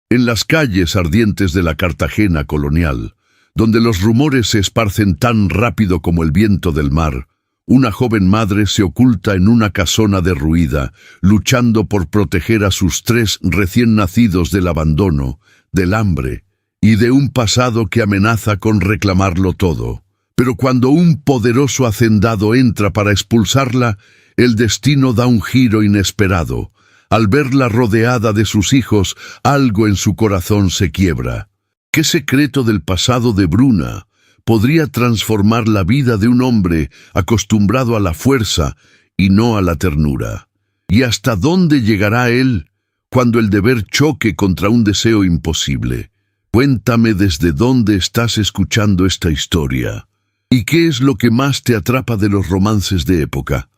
En las calles ardientes de la Cartagena colonial, donde los rumores se esparcen tan rápido como el viento del mar, una joven madre se oculta en una casona derruida, luchando por proteger a sus 3 recién nacidos del abandono, del hambre y de un pasado que amenaza con reclamarlo todo. Pero cuando un poderoso hacendado entra para expulsarla, el destino da un giro inesperado. Al verla rodeada de sus hijos, algo en su corazón se quiebra. ¿Qué secreto del pasado de Bruna podría transformar la vida de un hombre acostumbrado a la fuerza y no a la ternura? ¿Y hasta dónde llegará él cuando el deber choque contra un deseo imposible? Cuéntame desde dónde estás escuchando esta historia. ¿Y qué es lo que más te atrapa de los romances de época?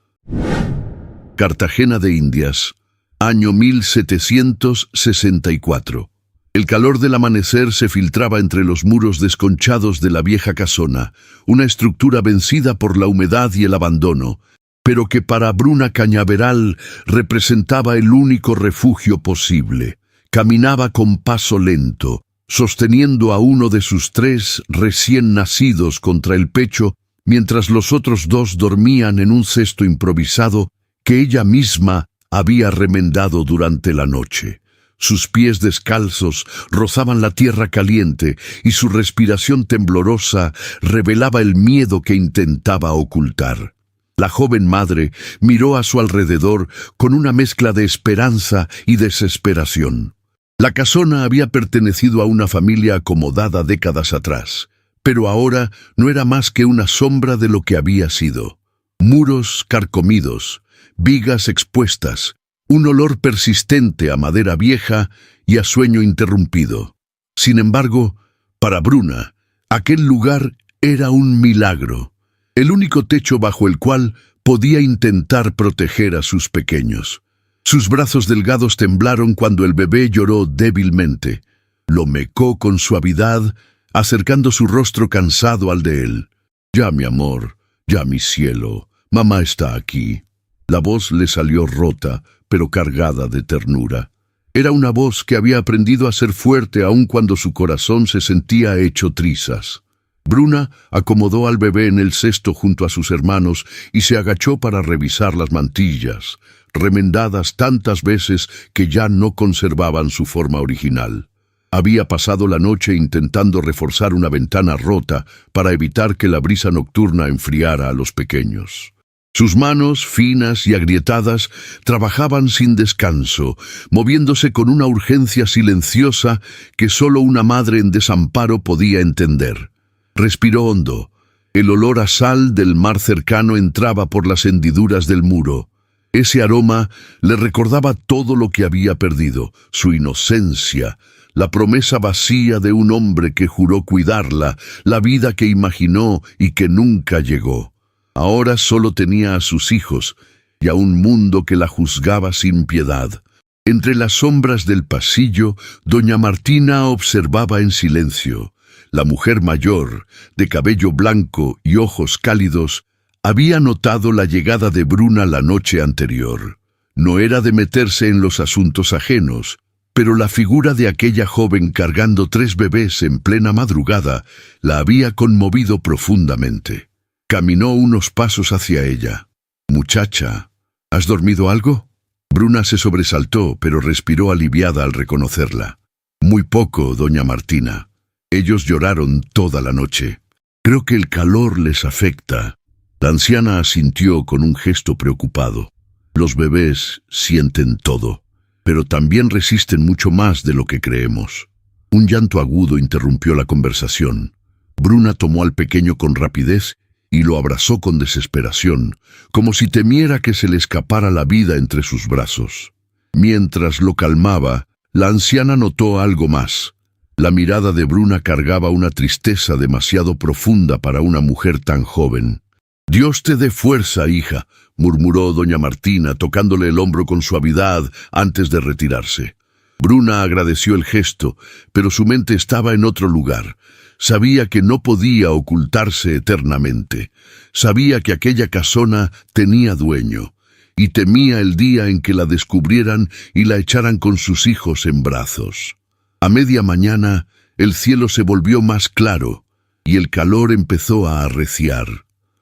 Cartagena de Indias, año 1764. El calor del amanecer se filtraba entre los muros desconchados de la vieja casona, una estructura vencida por la humedad y el abandono, pero que para Bruna Cañaveral representaba el único refugio posible. Caminaba con paso lento, sosteniendo a uno de sus 3 recién nacidos contra el pecho, mientras los otros 2 dormían en un cesto improvisado que ella misma había remendado durante la noche. Sus pies descalzos rozaban la tierra caliente y su respiración temblorosa revelaba el miedo que intentaba ocultar. La joven madre miró a su alrededor con una mezcla de esperanza y desesperación. La casona había pertenecido a una familia acomodada décadas atrás, pero ahora no era más que una sombra de lo que había sido. Muros carcomidos, vigas expuestas, un olor persistente a madera vieja y a sueño interrumpido. Sin embargo, para Bruna, aquel lugar era un milagro, el único techo bajo el cual podía intentar proteger a sus pequeños. Sus brazos delgados temblaron cuando el bebé lloró débilmente. Lo mecó con suavidad, acercando su rostro cansado al de él. «Ya, mi amor, ya, mi cielo, mamá está aquí». La voz le salió rota, pero cargada de ternura. Era una voz que había aprendido a ser fuerte aun cuando su corazón se sentía hecho trizas. Bruna acomodó al bebé en el cesto junto a sus hermanos y se agachó para revisar las mantillas, remendadas tantas veces que ya no conservaban su forma original. Había pasado la noche intentando reforzar una ventana rota para evitar que la brisa nocturna enfriara a los pequeños. Sus manos, finas y agrietadas, trabajaban sin descanso, moviéndose con una urgencia silenciosa que solo una madre en desamparo podía entender. Respiró hondo. El olor a sal del mar cercano entraba por las hendiduras del muro. Ese aroma le recordaba todo lo que había perdido, su inocencia, la promesa vacía de un hombre que juró cuidarla, la vida que imaginó y que nunca llegó. Ahora solo tenía a sus hijos y a un mundo que la juzgaba sin piedad. Entre las sombras del pasillo, doña Martina observaba en silencio. La mujer mayor, de cabello blanco y ojos cálidos, había notado la llegada de Bruna la noche anterior. No era de meterse en los asuntos ajenos, pero la figura de aquella joven cargando 3 bebés en plena madrugada la había conmovido profundamente. Caminó unos pasos hacia ella. «Muchacha, ¿has dormido algo?» Bruna se sobresaltó, pero respiró aliviada al reconocerla. «Muy poco, doña Martina. Ellos lloraron toda la noche. Creo que el calor les afecta». La anciana asintió con un gesto preocupado. «Los bebés sienten todo, pero también resisten mucho más de lo que creemos». Un llanto agudo interrumpió la conversación. Bruna tomó al pequeño con rapidez y lo abrazó con desesperación, como si temiera que se le escapara la vida entre sus brazos. Mientras lo calmaba, la anciana notó algo más. La mirada de Bruna cargaba una tristeza demasiado profunda para una mujer tan joven. «Dios te dé fuerza, hija», murmuró doña Martina, tocándole el hombro con suavidad antes de retirarse. Bruna agradeció el gesto, pero su mente estaba en otro lugar. Sabía que no podía ocultarse eternamente. Sabía que aquella casona tenía dueño, y temía el día en que la descubrieran y la echaran con sus hijos en brazos. A media mañana, el cielo se volvió más claro y el calor empezó a arreciar.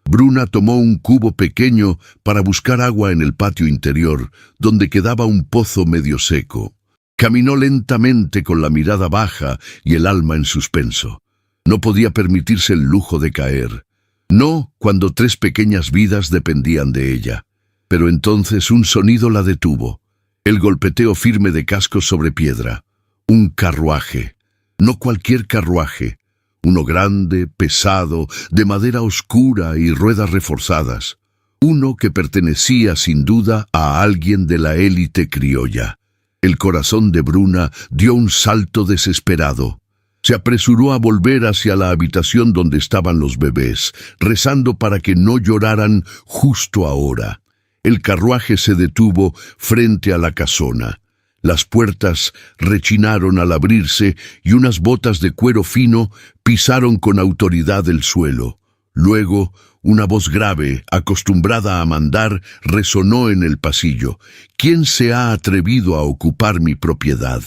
Bruna tomó un cubo pequeño para buscar agua en el patio interior, donde quedaba un pozo medio seco. Caminó lentamente con la mirada baja y el alma en suspenso. No podía permitirse el lujo de caer. No cuando 3 pequeñas vidas dependían de ella. Pero entonces un sonido la detuvo. El golpeteo firme de cascos sobre piedra. Un carruaje. No cualquier carruaje. Uno grande, pesado, de madera oscura y ruedas reforzadas. Uno que pertenecía sin duda a alguien de la élite criolla. El corazón de Bruna dio un salto desesperado. Se apresuró a volver hacia la habitación donde estaban los bebés, rezando para que no lloraran justo ahora. El carruaje se detuvo frente a la casona. Las puertas rechinaron al abrirse y unas botas de cuero fino pisaron con autoridad el suelo. Luego, una voz grave, acostumbrada a mandar, resonó en el pasillo. ¿Quién se ha atrevido a ocupar mi propiedad?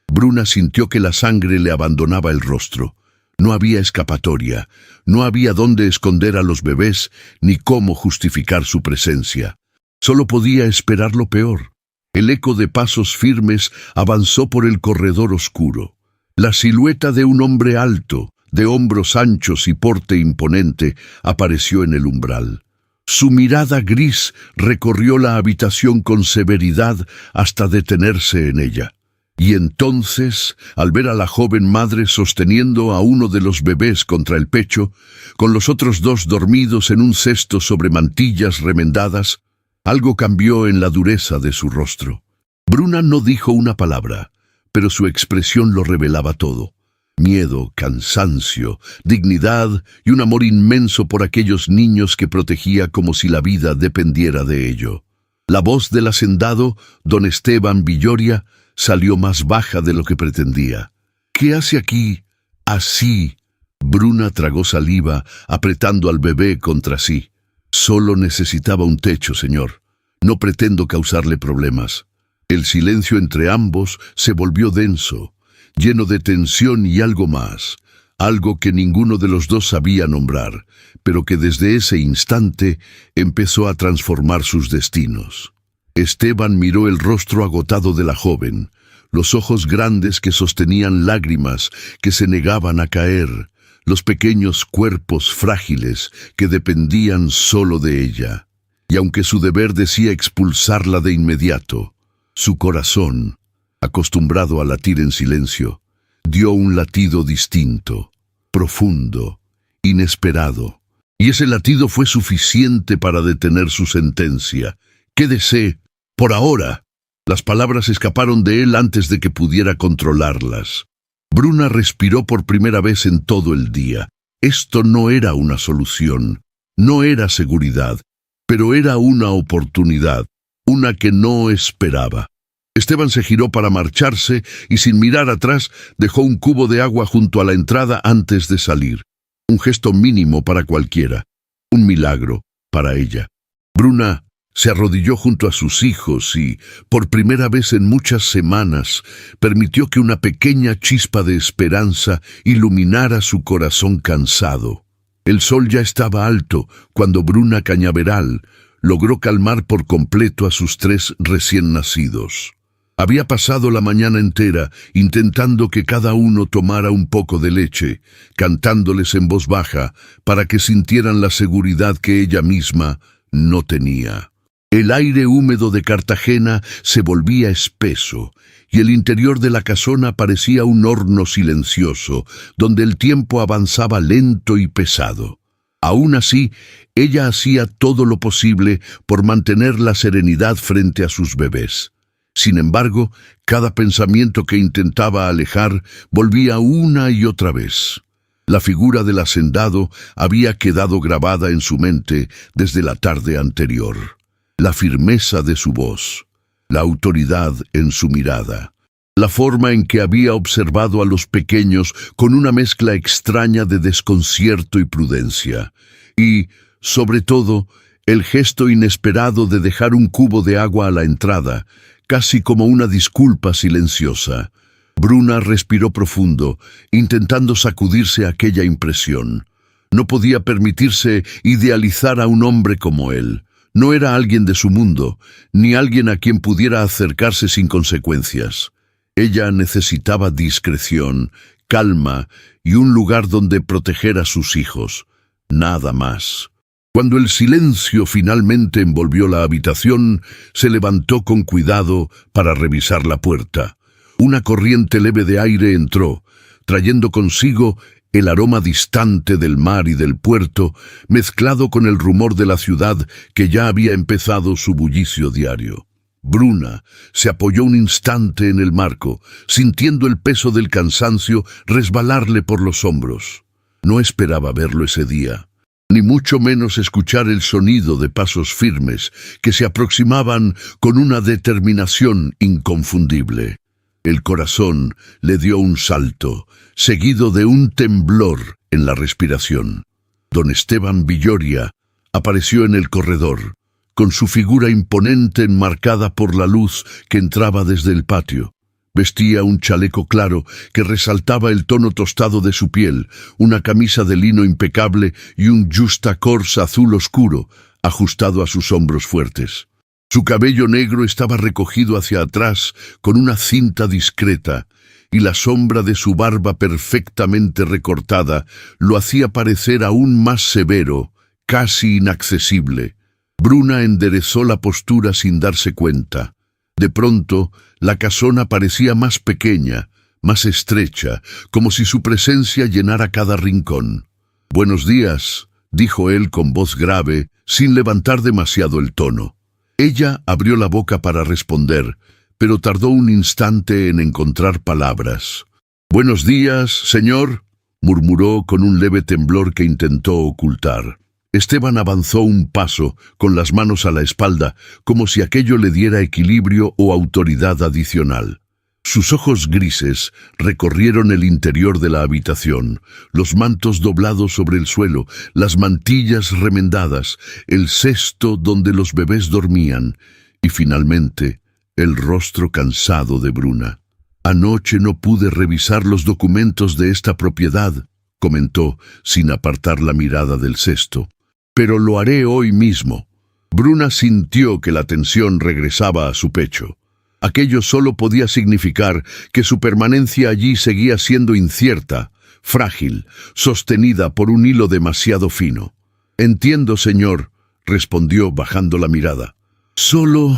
Bruna sintió que la sangre le abandonaba el rostro. No había escapatoria, no había dónde esconder a los bebés ni cómo justificar su presencia. Solo podía esperar lo peor. El eco de pasos firmes avanzó por el corredor oscuro. La silueta de un hombre alto, de hombros anchos y porte imponente, apareció en el umbral. Su mirada gris recorrió la habitación con severidad hasta detenerse en ella. Y entonces, al ver a la joven madre sosteniendo a uno de los bebés contra el pecho, con los otros 2 dormidos en un cesto sobre mantillas remendadas, algo cambió en la dureza de su rostro. Bruna no dijo una palabra, pero su expresión lo revelaba todo. Miedo, cansancio, dignidad y un amor inmenso por aquellos niños que protegía como si la vida dependiera de ello. La voz del hacendado, don Esteban Villoria, salió más baja de lo que pretendía. ¿Qué hace aquí? Así. Bruna tragó saliva, apretando al bebé contra sí. Solo necesitaba un techo, señor. No pretendo causarle problemas. El silencio entre ambos se volvió denso, lleno de tensión y algo más, algo que ninguno de los dos sabía nombrar, pero que desde ese instante empezó a transformar sus destinos. Esteban miró el rostro agotado de la joven, los ojos grandes que sostenían lágrimas que se negaban a caer, los pequeños cuerpos frágiles que dependían solo de ella. Y aunque su deber decía expulsarla de inmediato, su corazón, acostumbrado a latir en silencio, dio un latido distinto, profundo, inesperado. Y ese latido fue suficiente para detener su sentencia. «Quédese, por ahora». Las palabras escaparon de él antes de que pudiera controlarlas. Bruna respiró por primera vez en todo el día. Esto no era una solución, no era seguridad, pero era una oportunidad, una que no esperaba. Esteban se giró para marcharse y sin mirar atrás dejó un cubo de agua junto a la entrada antes de salir. Un gesto mínimo para cualquiera, un milagro para ella. Bruna se arrodilló junto a sus hijos y, por primera vez en muchas semanas, permitió que una pequeña chispa de esperanza iluminara su corazón cansado. El sol ya estaba alto cuando Bruna Cañaveral logró calmar por completo a sus 3 recién nacidos. Había pasado la mañana entera intentando que cada uno tomara un poco de leche, cantándoles en voz baja para que sintieran la seguridad que ella misma no tenía. El aire húmedo de Cartagena se volvía espeso y el interior de la casona parecía un horno silencioso, donde el tiempo avanzaba lento y pesado. Aún así, ella hacía todo lo posible por mantener la serenidad frente a sus bebés. Sin embargo, cada pensamiento que intentaba alejar volvía una y otra vez. La figura del hacendado había quedado grabada en su mente desde la tarde anterior. La firmeza de su voz, la autoridad en su mirada, la forma en que había observado a los pequeños con una mezcla extraña de desconcierto y prudencia, y, sobre todo, el gesto inesperado de dejar un cubo de agua a la entrada, casi como una disculpa silenciosa. Bruna respiró profundo, intentando sacudirse aquella impresión. No podía permitirse idealizar a un hombre como él. No era alguien de su mundo, ni alguien a quien pudiera acercarse sin consecuencias. Ella necesitaba discreción, calma y un lugar donde proteger a sus hijos. Nada más. Cuando el silencio finalmente envolvió la habitación, se levantó con cuidado para revisar la puerta. Una corriente leve de aire entró, trayendo consigo el aroma distante del mar y del puerto, mezclado con el rumor de la ciudad que ya había empezado su bullicio diario. Bruna se apoyó un instante en el marco, sintiendo el peso del cansancio resbalarle por los hombros. No esperaba verlo ese día, ni mucho menos escuchar el sonido de pasos firmes que se aproximaban con una determinación inconfundible. El corazón le dio un salto, seguido de un temblor en la respiración. Don Esteban Villoria apareció en el corredor, con su figura imponente enmarcada por la luz que entraba desde el patio. Vestía un chaleco claro que resaltaba el tono tostado de su piel, una camisa de lino impecable y un justacors azul oscuro, ajustado a sus hombros fuertes. Su cabello negro estaba recogido hacia atrás con una cinta discreta, y la sombra de su barba perfectamente recortada lo hacía parecer aún más severo, casi inaccesible. Bruna enderezó la postura sin darse cuenta. De pronto, la casona parecía más pequeña, más estrecha, como si su presencia llenara cada rincón. «Buenos días», dijo él con voz grave, sin levantar demasiado el tono. Ella abrió la boca para responder, pero tardó un instante en encontrar palabras. «Buenos días, señor», murmuró con un leve temblor que intentó ocultar. Esteban avanzó un paso, con las manos a la espalda, como si aquello le diera equilibrio o autoridad adicional. Sus ojos grises recorrieron el interior de la habitación, los mantos doblados sobre el suelo, las mantillas remendadas, el cesto donde los bebés dormían, y finalmente el rostro cansado de Bruna. «Anoche no pude revisar los documentos de esta propiedad», comentó, sin apartar la mirada del cesto. «Pero lo haré hoy mismo». Bruna sintió que la tensión regresaba a su pecho. Aquello solo podía significar que su permanencia allí seguía siendo incierta, frágil, sostenida por un hilo demasiado fino. «Entiendo, señor», respondió bajando la mirada. Solo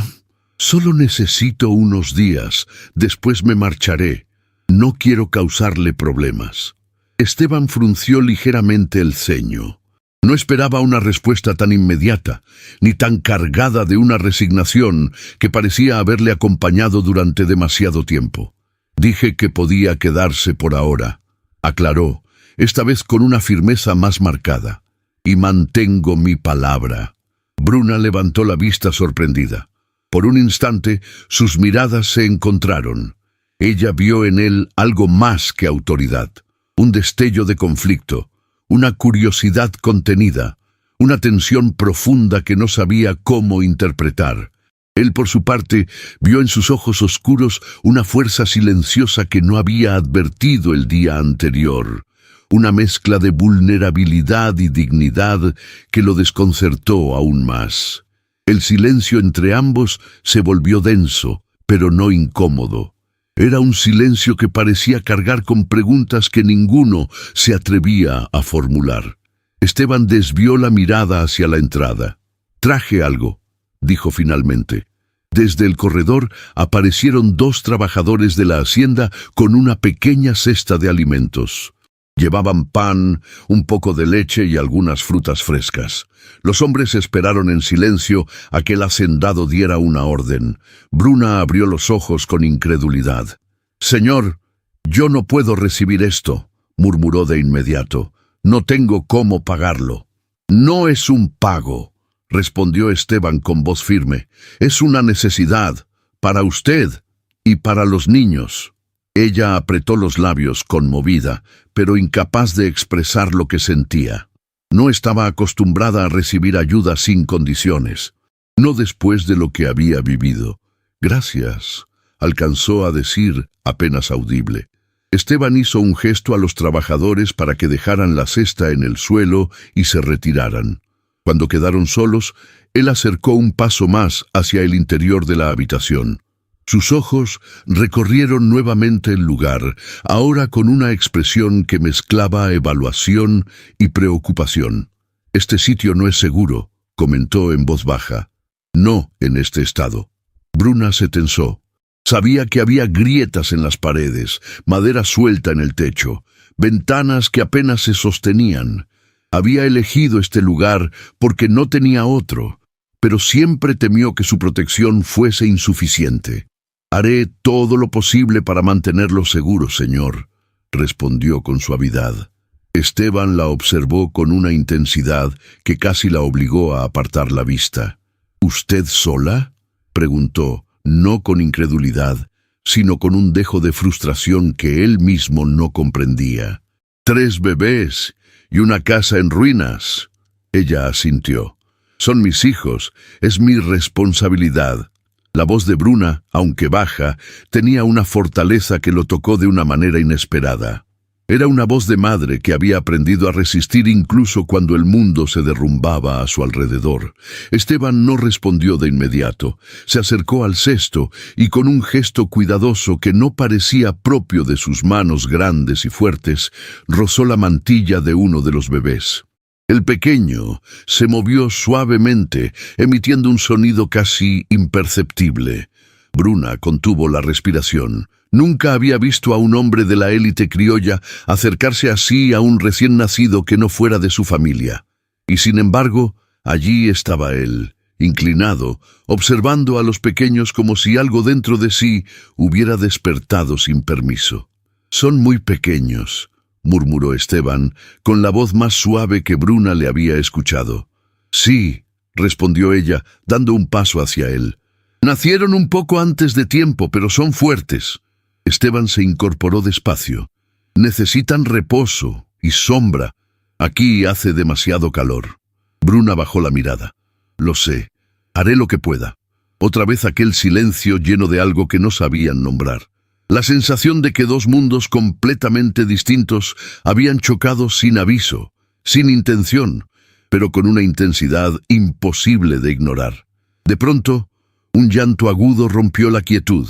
necesito unos días, después me marcharé. No quiero causarle problemas». Esteban frunció ligeramente el ceño. No esperaba una respuesta tan inmediata, ni tan cargada de una resignación que parecía haberle acompañado durante demasiado tiempo. «Dije que podía quedarse por ahora», aclaró, esta vez con una firmeza más marcada. «Y mantengo mi palabra». Bruna levantó la vista sorprendida. Por un instante, sus miradas se encontraron. Ella vio en él algo más que autoridad, un destello de conflicto, una curiosidad contenida, una tensión profunda que no sabía cómo interpretar. Él, por su parte, vio en sus ojos oscuros una fuerza silenciosa que no había advertido el día anterior, una mezcla de vulnerabilidad y dignidad que lo desconcertó aún más. El silencio entre ambos se volvió denso, pero no incómodo. Era un silencio que parecía cargar con preguntas que ninguno se atrevía a formular. Esteban desvió la mirada hacia la entrada. «Traje algo», dijo finalmente. Desde el corredor aparecieron 2 trabajadores de la hacienda con una pequeña cesta de alimentos. Llevaban pan, un poco de leche y algunas frutas frescas. Los hombres esperaron en silencio a que el hacendado diera una orden. Bruna abrió los ojos con incredulidad. «Señor, yo no puedo recibir esto», murmuró de inmediato. «No tengo cómo pagarlo». «No es un pago», respondió Esteban con voz firme. «Es una necesidad, para usted y para los niños». Ella apretó los labios, conmovida, pero incapaz de expresar lo que sentía. No estaba acostumbrada a recibir ayuda sin condiciones, no después de lo que había vivido. «Gracias», alcanzó a decir, apenas audible. Esteban hizo un gesto a los trabajadores para que dejaran la cesta en el suelo y se retiraran. Cuando quedaron solos, él acercó un paso más hacia el interior de la habitación. Sus ojos recorrieron nuevamente el lugar, ahora con una expresión que mezclaba evaluación y preocupación. «Este sitio no es seguro», comentó en voz baja. «No en este estado». Bruna se tensó. Sabía que había grietas en las paredes, madera suelta en el techo, ventanas que apenas se sostenían. Había elegido este lugar porque no tenía otro, pero siempre temió que su protección fuese insuficiente. «Haré todo lo posible para mantenerlo seguro, señor», respondió con suavidad. Esteban la observó con una intensidad que casi la obligó a apartar la vista. «¿Usted sola?», preguntó, no con incredulidad, sino con un dejo de frustración que él mismo no comprendía. «3 bebés y una casa en ruinas», ella asintió. «Son mis hijos, es mi responsabilidad». La voz de Bruna, aunque baja, tenía una fortaleza que lo tocó de una manera inesperada. Era una voz de madre que había aprendido a resistir incluso cuando el mundo se derrumbaba a su alrededor. Esteban no respondió de inmediato. Se acercó al cesto y con un gesto cuidadoso que no parecía propio de sus manos grandes y fuertes, rozó la mantilla de uno de los bebés. El pequeño se movió suavemente, emitiendo un sonido casi imperceptible. Bruna contuvo la respiración. Nunca había visto a un hombre de la élite criolla acercarse así a un recién nacido que no fuera de su familia. Y sin embargo, allí estaba él, inclinado, observando a los pequeños como si algo dentro de sí hubiera despertado sin permiso. «Son muy pequeños», murmuró Esteban, con la voz más suave que Bruna le había escuchado. «Sí», respondió ella, dando un paso hacia él. «Nacieron un poco antes de tiempo, pero son fuertes». Esteban se incorporó despacio. «Necesitan reposo y sombra. Aquí hace demasiado calor». Bruna bajó la mirada. «Lo sé. Haré lo que pueda». Otra vez aquel silencio lleno de algo que no sabían nombrar. La sensación de que dos mundos completamente distintos habían chocado sin aviso, sin intención, pero con una intensidad imposible de ignorar. De pronto, un llanto agudo rompió la quietud.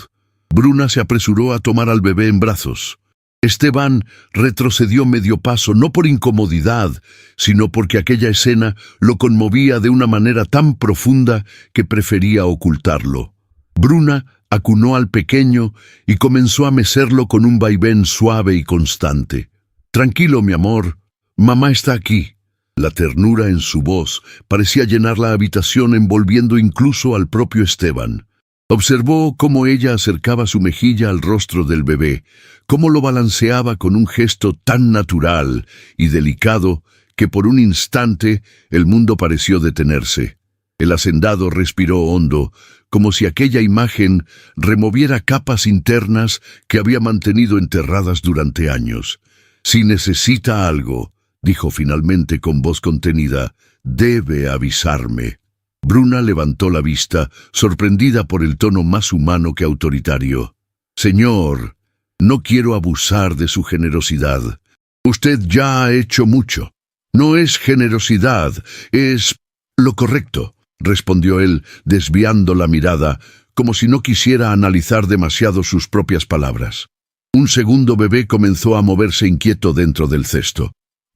Bruna se apresuró a tomar al bebé en brazos. Esteban retrocedió medio paso, no por incomodidad, sino porque aquella escena lo conmovía de una manera tan profunda que prefería ocultarlo. Bruna acunó al pequeño y comenzó a mecerlo con un vaivén suave y constante. «Tranquilo, mi amor, mamá está aquí». La ternura en su voz parecía llenar la habitación, envolviendo incluso al propio Esteban. Observó cómo ella acercaba su mejilla al rostro del bebé, cómo lo balanceaba con un gesto tan natural y delicado que por un instante el mundo pareció detenerse. El hacendado respiró hondo, como si aquella imagen removiera capas internas que había mantenido enterradas durante años. «Si necesita algo», dijo finalmente con voz contenida, «debe avisarme». Bruna levantó la vista, sorprendida por el tono más humano que autoritario. «Señor, no quiero abusar de su generosidad. Usted ya ha hecho mucho. No es generosidad, es lo correcto», respondió él, desviando la mirada, como si no quisiera analizar demasiado sus propias palabras. Un segundo bebé comenzó a moverse inquieto dentro del cesto.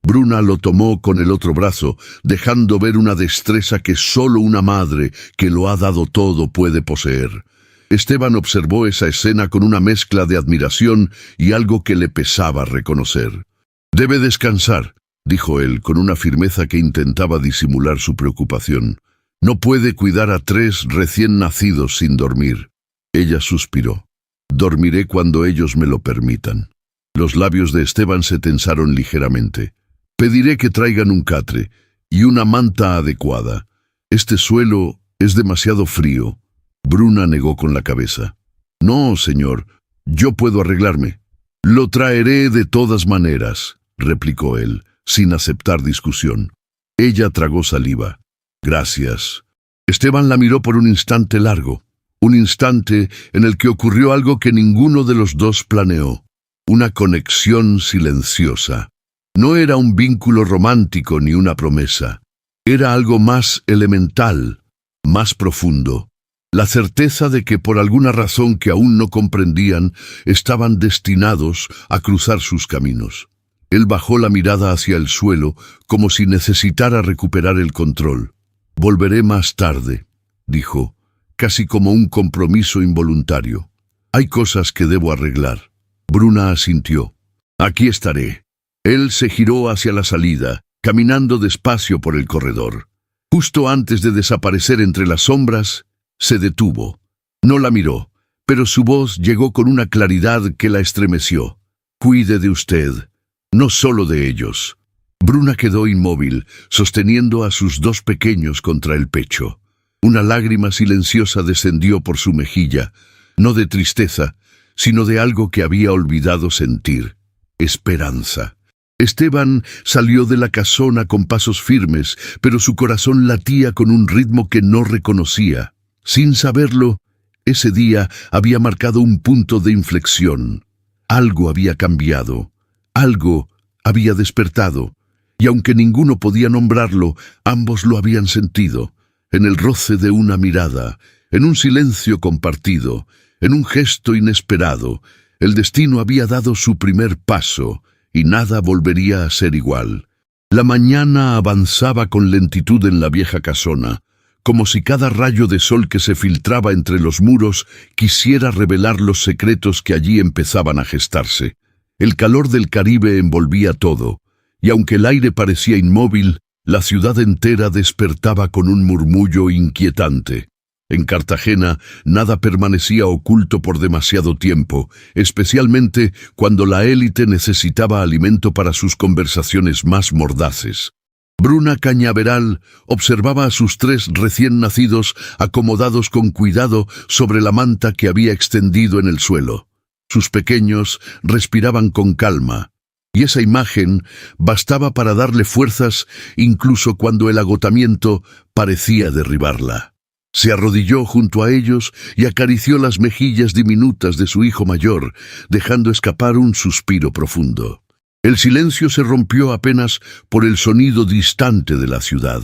Bruna lo tomó con el otro brazo, dejando ver una destreza que solo una madre que lo ha dado todo puede poseer. Esteban observó esa escena con una mezcla de admiración y algo que le pesaba reconocer. «Debe descansar», dijo él con una firmeza que intentaba disimular su preocupación. «No puede cuidar a 3 recién nacidos sin dormir». Ella suspiró. «Dormiré cuando ellos me lo permitan». Los labios de Esteban se tensaron ligeramente. «Pediré que traigan un catre y una manta adecuada. Este suelo es demasiado frío». Bruna negó con la cabeza. «No, señor, yo puedo arreglarme». «Lo traeré de todas maneras», replicó él, sin aceptar discusión. Ella tragó saliva. «Gracias». Esteban la miró por un instante largo. Un instante en el que ocurrió algo que ninguno de los dos planeó. Una conexión silenciosa. No era un vínculo romántico ni una promesa. Era algo más elemental, más profundo. La certeza de que por alguna razón que aún no comprendían, estaban destinados a cruzar sus caminos. Él bajó la mirada hacia el suelo, como si necesitara recuperar el control. «Volveré más tarde», dijo, casi como un compromiso involuntario. «Hay cosas que debo arreglar». Bruna asintió. «Aquí estaré». Él se giró hacia la salida, caminando despacio por el corredor. Justo antes de desaparecer entre las sombras, se detuvo. No la miró, pero su voz llegó con una claridad que la estremeció. «Cuide de usted, no solo de ellos». Bruna quedó inmóvil, sosteniendo a sus dos pequeños contra el pecho. Una lágrima silenciosa descendió por su mejilla, no de tristeza, sino de algo que había olvidado sentir: esperanza. Esteban salió de la casona con pasos firmes, pero su corazón latía con un ritmo que no reconocía. Sin saberlo, ese día había marcado un punto de inflexión. Algo había cambiado, algo había despertado, y aunque ninguno podía nombrarlo, ambos lo habían sentido, en el roce de una mirada, en un silencio compartido, en un gesto inesperado. El destino había dado su primer paso, y nada volvería a ser igual. La mañana avanzaba con lentitud en la vieja casona, como si cada rayo de sol que se filtraba entre los muros quisiera revelar los secretos que allí empezaban a gestarse. El calor del Caribe envolvía todo, y aunque el aire parecía inmóvil, la ciudad entera despertaba con un murmullo inquietante. En Cartagena nada permanecía oculto por demasiado tiempo, especialmente cuando la élite necesitaba alimento para sus conversaciones más mordaces. Bruna Cañaveral observaba a sus 3 recién nacidos acomodados con cuidado sobre la manta que había extendido en el suelo. Sus pequeños respiraban con calma, y esa imagen bastaba para darle fuerzas incluso cuando el agotamiento parecía derribarla. Se arrodilló junto a ellos y acarició las mejillas diminutas de su hijo mayor, dejando escapar un suspiro profundo. El silencio se rompió apenas por el sonido distante de la ciudad.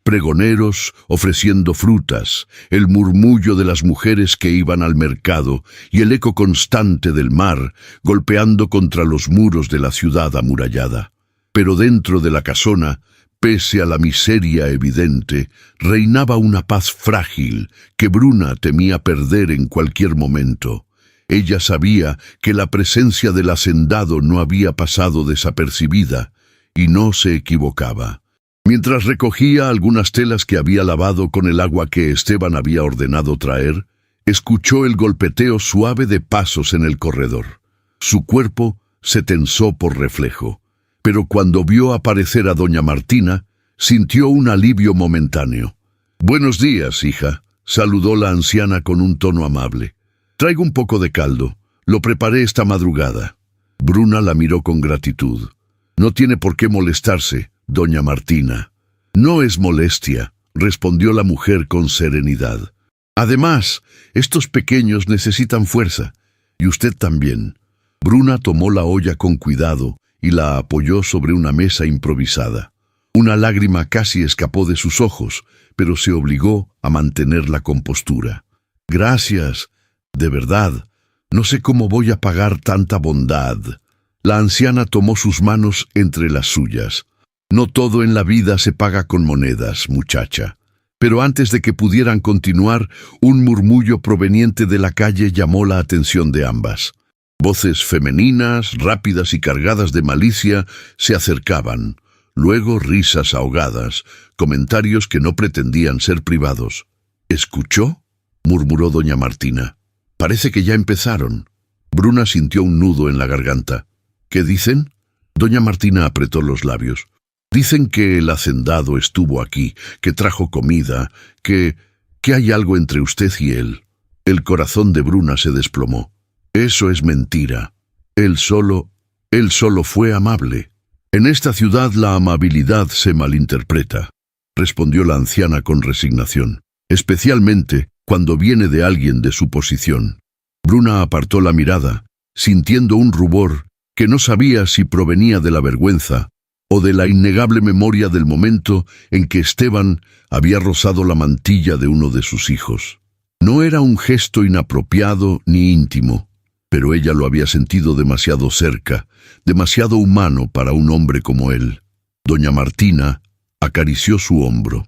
Pregoneros ofreciendo frutas, el murmullo de las mujeres que iban al mercado y el eco constante del mar golpeando contra los muros de la ciudad amurallada. Pero dentro de la casona, pese a la miseria evidente, reinaba una paz frágil que Bruna temía perder en cualquier momento. Ella sabía que la presencia del hacendado no había pasado desapercibida, y no se equivocaba. Mientras recogía algunas telas que había lavado con el agua que Esteban había ordenado traer, escuchó el golpeteo suave de pasos en el corredor. Su cuerpo se tensó por reflejo, pero cuando vio aparecer a doña Martina, sintió un alivio momentáneo. «Buenos días, hija», saludó la anciana con un tono amable. «Traigo un poco de caldo. Lo preparé esta madrugada». Bruna la miró con gratitud. «No tiene por qué molestarse, doña Martina». «No es molestia», respondió la mujer con serenidad. «Además, estos pequeños necesitan fuerza, y usted también». Bruna tomó la olla con cuidado y la apoyó sobre una mesa improvisada. Una lágrima casi escapó de sus ojos, pero se obligó a mantener la compostura. «Gracias, de verdad. No sé cómo voy a pagar tanta bondad». La anciana tomó sus manos entre las suyas. «No todo en la vida se paga con monedas, muchacha». Pero antes de que pudieran continuar, un murmullo proveniente de la calle llamó la atención de ambas. Voces femeninas, rápidas y cargadas de malicia, se acercaban. Luego risas ahogadas, comentarios que no pretendían ser privados. «¿Escuchó?», murmuró doña Martina. «Parece que ya empezaron». Bruna sintió un nudo en la garganta. «¿Qué dicen?». Doña Martina apretó los labios. «Dicen que el hacendado estuvo aquí, que trajo comida, que hay algo entre usted y él». El corazón de Bruna se desplomó. «Eso es mentira. Él solo fue amable». «En esta ciudad la amabilidad se malinterpreta», respondió la anciana con resignación, «especialmente cuando viene de alguien de su posición. Bruna apartó la mirada, sintiendo un rubor que no sabía si provenía de la vergüenza o de la innegable memoria del momento en que Esteban había rozado la mantilla de uno de sus hijos. No era un gesto inapropiado ni íntimo, pero ella lo había sentido demasiado cerca, demasiado humano para un hombre como él. Doña Martina acarició su hombro.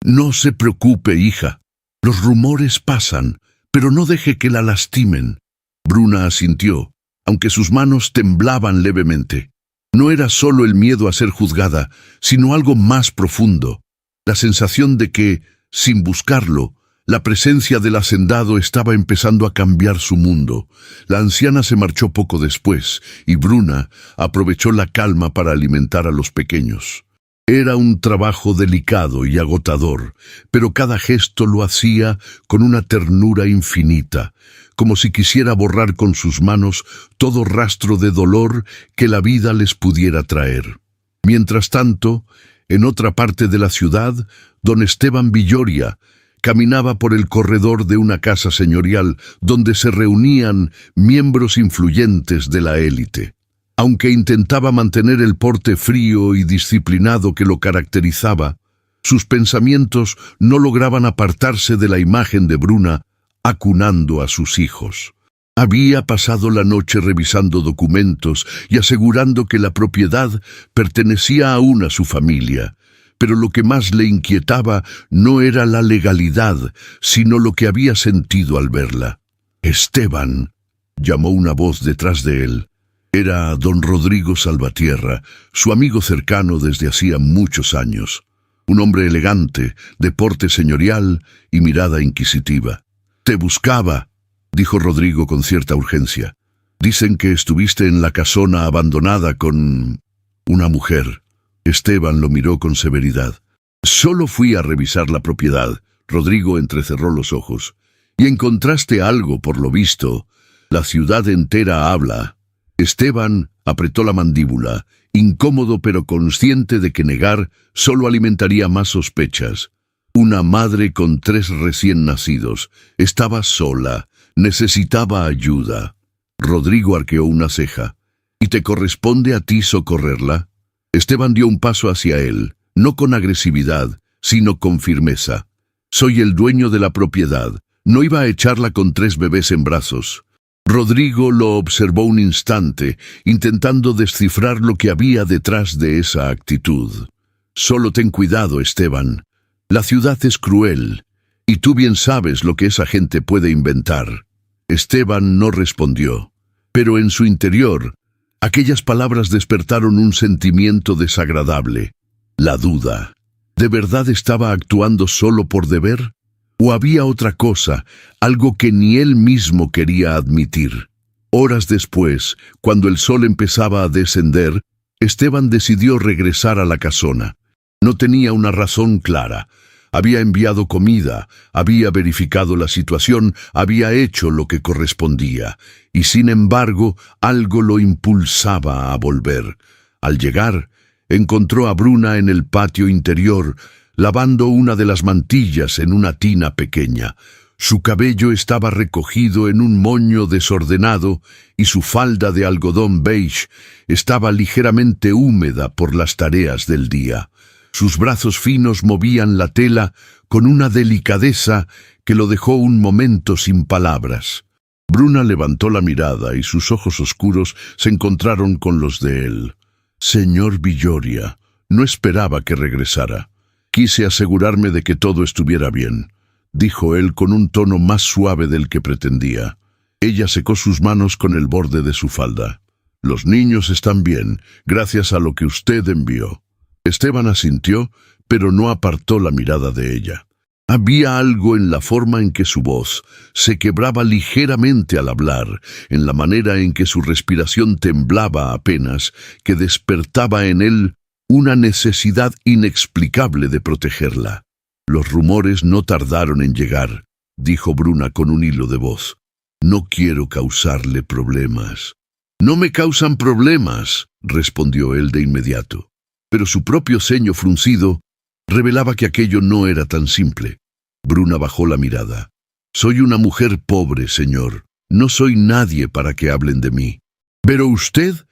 «No se preocupe, hija. Los rumores pasan, pero no deje que la lastimen». Bruna asintió, aunque sus manos temblaban levemente. No era solo el miedo a ser juzgada, sino algo más profundo, la sensación de que, sin buscarlo, la presencia del hacendado estaba empezando a cambiar su mundo. La anciana se marchó poco después, y Bruna aprovechó la calma para alimentar a los pequeños. Era un trabajo delicado y agotador, pero cada gesto lo hacía con una ternura infinita, como si quisiera borrar con sus manos todo rastro de dolor que la vida les pudiera traer. Mientras tanto, en otra parte de la ciudad, don Esteban Villoria caminaba por el corredor de una casa señorial donde se reunían miembros influyentes de la élite. Aunque intentaba mantener el porte frío y disciplinado que lo caracterizaba, sus pensamientos no lograban apartarse de la imagen de Bruna acunando a sus hijos. Había pasado la noche revisando documentos y asegurando que la propiedad pertenecía aún a su familia, pero lo que más le inquietaba no era la legalidad, sino lo que había sentido al verla. «Esteban», llamó una voz detrás de él. Era don Rodrigo Salvatierra, su amigo cercano desde hacía muchos años. Un hombre elegante, de porte señorial y mirada inquisitiva. «Te buscaba», dijo Rodrigo con cierta urgencia. «Dicen que estuviste en la casona abandonada con una mujer». Esteban lo miró con severidad. «Solo fui a revisar la propiedad», Rodrigo entrecerró los ojos. «Y encontraste algo, por lo visto. La ciudad entera habla». Esteban apretó la mandíbula, incómodo pero consciente de que negar solo alimentaría más sospechas. Una madre con 3 recién nacidos. Estaba sola. Necesitaba ayuda. Rodrigo arqueó una ceja. «¿Y te corresponde a ti socorrerla?» Esteban dio un paso hacia él, no con agresividad, sino con firmeza. «Soy el dueño de la propiedad. No iba a echarla con 3 bebés en brazos». Rodrigo lo observó un instante, intentando descifrar lo que había detrás de esa actitud. «Solo ten cuidado, Esteban. La ciudad es cruel, y tú bien sabes lo que esa gente puede inventar». Esteban no respondió, pero en su interior, aquellas palabras despertaron un sentimiento desagradable. La duda. ¿De verdad estaba actuando solo por deber? ¿O había otra cosa, algo que ni él mismo quería admitir? Horas después, cuando el sol empezaba a descender, Esteban decidió regresar a la casona. No tenía una razón clara. Había enviado comida, había verificado la situación, había hecho lo que correspondía, y sin embargo, algo lo impulsaba a volver. Al llegar, encontró a Bruna en el patio interior, lavando una de las mantillas en una tina pequeña. Su cabello estaba recogido en un moño desordenado y su falda de algodón beige estaba ligeramente húmeda por las tareas del día. Sus brazos finos movían la tela con una delicadeza que lo dejó un momento sin palabras. Bruna levantó la mirada y sus ojos oscuros se encontraron con los de él. «Señor Villoria, no esperaba que regresara. Quise asegurarme de que todo estuviera bien», dijo él con un tono más suave del que pretendía. Ella secó sus manos con el borde de su falda. «Los niños están bien, gracias a lo que usted envió». Esteban asintió, pero no apartó la mirada de ella. Había algo en la forma en que su voz se quebraba ligeramente al hablar, en la manera en que su respiración temblaba apenas, que despertaba en él una necesidad inexplicable de protegerla. «Los rumores no tardaron en llegar», dijo Bruna con un hilo de voz. «No quiero causarle problemas». «No me causan problemas», respondió él de inmediato. Pero su propio ceño fruncido revelaba que aquello no era tan simple. Bruna bajó la mirada. Soy una mujer pobre, señor. No soy nadie para que hablen de mí. Pero usted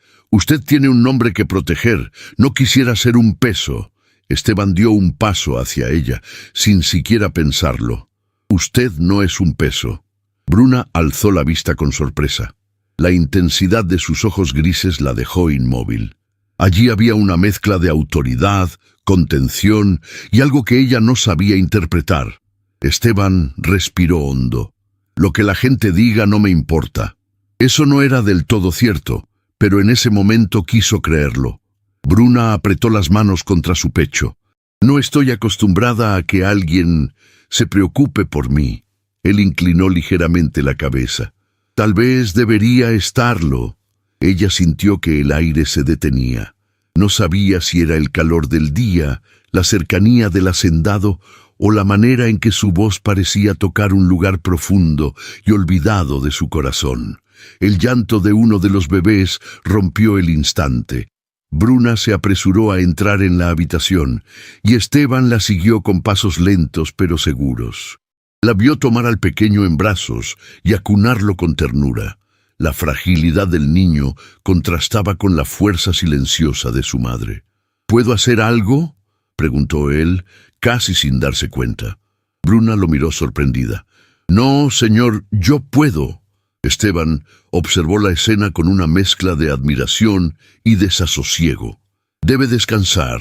tiene un nombre que proteger. No quisiera ser un peso. Esteban dio un paso hacia ella, sin siquiera pensarlo. Usted no es un peso. Bruna alzó la vista con sorpresa. La intensidad de sus ojos grises la dejó inmóvil. Allí había una mezcla de autoridad, contención y algo que ella no sabía interpretar. Esteban respiró hondo. Lo que la gente diga no me importa. Eso no era del todo cierto, pero en ese momento quiso creerlo. Bruna apretó las manos contra su pecho. No estoy acostumbrada a que alguien se preocupe por mí. Él inclinó ligeramente la cabeza. Tal vez debería estarlo. Ella sintió que el aire se detenía. No sabía si era el calor del día, la cercanía del hacendado o la manera en que su voz parecía tocar un lugar profundo y olvidado de su corazón. El llanto de uno de los bebés rompió el instante. Bruna se apresuró a entrar en la habitación, y Esteban la siguió con pasos lentos pero seguros. La vio tomar al pequeño en brazos y acunarlo con ternura. La fragilidad del niño contrastaba con la fuerza silenciosa de su madre. ¿Puedo hacer algo?, preguntó él, casi sin darse cuenta. Bruna lo miró sorprendida. No, señor, yo puedo. Esteban observó la escena con una mezcla de admiración y desasosiego. Debe descansar,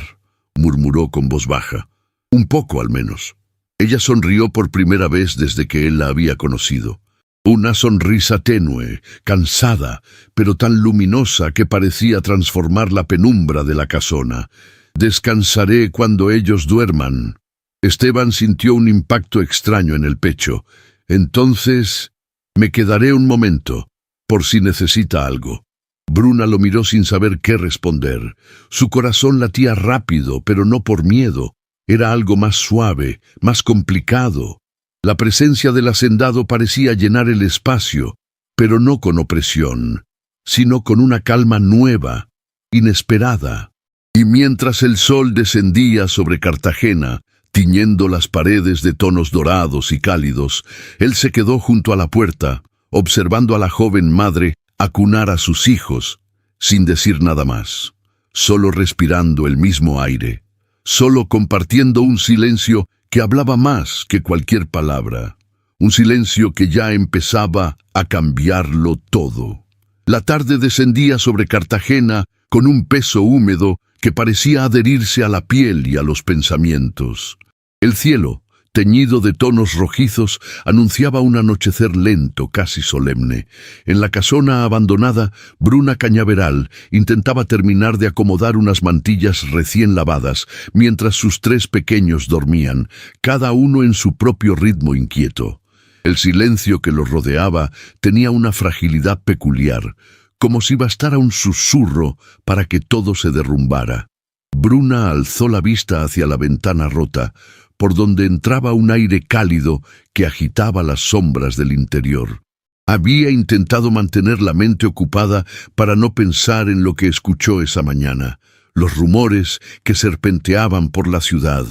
murmuró con voz baja. Un poco, al menos. Ella sonrió por primera vez desde que él la había conocido. Una sonrisa tenue, cansada, pero tan luminosa que parecía transformar la penumbra de la casona. Descansaré cuando ellos duerman. Esteban sintió un impacto extraño en el pecho. Entonces, me quedaré un momento, por si necesita algo. Bruna lo miró sin saber qué responder. Su corazón latía rápido, pero no por miedo. Era algo más suave, más complicado. La presencia del hacendado parecía llenar el espacio, pero no con opresión, sino con una calma nueva, inesperada. Y mientras el sol descendía sobre Cartagena, tiñendo las paredes de tonos dorados y cálidos, él se quedó junto a la puerta, observando a la joven madre acunar a sus hijos, sin decir nada más, solo respirando el mismo aire, solo compartiendo un silencio que hablaba más que cualquier palabra, un silencio que ya empezaba a cambiarlo todo. La tarde descendía sobre Cartagena con un peso húmedo que parecía adherirse a la piel y a los pensamientos. El cielo, teñido de tonos rojizos, anunciaba un anochecer lento, casi solemne. En la casona abandonada, Bruna Cañaveral intentaba terminar de acomodar unas mantillas recién lavadas, mientras sus 3 pequeños dormían, cada uno en su propio ritmo inquieto. El silencio que los rodeaba tenía una fragilidad peculiar, como si bastara un susurro para que todo se derrumbara. Bruna alzó la vista hacia la ventana rota, por donde entraba un aire cálido que agitaba las sombras del interior. Había intentado mantener la mente ocupada para no pensar en lo que escuchó esa mañana, los rumores que serpenteaban por la ciudad,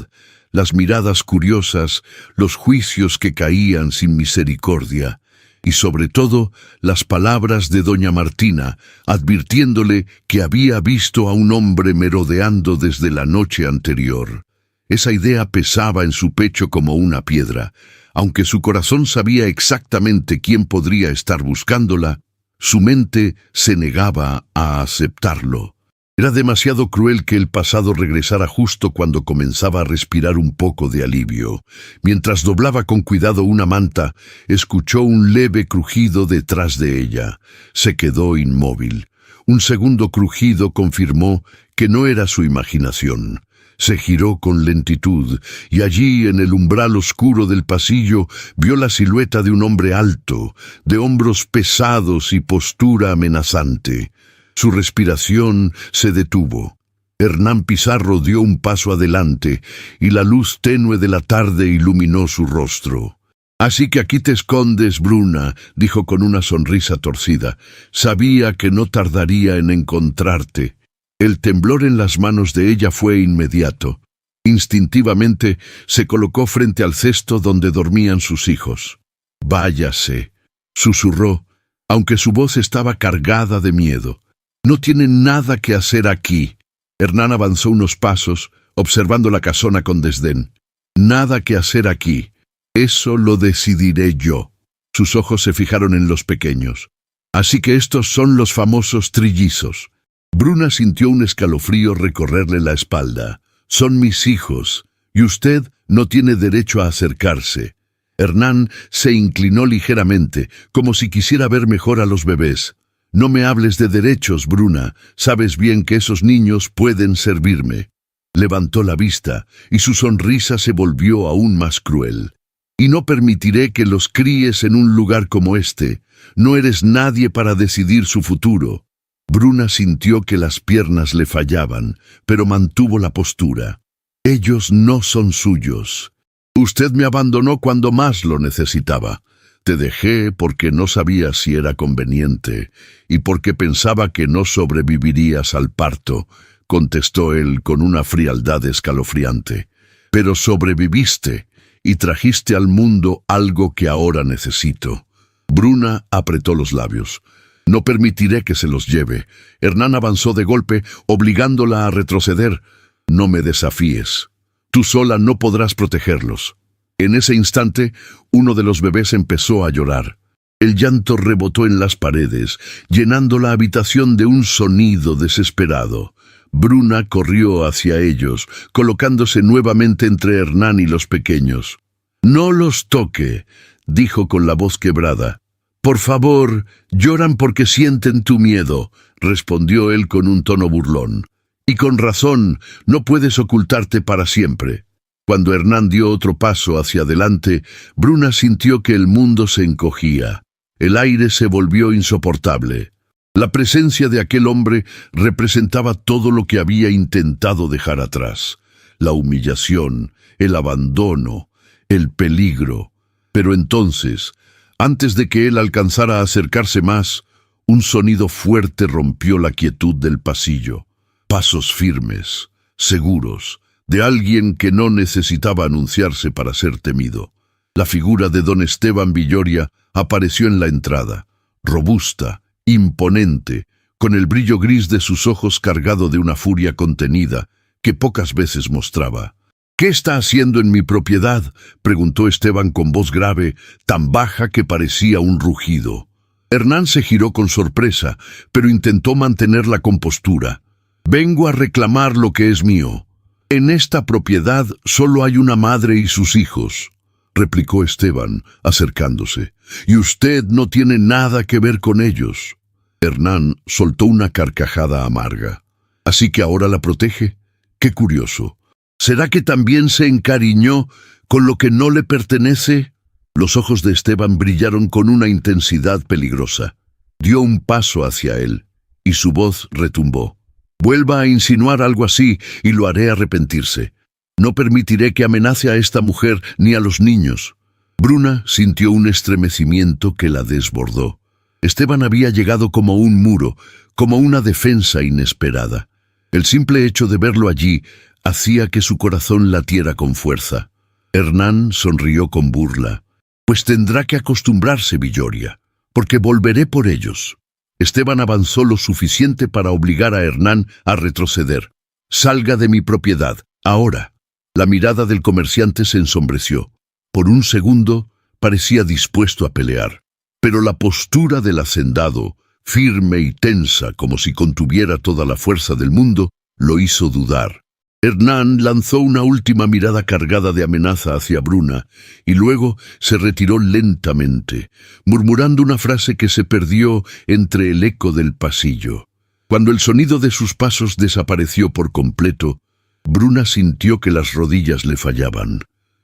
las miradas curiosas, los juicios que caían sin misericordia, y sobre todo las palabras de doña Martina, advirtiéndole que había visto a un hombre merodeando desde la noche anterior. Esa idea pesaba en su pecho como una piedra. Aunque su corazón sabía exactamente quién podría estar buscándola, su mente se negaba a aceptarlo. Era demasiado cruel que el pasado regresara justo cuando comenzaba a respirar un poco de alivio. Mientras doblaba con cuidado una manta, escuchó un leve crujido detrás de ella. Se quedó inmóvil. Un segundo crujido confirmó que no era su imaginación. Se giró con lentitud, y allí, en el umbral oscuro del pasillo, vio la silueta de un hombre alto, de hombros pesados y postura amenazante. Su respiración se detuvo. Hernán Pizarro dio un paso adelante, y la luz tenue de la tarde iluminó su rostro. «Así que aquí te escondes, Bruna», dijo con una sonrisa torcida. «Sabía que no tardaría en encontrarte». El temblor en las manos de ella fue inmediato. Instintivamente se colocó frente al cesto donde dormían sus hijos. Váyase, susurró, aunque su voz estaba cargada de miedo. No tiene nada que hacer aquí. Hernán avanzó unos pasos, observando la casona con desdén. Nada que hacer aquí. Eso lo decidiré yo. Sus ojos se fijaron en los pequeños. Así que estos son los famosos trillizos. Bruna sintió un escalofrío recorrerle la espalda. Son mis hijos, y usted no tiene derecho a acercarse. Hernán se inclinó ligeramente, como si quisiera ver mejor a los bebés. No me hables de derechos, Bruna. Sabes bien que esos niños pueden servirme. Levantó la vista, y su sonrisa se volvió aún más cruel. Y no permitiré que los críes en un lugar como este. No eres nadie para decidir su futuro. Bruna sintió que las piernas le fallaban, pero mantuvo la postura. Ellos no son suyos. Usted me abandonó cuando más lo necesitaba. Te dejé porque no sabía si era conveniente y porque pensaba que no sobrevivirías al parto, contestó él con una frialdad escalofriante. Pero sobreviviste y trajiste al mundo algo que ahora necesito. Bruna apretó los labios. No permitiré que se los lleve. Hernán avanzó de golpe, obligándola a retroceder. No me desafíes. Tú sola no podrás protegerlos. En ese instante, uno de los bebés empezó a llorar. El llanto rebotó en las paredes, llenando la habitación de un sonido desesperado. Bruna corrió hacia ellos, colocándose nuevamente entre Hernán y los pequeños. «No los toque», dijo con la voz quebrada. «Por favor, lloran porque sienten tu miedo», respondió él con un tono burlón. «Y con razón, no puedes ocultarte para siempre». Cuando Hernán dio otro paso hacia adelante, Bruna sintió que el mundo se encogía. El aire se volvió insoportable. La presencia de aquel hombre representaba todo lo que había intentado dejar atrás. La humillación, el abandono, el peligro. Pero entonces, antes de que él alcanzara a acercarse más, un sonido fuerte rompió la quietud del pasillo. Pasos firmes, seguros, de alguien que no necesitaba anunciarse para ser temido. La figura de don Esteban Villoria apareció en la entrada, robusta, imponente, con el brillo gris de sus ojos cargado de una furia contenida que pocas veces mostraba. «¿Qué está haciendo en mi propiedad?», preguntó Esteban con voz grave, tan baja que parecía un rugido. Hernán se giró con sorpresa, pero intentó mantener la compostura. «Vengo a reclamar lo que es mío». «En esta propiedad solo hay una madre y sus hijos», replicó Esteban, acercándose, «y usted no tiene nada que ver con ellos». Hernán soltó una carcajada amarga. «¿Así que ahora la protege? Qué curioso. ¿Será que también se encariñó con lo que no le pertenece?» Los ojos de Esteban brillaron con una intensidad peligrosa. Dio un paso hacia él, y su voz retumbó. «Vuelva a insinuar algo así y lo haré arrepentirse. No permitiré que amenace a esta mujer ni a los niños». Bruna sintió un estremecimiento que la desbordó. Esteban había llegado como un muro, como una defensa inesperada. El simple hecho de verlo allí hacía que su corazón latiera con fuerza. Hernán sonrió con burla. «Pues tendrá que acostumbrarse, Villoria, porque volveré por ellos». Esteban avanzó lo suficiente para obligar a Hernán a retroceder. «Salga de mi propiedad, ahora». La mirada del comerciante se ensombreció. Por un segundo parecía dispuesto a pelear, pero la postura del hacendado, firme y tensa como si contuviera toda la fuerza del mundo, lo hizo dudar. Hernán lanzó una última mirada cargada de amenaza hacia Bruna y luego se retiró lentamente, murmurando una frase que se perdió entre el eco del pasillo. Cuando el sonido de sus pasos desapareció por completo, Bruna sintió que las rodillas le fallaban.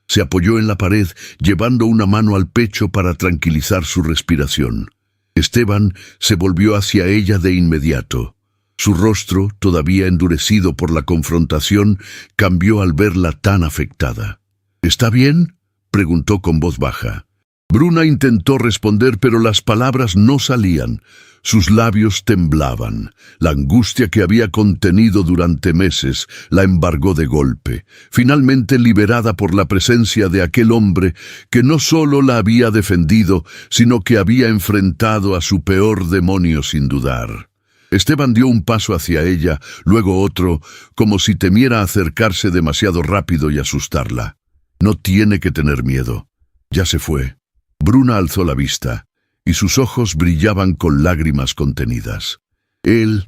Se apoyó en la pared, llevando una mano al pecho para tranquilizar su respiración. Esteban se volvió hacia ella de inmediato. Su rostro, todavía endurecido por la confrontación, cambió al verla tan afectada. «¿Está bien?», preguntó con voz baja. Bruna intentó responder, pero las palabras no salían. Sus labios temblaban. La angustia que había contenido durante meses la embargó de golpe, finalmente liberada por la presencia de aquel hombre que no solo la había defendido, sino que había enfrentado a su peor demonio sin dudar. Esteban dio un paso hacia ella, luego otro, como si temiera acercarse demasiado rápido y asustarla. No tiene que tener miedo. Ya se fue. Bruna alzó la vista, y sus ojos brillaban con lágrimas contenidas. Él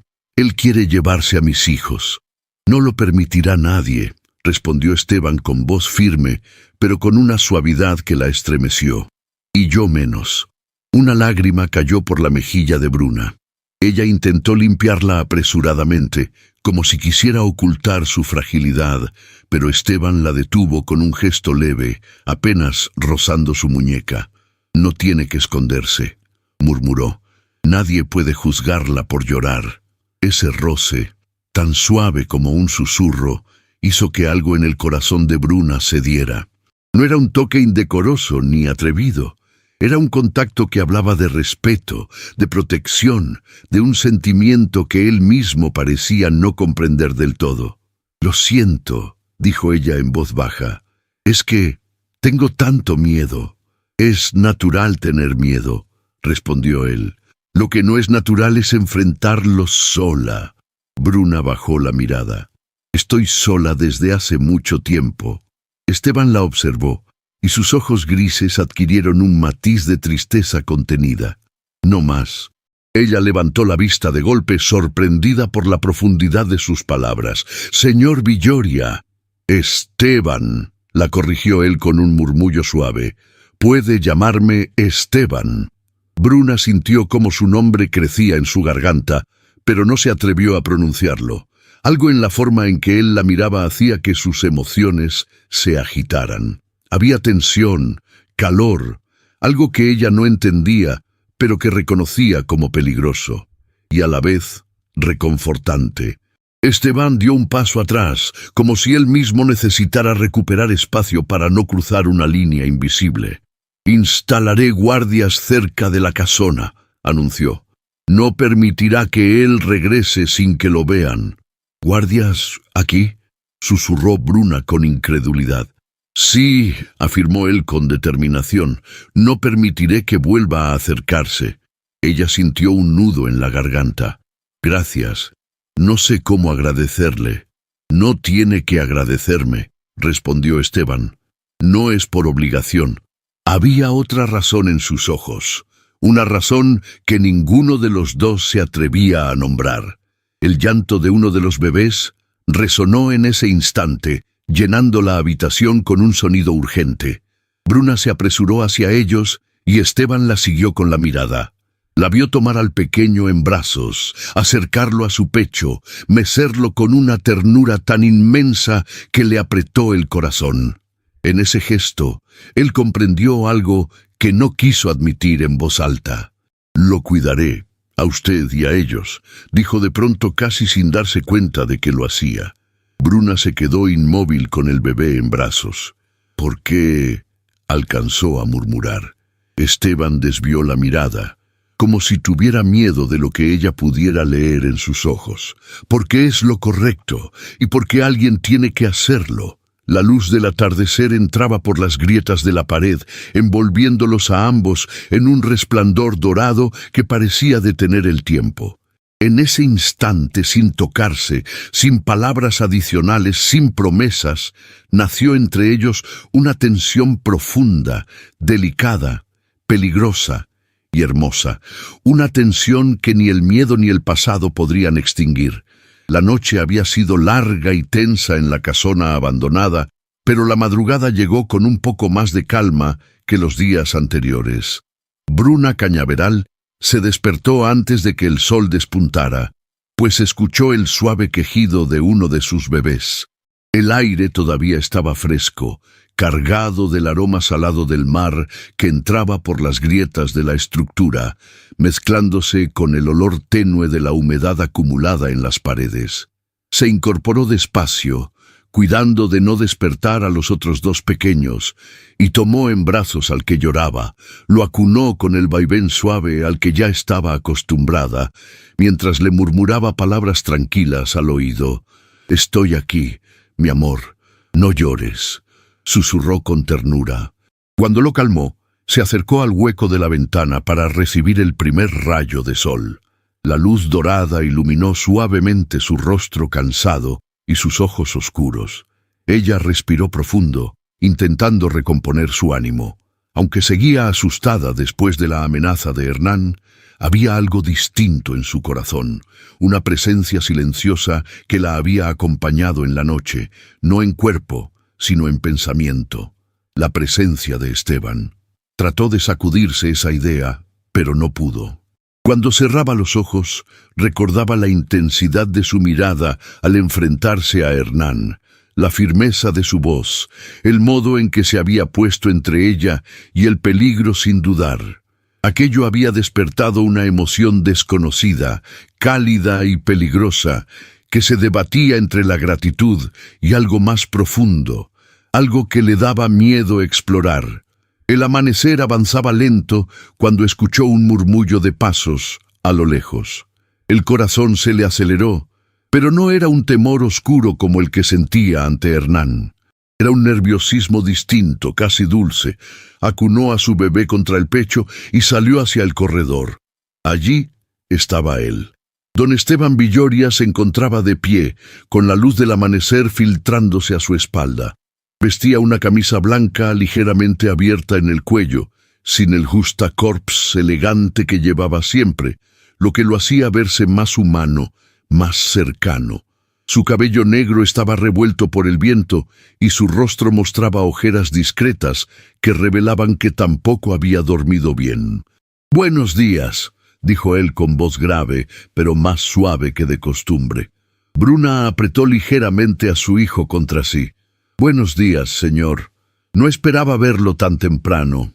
quiere llevarse a mis hijos. No lo permitirá nadie, respondió Esteban con voz firme, pero con una suavidad que la estremeció. Y yo menos. Una lágrima cayó por la mejilla de Bruna. Ella intentó limpiarla apresuradamente, como si quisiera ocultar su fragilidad, pero Esteban la detuvo con un gesto leve, apenas rozando su muñeca. No tiene que esconderse, murmuró. Nadie puede juzgarla por llorar. Ese roce, tan suave como un susurro, hizo que algo en el corazón de Bruna cediera. No era un toque indecoroso ni atrevido. Era un contacto que hablaba de respeto, de protección, de un sentimiento que él mismo parecía no comprender del todo. «Lo siento», dijo ella en voz baja. «Es que tengo tanto miedo». «Es natural tener miedo», respondió él. «Lo que no es natural es enfrentarlo sola». Bruna bajó la mirada. «Estoy sola desde hace mucho tiempo». Esteban la observó, y sus ojos grises adquirieron un matiz de tristeza contenida. No más. Ella levantó la vista de golpe, sorprendida por la profundidad de sus palabras. «Señor Villoria». «Esteban», la corrigió él con un murmullo suave. «Puede llamarme Esteban». Bruna sintió cómo su nombre crecía en su garganta, pero no se atrevió a pronunciarlo. Algo en la forma en que él la miraba hacía que sus emociones se agitaran. Había tensión, calor, algo que ella no entendía, pero que reconocía como peligroso, y a la vez reconfortante. Esteban dio un paso atrás, como si él mismo necesitara recuperar espacio para no cruzar una línea invisible. «Instalaré guardias cerca de la casona», anunció. «No permitirá que él regrese sin que lo vean». «¿Guardias aquí?», susurró Bruna con incredulidad. «Sí», afirmó él con determinación, «no permitiré que vuelva a acercarse». Ella sintió un nudo en la garganta. «Gracias. No sé cómo agradecerle». «No tiene que agradecerme», respondió Esteban. «No es por obligación». Había otra razón en sus ojos, una razón que ninguno de los dos se atrevía a nombrar. El llanto de uno de los bebés resonó en ese instante, llenando la habitación con un sonido urgente. Bruna se apresuró hacia ellos y Esteban la siguió con la mirada. La vio tomar al pequeño en brazos, acercarlo a su pecho, mecerlo con una ternura tan inmensa que le apretó el corazón. En ese gesto, él comprendió algo que no quiso admitir en voz alta. «Lo cuidaré, a usted y a ellos», dijo de pronto casi sin darse cuenta de que lo hacía. Bruna se quedó inmóvil con el bebé en brazos. «¿Por qué?», alcanzó a murmurar. Esteban desvió la mirada, como si tuviera miedo de lo que ella pudiera leer en sus ojos. «Porque es lo correcto, y porque alguien tiene que hacerlo». La luz del atardecer entraba por las grietas de la pared, envolviéndolos a ambos en un resplandor dorado que parecía detener el tiempo. En ese instante, sin tocarse, sin palabras adicionales, sin promesas, nació entre ellos una tensión profunda, delicada, peligrosa y hermosa, una tensión que ni el miedo ni el pasado podrían extinguir. La noche había sido larga y tensa en la casona abandonada, pero la madrugada llegó con un poco más de calma que los días anteriores. Bruna Cañaveral se despertó antes de que el sol despuntara, pues escuchó el suave quejido de uno de sus bebés. El aire todavía estaba fresco, cargado del aroma salado del mar que entraba por las grietas de la estructura, mezclándose con el olor tenue de la humedad acumulada en las paredes. Se incorporó despacio, cuidando de no despertar a los otros dos pequeños, y tomó en brazos al que lloraba, lo acunó con el vaivén suave al que ya estaba acostumbrada, mientras le murmuraba palabras tranquilas al oído. «Estoy aquí, mi amor, no llores», susurró con ternura. Cuando lo calmó, se acercó al hueco de la ventana para recibir el primer rayo de sol. La luz dorada iluminó suavemente su rostro cansado y sus ojos oscuros. Ella respiró profundo, intentando recomponer su ánimo. Aunque seguía asustada después de la amenaza de Hernán, había algo distinto en su corazón, una presencia silenciosa que la había acompañado en la noche, no en cuerpo, sino en pensamiento. La presencia de Esteban. Trató de sacudirse esa idea, pero no pudo. Cuando cerraba los ojos, recordaba la intensidad de su mirada al enfrentarse a Hernán, la firmeza de su voz, el modo en que se había puesto entre ella y el peligro sin dudar. Aquello había despertado una emoción desconocida, cálida y peligrosa, que se debatía entre la gratitud y algo más profundo, algo que le daba miedo explorar. El amanecer avanzaba lento cuando escuchó un murmullo de pasos a lo lejos. El corazón se le aceleró, pero no era un temor oscuro como el que sentía ante Hernán. Era un nerviosismo distinto, casi dulce. Acunó a su bebé contra el pecho y salió hacia el corredor. Allí estaba él. Don Esteban Villoria se encontraba de pie, con la luz del amanecer filtrándose a su espalda. Vestía una camisa blanca ligeramente abierta en el cuello, sin el justacorps elegante que llevaba siempre, lo que lo hacía verse más humano, más cercano. Su cabello negro estaba revuelto por el viento y su rostro mostraba ojeras discretas que revelaban que tampoco había dormido bien. «Buenos días», dijo él con voz grave, pero más suave que de costumbre. Bruna apretó ligeramente a su hijo contra sí. «Buenos días, señor. No esperaba verlo tan temprano.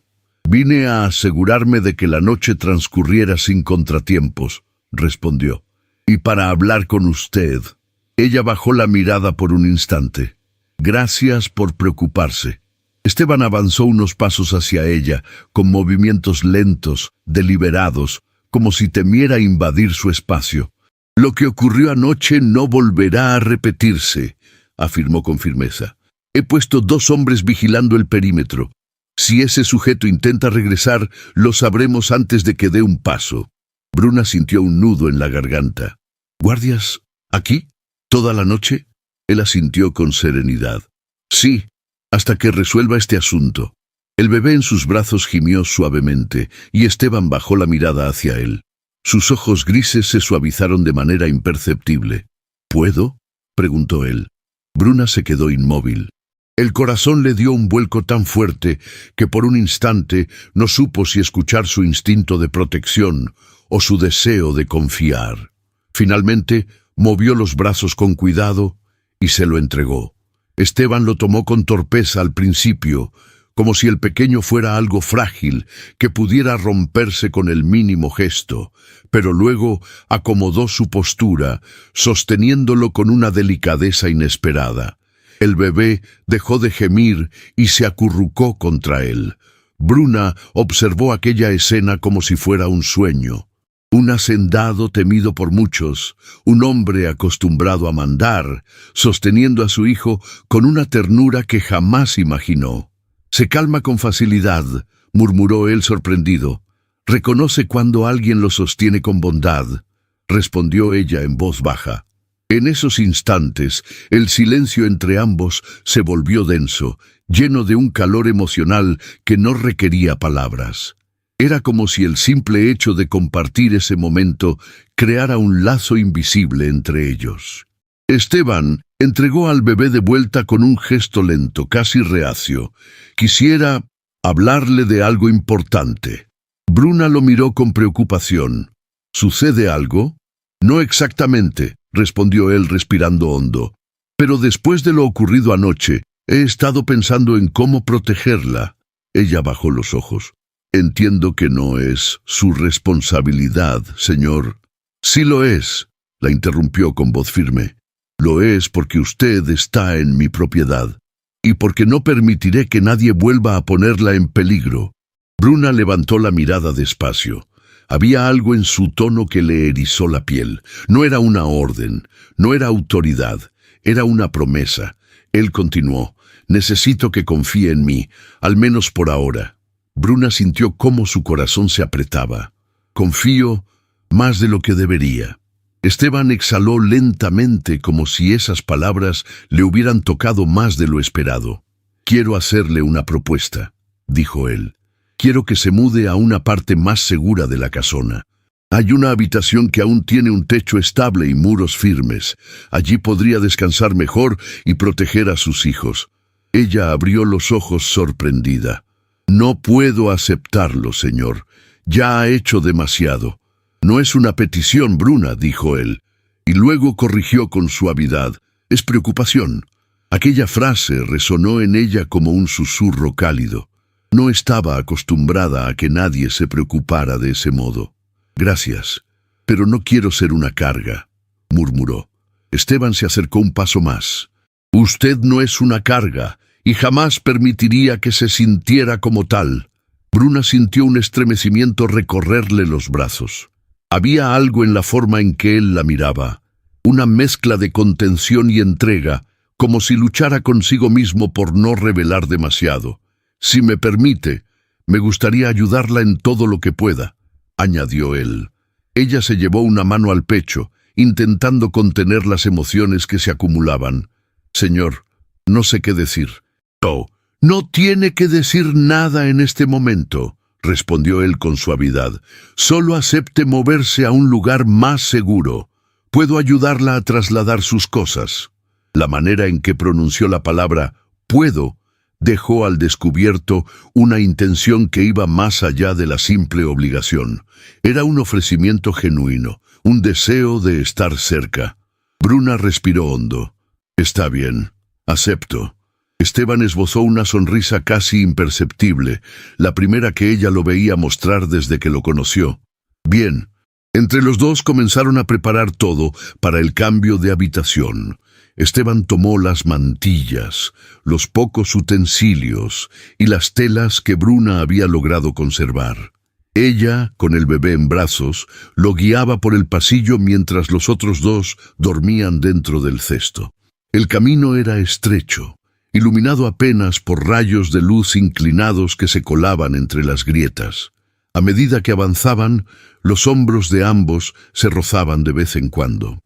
Vine a asegurarme de que la noche transcurriera sin contratiempos», respondió. «Y para hablar con usted». Ella bajó la mirada por un instante. «Gracias por preocuparse». Esteban avanzó unos pasos hacia ella, con movimientos lentos, deliberados, como si temiera invadir su espacio. «Lo que ocurrió anoche no volverá a repetirse», afirmó con firmeza. «He puesto 2 hombres vigilando el perímetro. Si ese sujeto intenta regresar, lo sabremos antes de que dé un paso». Bruna sintió un nudo en la garganta. «¿Guardias aquí? ¿Toda la noche?» Él asintió con serenidad. «Sí, hasta que resuelva este asunto». El bebé en sus brazos gimió suavemente, y Esteban bajó la mirada hacia él. Sus ojos grises se suavizaron de manera imperceptible. «¿Puedo?», preguntó él. Bruna se quedó inmóvil. El corazón le dio un vuelco tan fuerte que por un instante no supo si escuchar su instinto de protección o su deseo de confiar. Finalmente, movió los brazos con cuidado y se lo entregó. Esteban lo tomó con torpeza al principio, como si el pequeño fuera algo frágil que pudiera romperse con el mínimo gesto, pero luego acomodó su postura, sosteniéndolo con una delicadeza inesperada. El bebé dejó de gemir y se acurrucó contra él. Bruna observó aquella escena como si fuera un sueño. Un hacendado temido por muchos, un hombre acostumbrado a mandar, sosteniendo a su hijo con una ternura que jamás imaginó. «Se calma con facilidad», murmuró él sorprendido. «Reconoce cuando alguien lo sostiene con bondad», respondió ella en voz baja. En esos instantes, el silencio entre ambos se volvió denso, lleno de un calor emocional que no requería palabras. Era como si el simple hecho de compartir ese momento creara un lazo invisible entre ellos. Esteban entregó al bebé de vuelta con un gesto lento, casi reacio. Quisiera hablarle de algo importante. Bruna lo miró con preocupación. «¿Sucede algo?» «No exactamente», respondió él respirando hondo. «Pero después de lo ocurrido anoche, he estado pensando en cómo protegerla». Ella bajó los ojos. «Entiendo que no es su responsabilidad, señor». «Sí lo es», la interrumpió con voz firme. Lo es porque usted está en mi propiedad, y porque no permitiré que nadie vuelva a ponerla en peligro. Bruna levantó la mirada despacio. Había algo en su tono que le erizó la piel. No era una orden, no era autoridad, era una promesa. Él continuó: necesito que confíe en mí, al menos por ahora. Bruna sintió cómo su corazón se apretaba. Confío más de lo que debería. Esteban exhaló lentamente como si esas palabras le hubieran tocado más de lo esperado. Quiero hacerle una propuesta, dijo él. Quiero que se mude a una parte más segura de la casona. Hay una habitación que aún tiene un techo estable y muros firmes. Allí podría descansar mejor y proteger a sus hijos. Ella abrió los ojos sorprendida. No puedo aceptarlo, señor. Ya ha hecho demasiado. No es una petición, Bruna, dijo él, y luego corrigió con suavidad. Es preocupación. Aquella frase resonó en ella como un susurro cálido. No estaba acostumbrada a que nadie se preocupara de ese modo. Gracias, pero no quiero ser una carga, murmuró. Esteban se acercó un paso más. Usted no es una carga, y jamás permitiría que se sintiera como tal. Bruna sintió un estremecimiento recorrerle los brazos. Había algo en la forma en que él la miraba, una mezcla de contención y entrega, como si luchara consigo mismo por no revelar demasiado. Si me permite, me gustaría ayudarla en todo lo que pueda, añadió él. Ella se llevó una mano al pecho, intentando contener las emociones que se acumulaban. Señor, no sé qué decir. Oh, no tiene que decir nada en este momento, respondió él con suavidad. Solo acepte moverse a un lugar más seguro. Puedo ayudarla a trasladar sus cosas. La manera en que pronunció la palabra «puedo» dejó al descubierto una intención que iba más allá de la simple obligación. Era un ofrecimiento genuino, un deseo de estar cerca. Bruna respiró hondo. Está bien, acepto. Esteban esbozó una sonrisa casi imperceptible, la primera que ella lo veía mostrar desde que lo conoció. Bien, entre los dos comenzaron a preparar todo para el cambio de habitación. Esteban tomó las mantillas, los pocos utensilios y las telas que Bruna había logrado conservar. Ella, con el bebé en brazos, lo guiaba por el pasillo mientras los otros dos dormían dentro del cesto. El camino era estrecho, iluminado apenas por rayos de luz inclinados que se colaban entre las grietas. A medida que avanzaban, los hombros de ambos se rozaban de vez en cuando.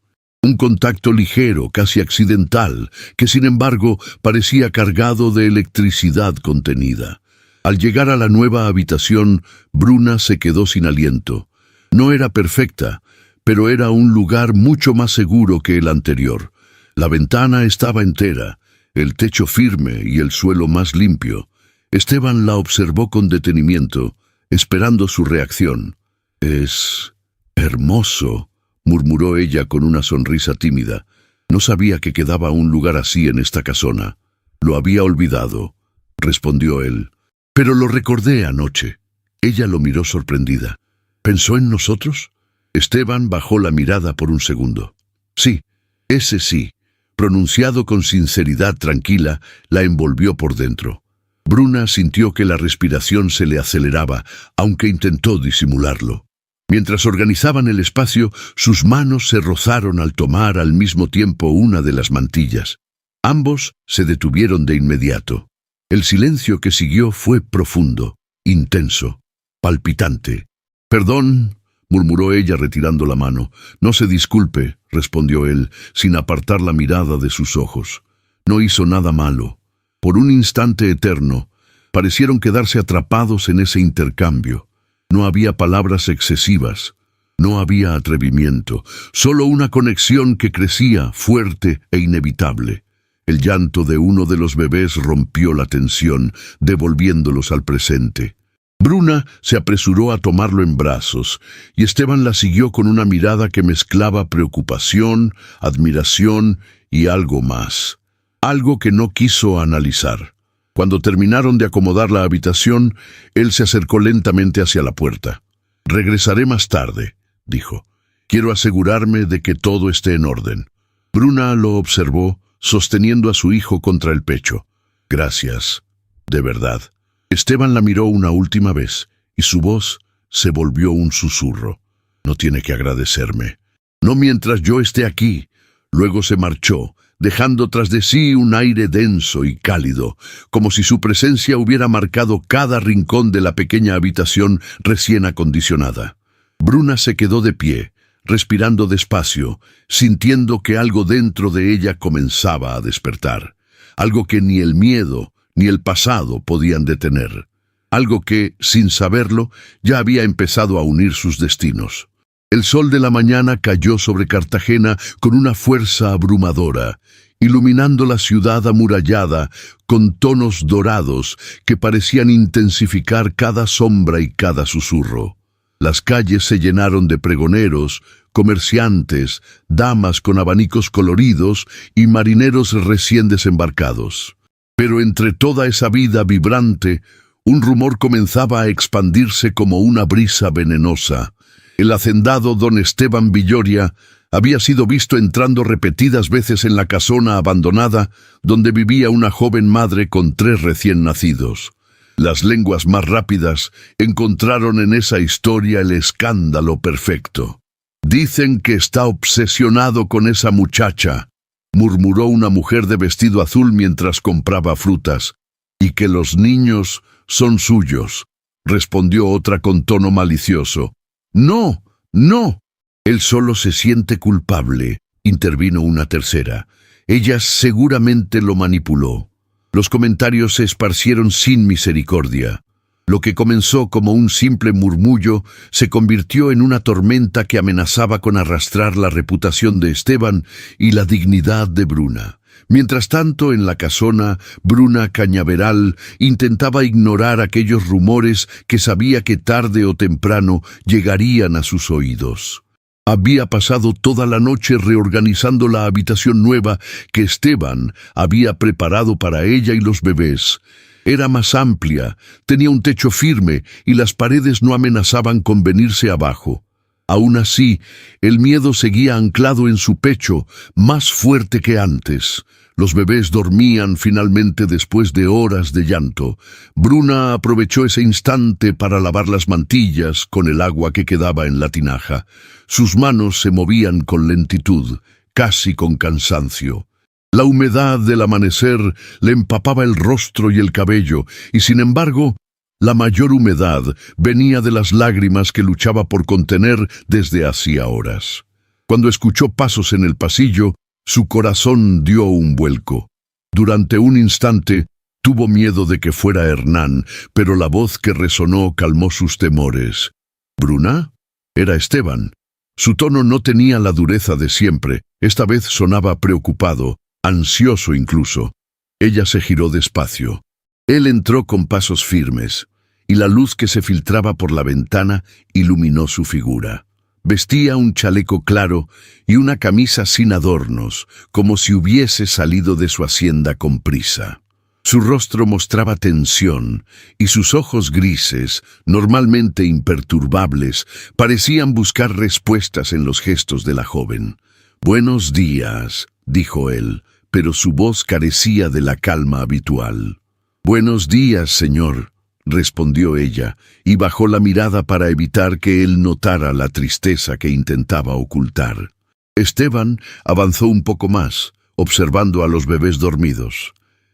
Un contacto ligero, casi accidental, que sin embargo parecía cargado de electricidad contenida. Al llegar a la nueva habitación, Bruna se quedó sin aliento. No era perfecta, pero era un lugar mucho más seguro que el anterior. La ventana estaba entera, el techo firme y el suelo más limpio. Esteban la observó con detenimiento, esperando su reacción. «Es hermoso», murmuró ella con una sonrisa tímida. No sabía que quedaba un lugar así en esta casona. Lo había olvidado, respondió él. Pero lo recordé anoche. Ella lo miró sorprendida. ¿Pensó en nosotros? Esteban bajó la mirada por un segundo. Sí, ese sí, pronunciado con sinceridad tranquila, la envolvió por dentro. Bruna sintió que la respiración se le aceleraba, aunque intentó disimularlo. Mientras organizaban el espacio, sus manos se rozaron al tomar al mismo tiempo una de las mantillas. Ambos se detuvieron de inmediato. El silencio que siguió fue profundo, intenso, palpitante. «Perdón», murmuró ella retirando la mano. «No se disculpe», respondió él, sin apartar la mirada de sus ojos. «No hizo nada malo». Por un instante eterno, parecieron quedarse atrapados en ese intercambio. No había palabras excesivas, no había atrevimiento, solo una conexión que crecía, fuerte e inevitable. El llanto de uno de los bebés rompió la tensión, devolviéndolos al presente. Bruna se apresuró a tomarlo en brazos, y Esteban la siguió con una mirada que mezclaba preocupación, admiración y algo más. Algo que no quiso analizar. Cuando terminaron de acomodar la habitación, él se acercó lentamente hacia la puerta. «Regresaré más tarde», dijo. «Quiero asegurarme de que todo esté en orden». Bruna lo observó, sosteniendo a su hijo contra el pecho. Gracias, de verdad. Esteban la miró una última vez, y su voz se volvió un susurro. No tiene que agradecerme. No mientras yo esté aquí. Luego se marchó, dejando tras de sí un aire denso y cálido, como si su presencia hubiera marcado cada rincón de la pequeña habitación recién acondicionada. Bruna se quedó de pie, respirando despacio, sintiendo que algo dentro de ella comenzaba a despertar, algo que ni el miedo ni el pasado podían detener, algo que, sin saberlo, ya había empezado a unir sus destinos. El sol de la mañana cayó sobre Cartagena con una fuerza abrumadora, iluminando la ciudad amurallada con tonos dorados que parecían intensificar cada sombra y cada susurro. Las calles se llenaron de pregoneros, comerciantes, damas con abanicos coloridos y marineros recién desembarcados. Pero entre toda esa vida vibrante, un rumor comenzaba a expandirse como una brisa venenosa. El hacendado don Esteban Villoria había sido visto entrando repetidas veces en la casona abandonada donde vivía una joven madre con 3 recién nacidos. Las lenguas más rápidas encontraron en esa historia el escándalo perfecto. Dicen que está obsesionado con esa muchacha, murmuró una mujer de vestido azul mientras compraba frutas, y que los niños son suyos, respondió otra con tono malicioso. No, no. Él solo se siente culpable, intervino una tercera. Ella seguramente lo manipuló. Los comentarios se esparcieron sin misericordia. Lo que comenzó como un simple murmullo se convirtió en una tormenta que amenazaba con arrastrar la reputación de Esteban y la dignidad de Bruna. Mientras tanto, en la casona, Bruna Cañaveral intentaba ignorar aquellos rumores que sabía que tarde o temprano llegarían a sus oídos. Había pasado toda la noche reorganizando la habitación nueva que Esteban había preparado para ella y los bebés. Era más amplia, tenía un techo firme y las paredes no amenazaban con venirse abajo. Aún así, el miedo seguía anclado en su pecho, más fuerte que antes. Los bebés dormían finalmente después de horas de llanto. Bruna aprovechó ese instante para lavar las mantillas con el agua que quedaba en la tinaja. Sus manos se movían con lentitud, casi con cansancio. La humedad del amanecer le empapaba el rostro y el cabello, y sin embargo, la mayor humedad venía de las lágrimas que luchaba por contener desde hacía horas. Cuando escuchó pasos en el pasillo, su corazón dio un vuelco. Durante un instante, tuvo miedo de que fuera Hernán, pero la voz que resonó calmó sus temores. ¿Bruna? Era Esteban. Su tono no tenía la dureza de siempre. Esta vez sonaba preocupado, ansioso incluso. Ella se giró despacio. Él entró con pasos firmes, y la luz que se filtraba por la ventana iluminó su figura. Vestía un chaleco claro y una camisa sin adornos, como si hubiese salido de su hacienda con prisa. Su rostro mostraba tensión, y sus ojos grises, normalmente imperturbables, parecían buscar respuestas en los gestos de la joven. «Buenos días», dijo él, pero su voz carecía de la calma habitual. «Buenos días, señor», respondió ella, y bajó la mirada para evitar que él notara la tristeza que intentaba ocultar. Esteban avanzó un poco más, observando a los bebés dormidos.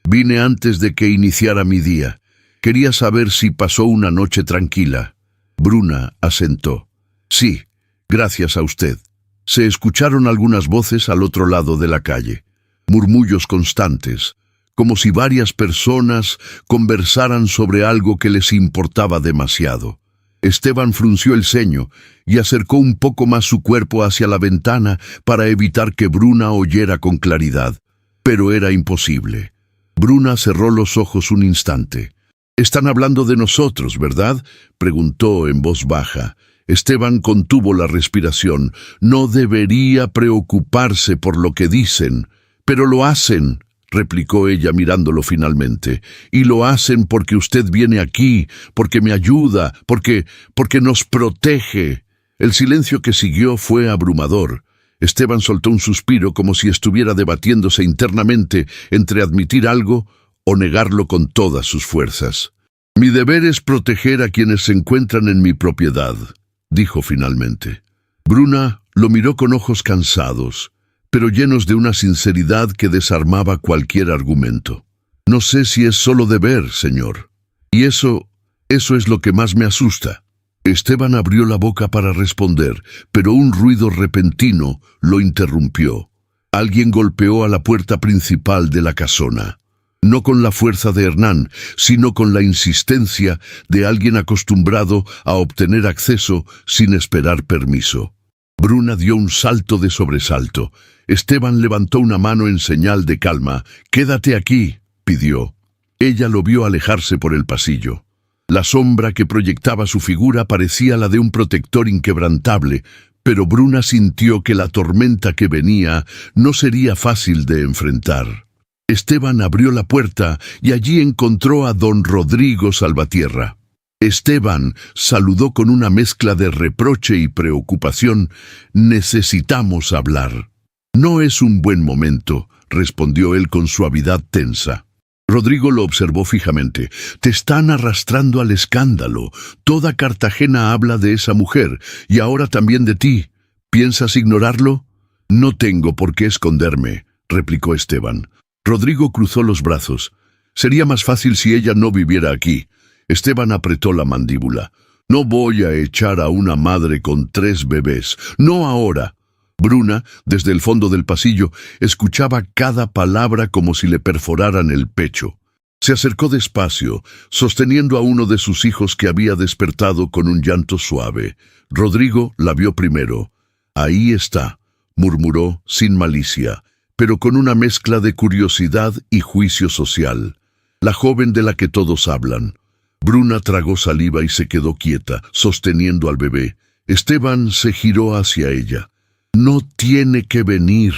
«Vine antes de que iniciara mi día. Quería saber si pasó una noche tranquila». Bruna asentó. «Sí, gracias a usted». Se escucharon algunas voces al otro lado de la calle, murmullos constantes, como si varias personas conversaran sobre algo que les importaba demasiado. Esteban frunció el ceño y acercó un poco más su cuerpo hacia la ventana para evitar que Bruna oyera con claridad, pero era imposible. Bruna cerró los ojos un instante. «Están hablando de nosotros, ¿verdad?», preguntó en voz baja. Esteban contuvo la respiración. «No debería preocuparse por lo que dicen, pero lo hacen», replicó ella mirándolo finalmente. «Y lo hacen porque usted viene aquí, porque me ayuda, porque nos protege». El silencio que siguió fue abrumador. Esteban soltó un suspiro como si estuviera debatiéndose internamente entre admitir algo o negarlo con todas sus fuerzas. «Mi deber es proteger a quienes se encuentran en mi propiedad», dijo finalmente. Bruna lo miró con ojos cansados, pero llenos de una sinceridad que desarmaba cualquier argumento. «No sé si es solo deber, señor. Y eso es lo que más me asusta». Esteban abrió la boca para responder, pero un ruido repentino lo interrumpió. Alguien golpeó a la puerta principal de la casona. No con la fuerza de Hernán, sino con la insistencia de alguien acostumbrado a obtener acceso sin esperar permiso. Bruna dio un salto de sobresalto. Esteban levantó una mano en señal de calma. «Quédate aquí», pidió. Ella lo vio alejarse por el pasillo. La sombra que proyectaba su figura parecía la de un protector inquebrantable, pero Bruna sintió que la tormenta que venía no sería fácil de enfrentar. Esteban abrió la puerta y allí encontró a don Rodrigo Salvatierra. Esteban saludó con una mezcla de reproche y preocupación. «Necesitamos hablar». «No es un buen momento», respondió él con suavidad tensa. Rodrigo lo observó fijamente. «Te están arrastrando al escándalo. Toda Cartagena habla de esa mujer, y ahora también de ti. ¿Piensas ignorarlo?» «No tengo por qué esconderme», replicó Esteban. Rodrigo cruzó los brazos. «Sería más fácil si ella no viviera aquí». Esteban apretó la mandíbula. «No voy a echar a una madre con 3 bebés. No ahora». Bruna, desde el fondo del pasillo, escuchaba cada palabra como si le perforaran el pecho. Se acercó despacio, sosteniendo a uno de sus hijos que había despertado con un llanto suave. Rodrigo la vio primero. «Ahí está», murmuró sin malicia, pero con una mezcla de curiosidad y juicio social. «La joven de la que todos hablan». Bruna tragó saliva y se quedó quieta, sosteniendo al bebé. Esteban se giró hacia ella. «No tiene que venir»,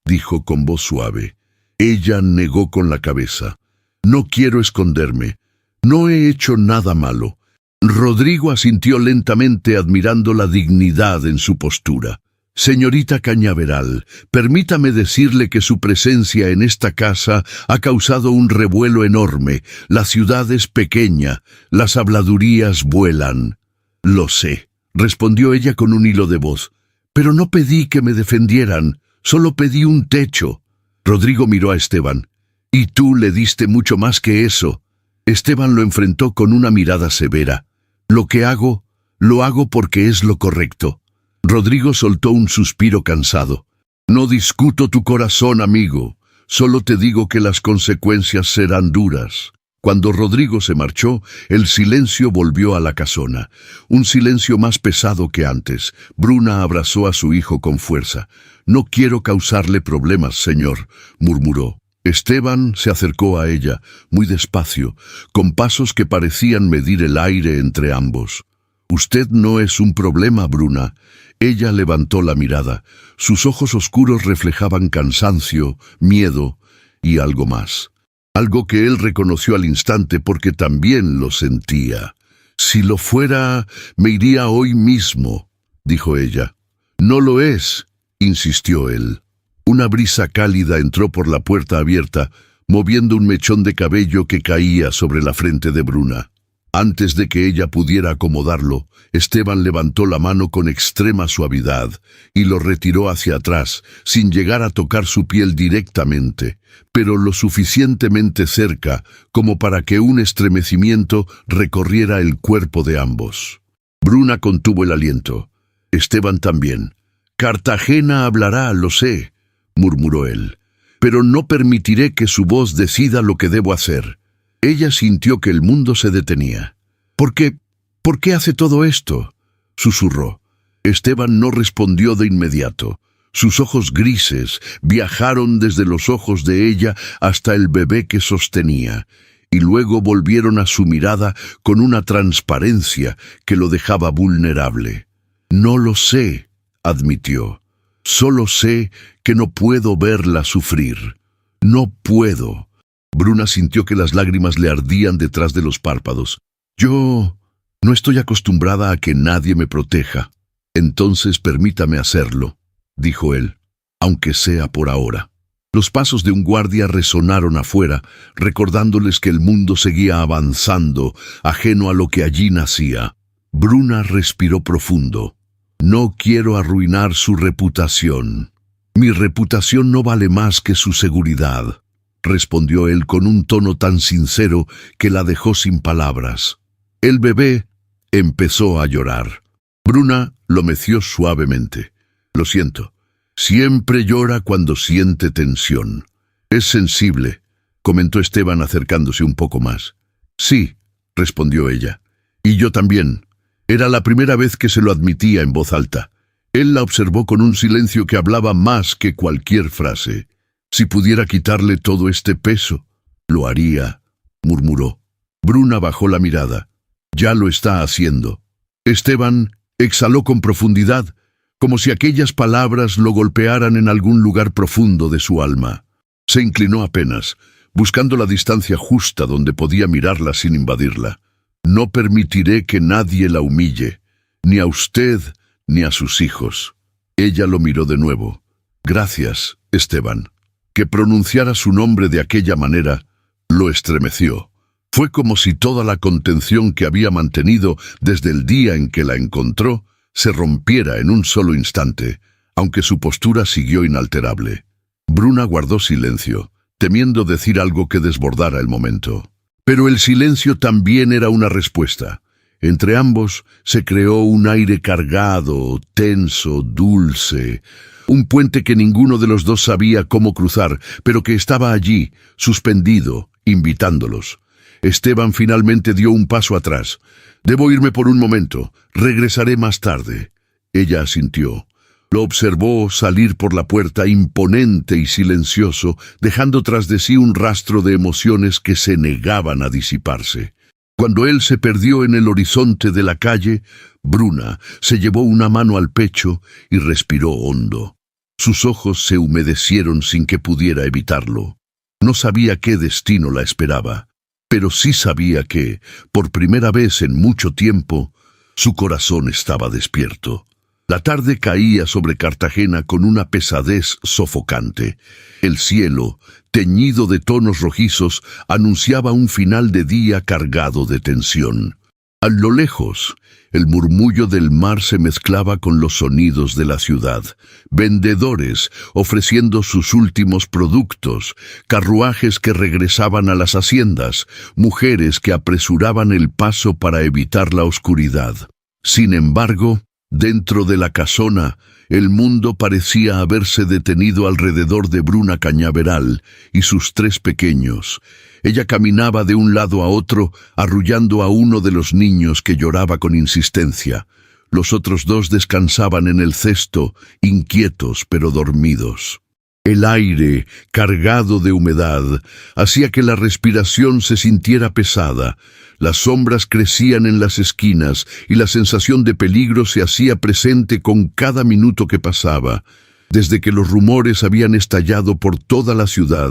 dijo con voz suave. Ella negó con la cabeza. «No quiero esconderme. No he hecho nada malo». Rodrigo asintió lentamente, admirando la dignidad en su postura. «Señorita Cañaveral, permítame decirle que su presencia en esta casa ha causado un revuelo enorme. La ciudad es pequeña, las habladurías vuelan». «Lo sé», respondió ella con un hilo de voz. «Pero no pedí que me defendieran, solo pedí un techo». Rodrigo miró a Esteban. «Y tú le diste mucho más que eso». Esteban lo enfrentó con una mirada severa. «Lo que hago, lo hago porque es lo correcto». Rodrigo soltó un suspiro cansado. «No discuto tu corazón, amigo. Solo te digo que las consecuencias serán duras». Cuando Rodrigo se marchó, el silencio volvió a la casona. Un silencio más pesado que antes. Bruna abrazó a su hijo con fuerza. «No quiero causarle problemas, señor», murmuró. Esteban se acercó a ella, muy despacio, con pasos que parecían medir el aire entre ambos. «Usted no es un problema, Bruna». Ella levantó la mirada. Sus ojos oscuros reflejaban cansancio, miedo y algo más. Algo que él reconoció al instante porque también lo sentía. «Si lo fuera, me iría hoy mismo», dijo ella. «No lo es», insistió él. Una brisa cálida entró por la puerta abierta, moviendo un mechón de cabello que caía sobre la frente de Bruna. Antes de que ella pudiera acomodarlo, Esteban levantó la mano con extrema suavidad y lo retiró hacia atrás, sin llegar a tocar su piel directamente, pero lo suficientemente cerca como para que un estremecimiento recorriera el cuerpo de ambos. Bruna contuvo el aliento. Esteban también. «Cartagena hablará, lo sé», murmuró él, «pero no permitiré que su voz decida lo que debo hacer». Ella sintió que el mundo se detenía. «¿Por qué hace todo esto?», susurró. Esteban no respondió de inmediato. Sus ojos grises viajaron desde los ojos de ella hasta el bebé que sostenía, y luego volvieron a su mirada con una transparencia que lo dejaba vulnerable. «No lo sé», admitió. «Solo sé que no puedo verla sufrir. No puedo». Bruna sintió que las lágrimas le ardían detrás de los párpados. «Yo no estoy acostumbrada a que nadie me proteja. Entonces permítame hacerlo». dijo él, aunque sea por ahora. Los pasos de un guardia resonaron afuera, recordándoles que el mundo seguía avanzando, ajeno a lo que allí nacía. Bruna respiró profundo. No quiero arruinar su reputación. Mi reputación no vale más que su seguridad, respondió él con un tono tan sincero que la dejó sin palabras. El bebé empezó a llorar. Bruna lo meció suavemente. Lo siento. Siempre llora cuando siente tensión. Es sensible, comentó Esteban acercándose un poco más. Sí, respondió ella. Y yo también. Era la primera vez que se lo admitía en voz alta. Él la observó con un silencio que hablaba más que cualquier frase. Si pudiera quitarle todo este peso, lo haría, murmuró. Bruna bajó la mirada. Ya lo está haciendo. Esteban exhaló con profundidad, como si aquellas palabras lo golpearan en algún lugar profundo de su alma. Se inclinó apenas, buscando la distancia justa donde podía mirarla sin invadirla. No permitiré que nadie la humille, ni a usted ni a sus hijos. Ella lo miró de nuevo. Gracias, Esteban. Que pronunciara su nombre de aquella manera lo estremeció. Fue como si toda la contención que había mantenido desde el día en que la encontró se rompiera en un solo instante, aunque su postura siguió inalterable. Bruna guardó silencio, temiendo decir algo que desbordara el momento. Pero el silencio también era una respuesta. Entre ambos se creó un aire cargado, tenso, dulce, un puente que ninguno de los dos sabía cómo cruzar, pero que estaba allí, suspendido, invitándolos. Esteban finalmente dio un paso atrás. «Debo irme por un momento. Regresaré más tarde». Ella asintió. Lo observó salir por la puerta imponente y silencioso, dejando tras de sí un rastro de emociones que se negaban a disiparse. Cuando él se perdió en el horizonte de la calle, Bruna se llevó una mano al pecho y respiró hondo. Sus ojos se humedecieron sin que pudiera evitarlo. No sabía qué destino la esperaba, pero sí sabía que, por primera vez en mucho tiempo, su corazón estaba despierto. La tarde caía sobre Cartagena con una pesadez sofocante. El cielo, teñido de tonos rojizos, anunciaba un final de día cargado de tensión. A lo lejos, el murmullo del mar se mezclaba con los sonidos de la ciudad. Vendedores ofreciendo sus últimos productos, carruajes que regresaban a las haciendas, mujeres que apresuraban el paso para evitar la oscuridad. Sin embargo, dentro de la casona, el mundo parecía haberse detenido alrededor de Bruna Cañaveral y sus tres pequeños. Ella caminaba de un lado a otro, arrullando a uno de los niños que lloraba con insistencia. Los otros dos descansaban en el cesto, inquietos pero dormidos. El aire, cargado de humedad, hacía que la respiración se sintiera pesada. Las sombras crecían en las esquinas y la sensación de peligro se hacía presente con cada minuto que pasaba. Desde que los rumores habían estallado por toda la ciudad,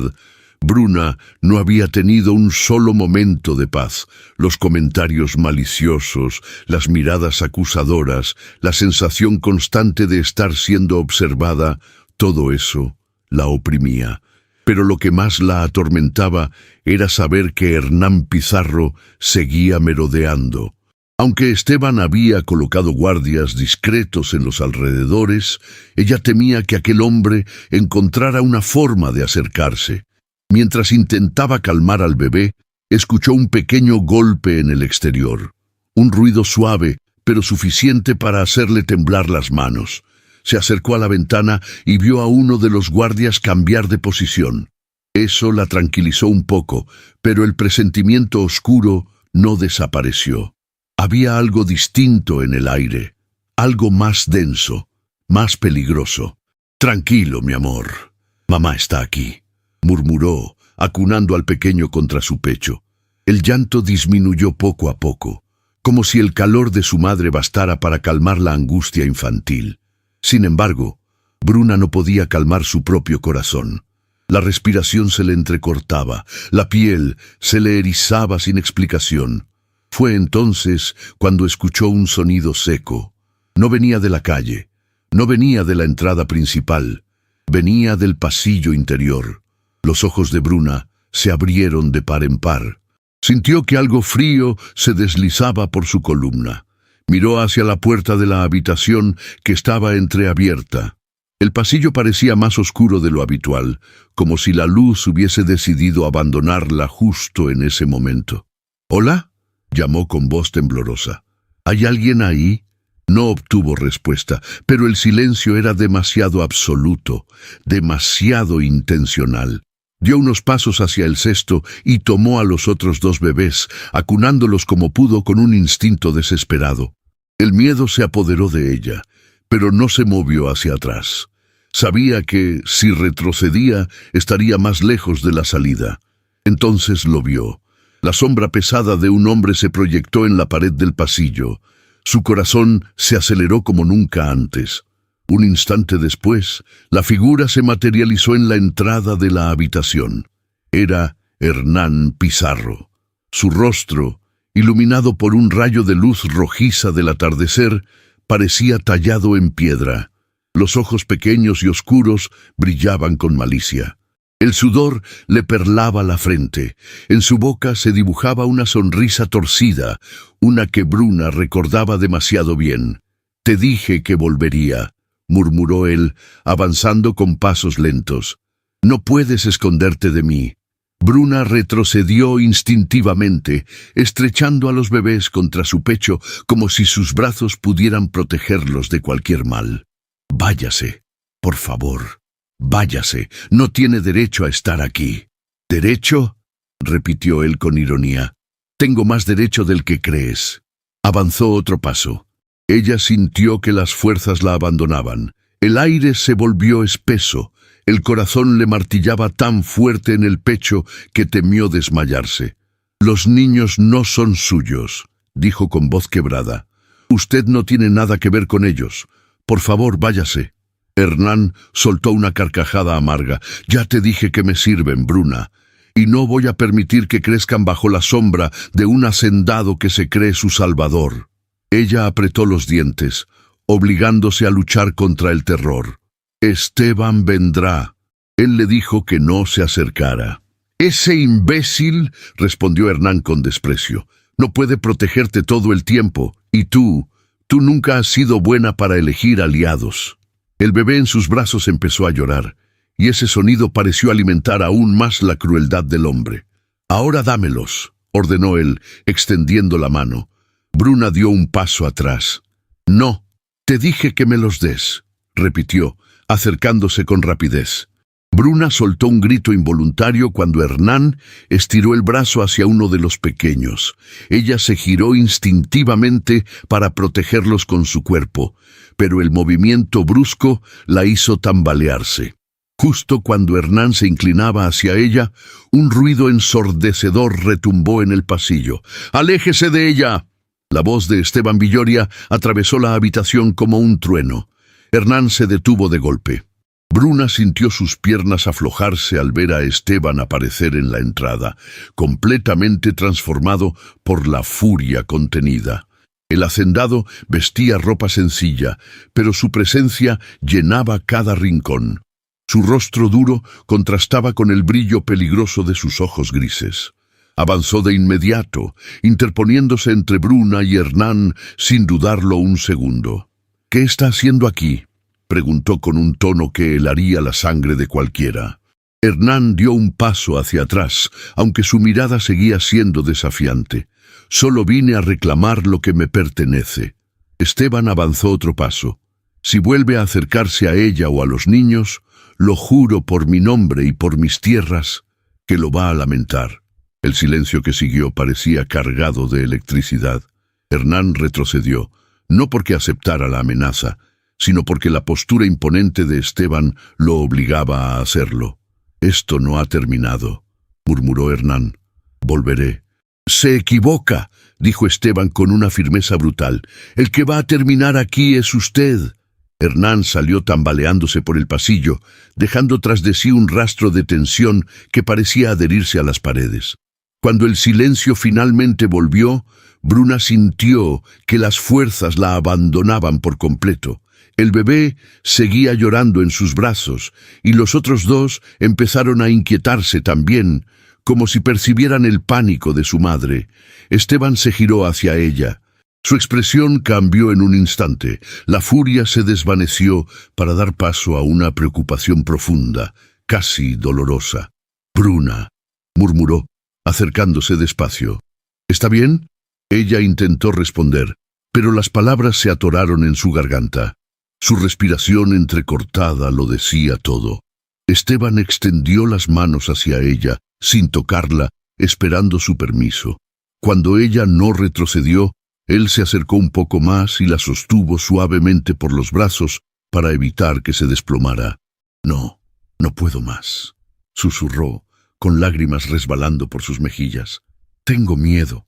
Bruna no había tenido un solo momento de paz. Los comentarios maliciosos, las miradas acusadoras, la sensación constante de estar siendo observada, todo eso la oprimía. Pero lo que más la atormentaba era saber que Hernán Pizarro seguía merodeando. Aunque Esteban había colocado guardias discretos en los alrededores, ella temía que aquel hombre encontrara una forma de acercarse. Mientras intentaba calmar al bebé, escuchó un pequeño golpe en el exterior. Un ruido suave, pero suficiente para hacerle temblar las manos. Se acercó a la ventana y vio a uno de los guardias cambiar de posición. Eso la tranquilizó un poco, pero el presentimiento oscuro no desapareció. Había algo distinto en el aire, algo más denso, más peligroso. «Tranquilo, mi amor. Mamá está aquí», murmuró, acunando al pequeño contra su pecho. El llanto disminuyó poco a poco, como si el calor de su madre bastara para calmar la angustia infantil. Sin embargo, Bruna no podía calmar su propio corazón. La respiración se le entrecortaba, la piel se le erizaba sin explicación. Fue entonces cuando escuchó un sonido seco. No venía de la calle. No venía de la entrada principal, venía del pasillo interior. Los ojos de Bruna se abrieron de par en par. Sintió que algo frío se deslizaba por su columna. Miró hacia la puerta de la habitación que estaba entreabierta. El pasillo parecía más oscuro de lo habitual, como si la luz hubiese decidido abandonarla justo en ese momento. «¿Hola?», llamó con voz temblorosa. «¿Hay alguien ahí?». No obtuvo respuesta, pero el silencio era demasiado absoluto, demasiado intencional. Dio unos pasos hacia el cesto y tomó a los otros dos bebés, acunándolos como pudo con un instinto desesperado. El miedo se apoderó de ella, pero no se movió hacia atrás. Sabía que, si retrocedía, estaría más lejos de la salida. Entonces lo vio. La sombra pesada de un hombre se proyectó en la pared del pasillo. Su corazón se aceleró como nunca antes. Un instante después, la figura se materializó en la entrada de la habitación. Era Hernán Pizarro. Su rostro, iluminado por un rayo de luz rojiza del atardecer, parecía tallado en piedra. Los ojos pequeños y oscuros brillaban con malicia. El sudor le perlaba la frente. En su boca se dibujaba una sonrisa torcida, una que Bruna recordaba demasiado bien. «Te dije que volvería», murmuró él, avanzando con pasos lentos. «No puedes esconderte de mí». Bruna retrocedió instintivamente, estrechando a los bebés contra su pecho como si sus brazos pudieran protegerlos de cualquier mal. «Váyase, por favor. Váyase, no tiene derecho a estar aquí». «¿Derecho?», repitió él con ironía. «Tengo más derecho del que crees». Avanzó otro paso. Ella sintió que las fuerzas la abandonaban. El aire se volvió espeso. El corazón le martillaba tan fuerte en el pecho que temió desmayarse. «Los niños no son suyos», dijo con voz quebrada. «Usted no tiene nada que ver con ellos. Por favor, váyase». Hernán soltó una carcajada amarga. «Ya te dije que me sirven, Bruna, y no voy a permitir que crezcan bajo la sombra de un hacendado que se cree su salvador». Ella apretó los dientes, obligándose a luchar contra el terror. «Esteban vendrá». Él le dijo que no se acercara. «Ese imbécil», respondió Hernán con desprecio, «no puede protegerte todo el tiempo, y tú nunca has sido buena para elegir aliados». El bebé en sus brazos empezó a llorar, y ese sonido pareció alimentar aún más la crueldad del hombre. «Ahora dámelos», ordenó él, extendiendo la mano. Bruna dio un paso atrás. «No, te dije que me los des», repitió, acercándose con rapidez. Bruna soltó un grito involuntario cuando Hernán estiró el brazo hacia uno de los pequeños. Ella se giró instintivamente para protegerlos con su cuerpo, pero el movimiento brusco la hizo tambalearse. Justo cuando Hernán se inclinaba hacia ella, un ruido ensordecedor retumbó en el pasillo. «¡Aléjese de ella!». La voz de Esteban Villoria atravesó la habitación como un trueno. Hernán se detuvo de golpe. Bruna sintió sus piernas aflojarse al ver a Esteban aparecer en la entrada, completamente transformado por la furia contenida. El hacendado vestía ropa sencilla, pero su presencia llenaba cada rincón. Su rostro duro contrastaba con el brillo peligroso de sus ojos grises. Avanzó de inmediato, interponiéndose entre Bruna y Hernán sin dudarlo un segundo. «¿Qué está haciendo aquí?», preguntó con un tono que helaría la sangre de cualquiera. Hernán dio un paso hacia atrás, aunque su mirada seguía siendo desafiante. «Solo vine a reclamar lo que me pertenece». Esteban avanzó otro paso. «Si vuelve a acercarse a ella o a los niños, lo juro por mi nombre y por mis tierras, que lo va a lamentar». El silencio que siguió parecía cargado de electricidad. Hernán retrocedió, no porque aceptara la amenaza, sino porque la postura imponente de Esteban lo obligaba a hacerlo. «Esto no ha terminado», murmuró Hernán. «Volveré». «Se equivoca», dijo Esteban con una firmeza brutal. «El que va a terminar aquí es usted». Hernán salió tambaleándose por el pasillo, dejando tras de sí un rastro de tensión que parecía adherirse a las paredes. Cuando el silencio finalmente volvió, Bruna sintió que las fuerzas la abandonaban por completo. El bebé seguía llorando en sus brazos, y los otros dos empezaron a inquietarse también, como si percibieran el pánico de su madre. Esteban se giró hacia ella. Su expresión cambió en un instante. La furia se desvaneció para dar paso a una preocupación profunda, casi dolorosa. «Bruna», murmuró, acercándose despacio. «¿Está bien?». Ella intentó responder, pero las palabras se atoraron en su garganta. Su respiración entrecortada lo decía todo. Esteban extendió las manos hacia ella, sin tocarla, esperando su permiso. Cuando ella no retrocedió, él se acercó un poco más y la sostuvo suavemente por los brazos para evitar que se desplomara. «No, no puedo más», susurró, con lágrimas resbalando por sus mejillas. «Tengo miedo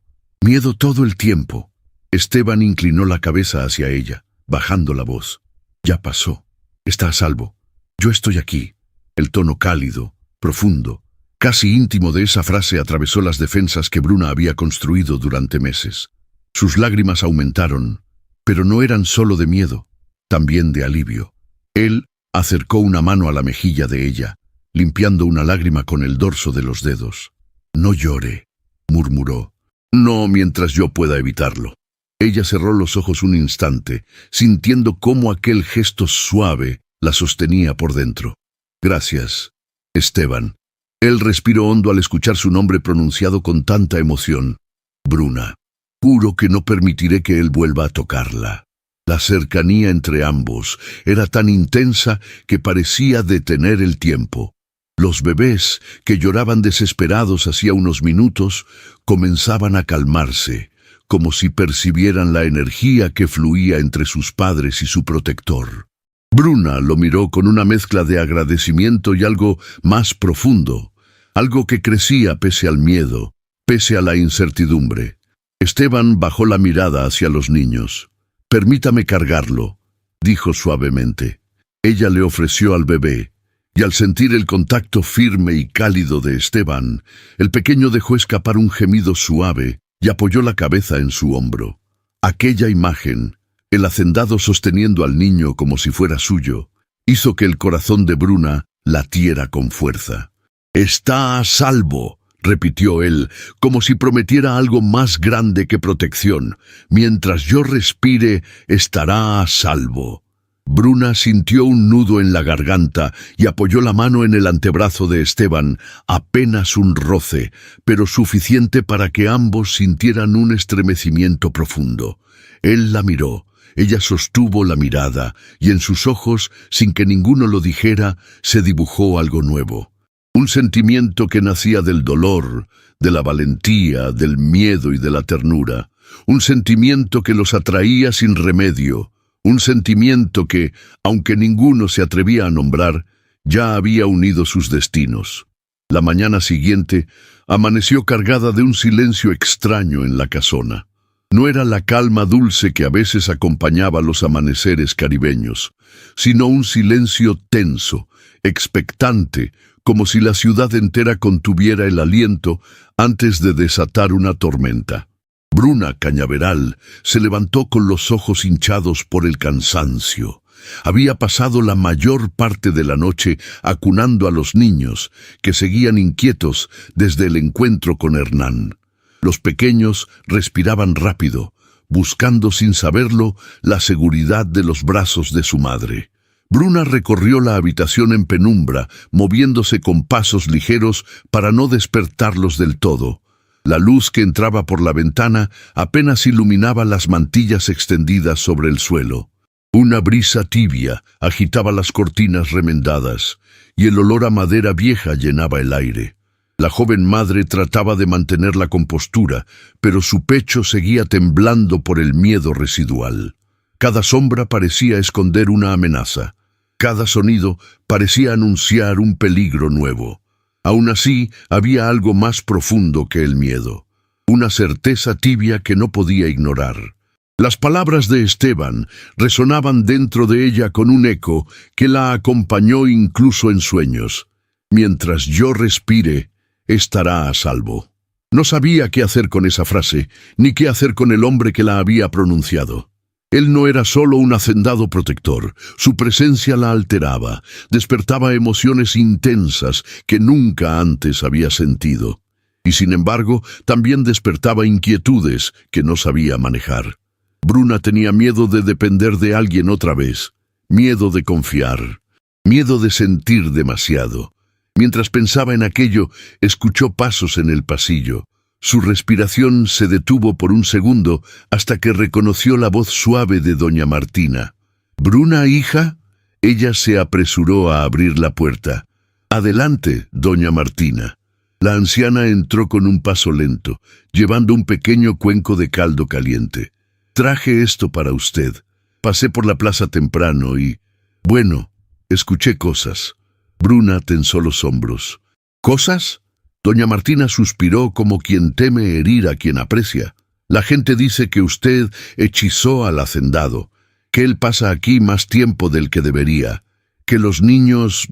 todo el tiempo». Esteban inclinó la cabeza hacia ella, bajando la voz. «Ya pasó. Está a salvo. Yo estoy aquí». El tono cálido, profundo, casi íntimo de esa frase atravesó las defensas que Bruna había construido durante meses. Sus lágrimas aumentaron, pero no eran solo de miedo, también de alivio. Él acercó una mano a la mejilla de ella, limpiando una lágrima con el dorso de los dedos. «No llore», murmuró. «No mientras yo pueda evitarlo». Ella cerró los ojos un instante, sintiendo cómo aquel gesto suave la sostenía por dentro. «Gracias, Esteban». Él respiró hondo al escuchar su nombre pronunciado con tanta emoción. «Bruna, juro que no permitiré que él vuelva a tocarla». La cercanía entre ambos era tan intensa que parecía detener el tiempo. Los bebés, que lloraban desesperados hacía unos minutos, comenzaban a calmarse, como si percibieran la energía que fluía entre sus padres y su protector. Bruna lo miró con una mezcla de agradecimiento y algo más profundo, algo que crecía pese al miedo, pese a la incertidumbre. Esteban bajó la mirada hacia los niños. «Permítame cargarlo», dijo suavemente. Ella le ofreció al bebé, y al sentir el contacto firme y cálido de Esteban, el pequeño dejó escapar un gemido suave y apoyó la cabeza en su hombro. Aquella imagen, el hacendado sosteniendo al niño como si fuera suyo, hizo que el corazón de Bruna latiera con fuerza. «Está a salvo», repitió él, como si prometiera algo más grande que protección. «Mientras yo respire, estará a salvo». Bruna sintió un nudo en la garganta y apoyó la mano en el antebrazo de Esteban, apenas un roce, pero suficiente para que ambos sintieran un estremecimiento profundo. Él la miró. Ella sostuvo la mirada, y en sus ojos, sin que ninguno lo dijera, se dibujó algo nuevo. Un sentimiento que nacía del dolor, de la valentía, del miedo y de la ternura. Un sentimiento que los atraía sin remedio. Un sentimiento que, aunque ninguno se atrevía a nombrar, ya había unido sus destinos. La mañana siguiente amaneció cargada de un silencio extraño en la casona. No era la calma dulce que a veces acompañaba los amaneceres caribeños, sino un silencio tenso, expectante, como si la ciudad entera contuviera el aliento antes de desatar una tormenta. Bruna Cañaveral se levantó con los ojos hinchados por el cansancio. Había pasado la mayor parte de la noche acunando a los niños, que seguían inquietos desde el encuentro con Hernán. Los pequeños respiraban rápido, buscando sin saberlo la seguridad de los brazos de su madre. Bruna recorrió la habitación en penumbra, moviéndose con pasos ligeros para no despertarlos del todo. La luz que entraba por la ventana apenas iluminaba las mantillas extendidas sobre el suelo. Una brisa tibia agitaba las cortinas remendadas, y el olor a madera vieja llenaba el aire. La joven madre trataba de mantener la compostura, pero su pecho seguía temblando por el miedo residual. Cada sombra parecía esconder una amenaza. Cada sonido parecía anunciar un peligro nuevo. Aún así, había algo más profundo que el miedo. Una certeza tibia que no podía ignorar. Las palabras de Esteban resonaban dentro de ella con un eco que la acompañó incluso en sueños. Mientras yo respire, estará a salvo. No sabía qué hacer con esa frase, ni qué hacer con el hombre que la había pronunciado. Él no era solo un hacendado protector, su presencia la alteraba, despertaba emociones intensas que nunca antes había sentido. Y sin embargo, también despertaba inquietudes que no sabía manejar. Bruna tenía miedo de depender de alguien otra vez, miedo de confiar, miedo de sentir demasiado. Mientras pensaba en aquello, escuchó pasos en el pasillo. Su respiración se detuvo por un segundo hasta que reconoció la voz suave de doña Martina. «¿Bruna, hija?» Ella se apresuró a abrir la puerta. «Adelante, doña Martina». La anciana entró con un paso lento, llevando un pequeño cuenco de caldo caliente. «Traje esto para usted. Pasé por la plaza temprano y... bueno, escuché cosas». Bruna tensó los hombros. «¿Cosas?» Doña Martina suspiró como quien teme herir a quien aprecia. «La gente dice que usted hechizó al hacendado, que él pasa aquí más tiempo del que debería, que los niños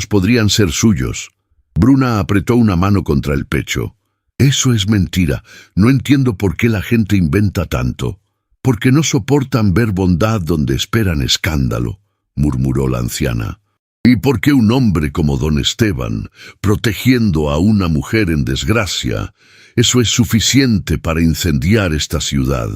podrían ser suyos». Bruna apretó una mano contra el pecho. «Eso es mentira. No entiendo por qué la gente inventa tanto. Porque no soportan ver bondad donde esperan escándalo», murmuró la anciana. «¿Y por qué un hombre como don Esteban, protegiendo a una mujer en desgracia, eso es suficiente para incendiar esta ciudad?»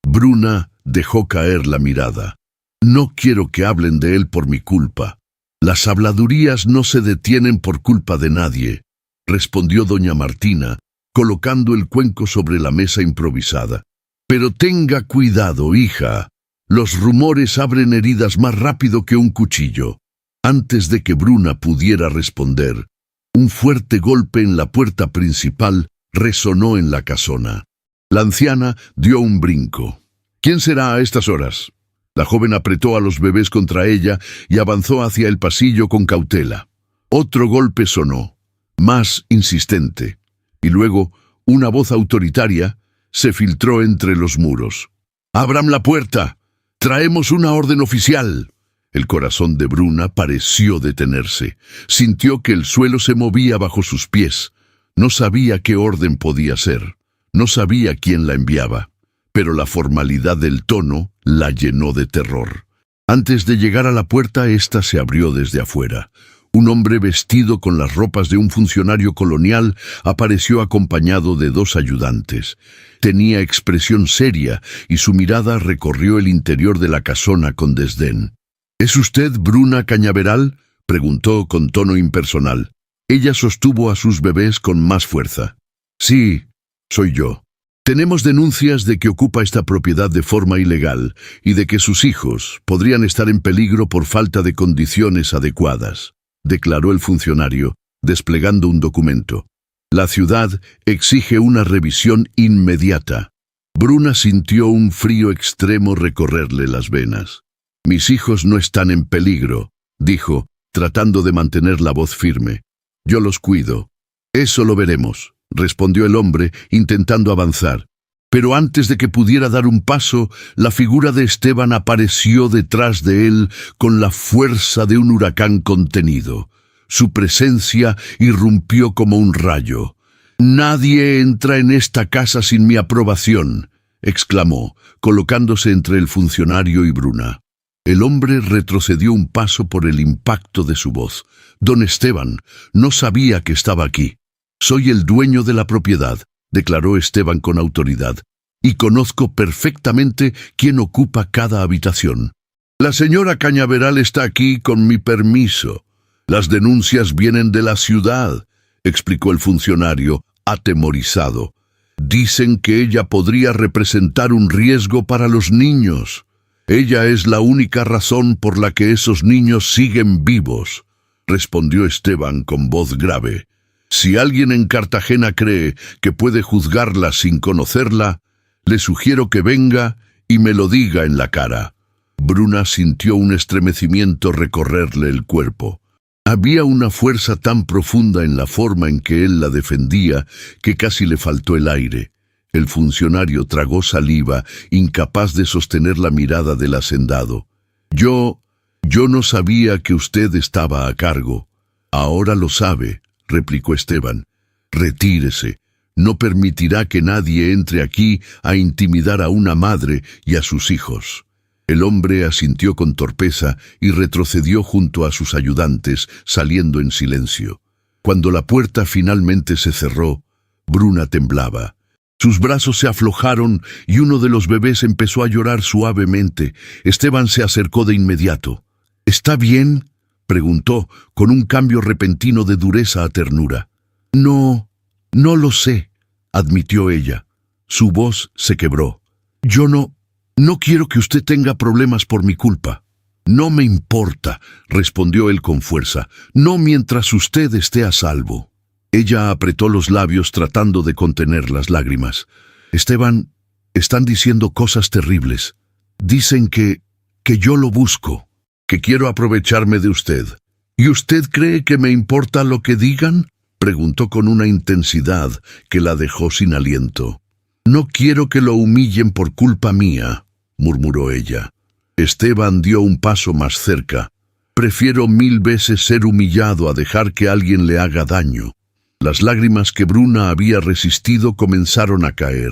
Bruna dejó caer la mirada. «No quiero que hablen de él por mi culpa. Las habladurías no se detienen por culpa de nadie», respondió doña Martina, colocando el cuenco sobre la mesa improvisada. «Pero tenga cuidado, hija. Los rumores abren heridas más rápido que un cuchillo». Antes de que Bruna pudiera responder, un fuerte golpe en la puerta principal resonó en la casona. La anciana dio un brinco. «¿Quién será a estas horas?» La joven apretó a los bebés contra ella y avanzó hacia el pasillo con cautela. Otro golpe sonó, más insistente, y luego una voz autoritaria se filtró entre los muros. «¡Abran la puerta! ¡Traemos una orden oficial!» El corazón de Bruna pareció detenerse. Sintió que el suelo se movía bajo sus pies. No sabía qué orden podía ser. No sabía quién la enviaba. Pero la formalidad del tono la llenó de terror. Antes de llegar a la puerta, ésta se abrió desde afuera. Un hombre vestido con las ropas de un funcionario colonial apareció acompañado de 2 ayudantes. Tenía expresión seria y su mirada recorrió el interior de la casona con desdén. «¿Es usted Bruna Cañaveral?», preguntó con tono impersonal. Ella sostuvo a sus bebés con más fuerza. «Sí, soy yo. Tenemos denuncias de que ocupa esta propiedad de forma ilegal y de que sus hijos podrían estar en peligro por falta de condiciones adecuadas», declaró el funcionario, desplegando un documento. «La ciudad exige una revisión inmediata». Bruna sintió un frío extremo recorrerle las venas. «Mis hijos no están en peligro», dijo, tratando de mantener la voz firme. «Yo los cuido». «Eso lo veremos», respondió el hombre, intentando avanzar. Pero antes de que pudiera dar un paso, la figura de Esteban apareció detrás de él con la fuerza de un huracán contenido. Su presencia irrumpió como un rayo. «Nadie entra en esta casa sin mi aprobación», exclamó, colocándose entre el funcionario y Bruna. El hombre retrocedió un paso por el impacto de su voz. «Don Esteban, no sabía que estaba aquí. Soy el dueño de la propiedad», declaró Esteban con autoridad, «y conozco perfectamente quién ocupa cada habitación. La señora Cañaveral está aquí con mi permiso. Las denuncias vienen de la ciudad», explicó el funcionario, atemorizado. «Dicen que ella podría representar un riesgo para los niños. Ella es la única razón por la que esos niños siguen vivos», respondió Esteban con voz grave. «Si alguien en Cartagena cree que puede juzgarla sin conocerla, le sugiero que venga y me lo diga en la cara». Bruna sintió un estremecimiento recorrerle el cuerpo. Había una fuerza tan profunda en la forma en que él la defendía que casi le faltó el aire. El funcionario tragó saliva, incapaz de sostener la mirada del hacendado. Yo no sabía que usted estaba a cargo». «Ahora lo sabe», replicó Esteban. «Retírese. No permitirá que nadie entre aquí a intimidar a una madre y a sus hijos. El hombre asintió con torpeza y retrocedió junto a sus ayudantes, saliendo en silencio. Cuando la puerta finalmente se cerró, Bruna temblaba. Sus brazos se aflojaron y uno de los bebés empezó a llorar suavemente. Esteban se acercó de inmediato. «¿Está bien?», preguntó, con un cambio repentino de dureza a ternura. «No lo sé», admitió ella. Su voz se quebró. «Yo no quiero que usted tenga problemas por mi culpa». «No me importa», respondió él con fuerza. «No mientras usted esté a salvo». Ella apretó los labios tratando de contener las lágrimas. «Esteban, están diciendo cosas terribles. Dicen que yo lo busco, que quiero aprovecharme de usted». «¿Y usted cree que me importa lo que digan?», preguntó con una intensidad que la dejó sin aliento. «No quiero que lo humillen por culpa mía», murmuró ella. Esteban dio un paso más cerca. «Prefiero 1000 veces ser humillado a dejar que alguien le haga daño». Las lágrimas que Bruna había resistido comenzaron a caer.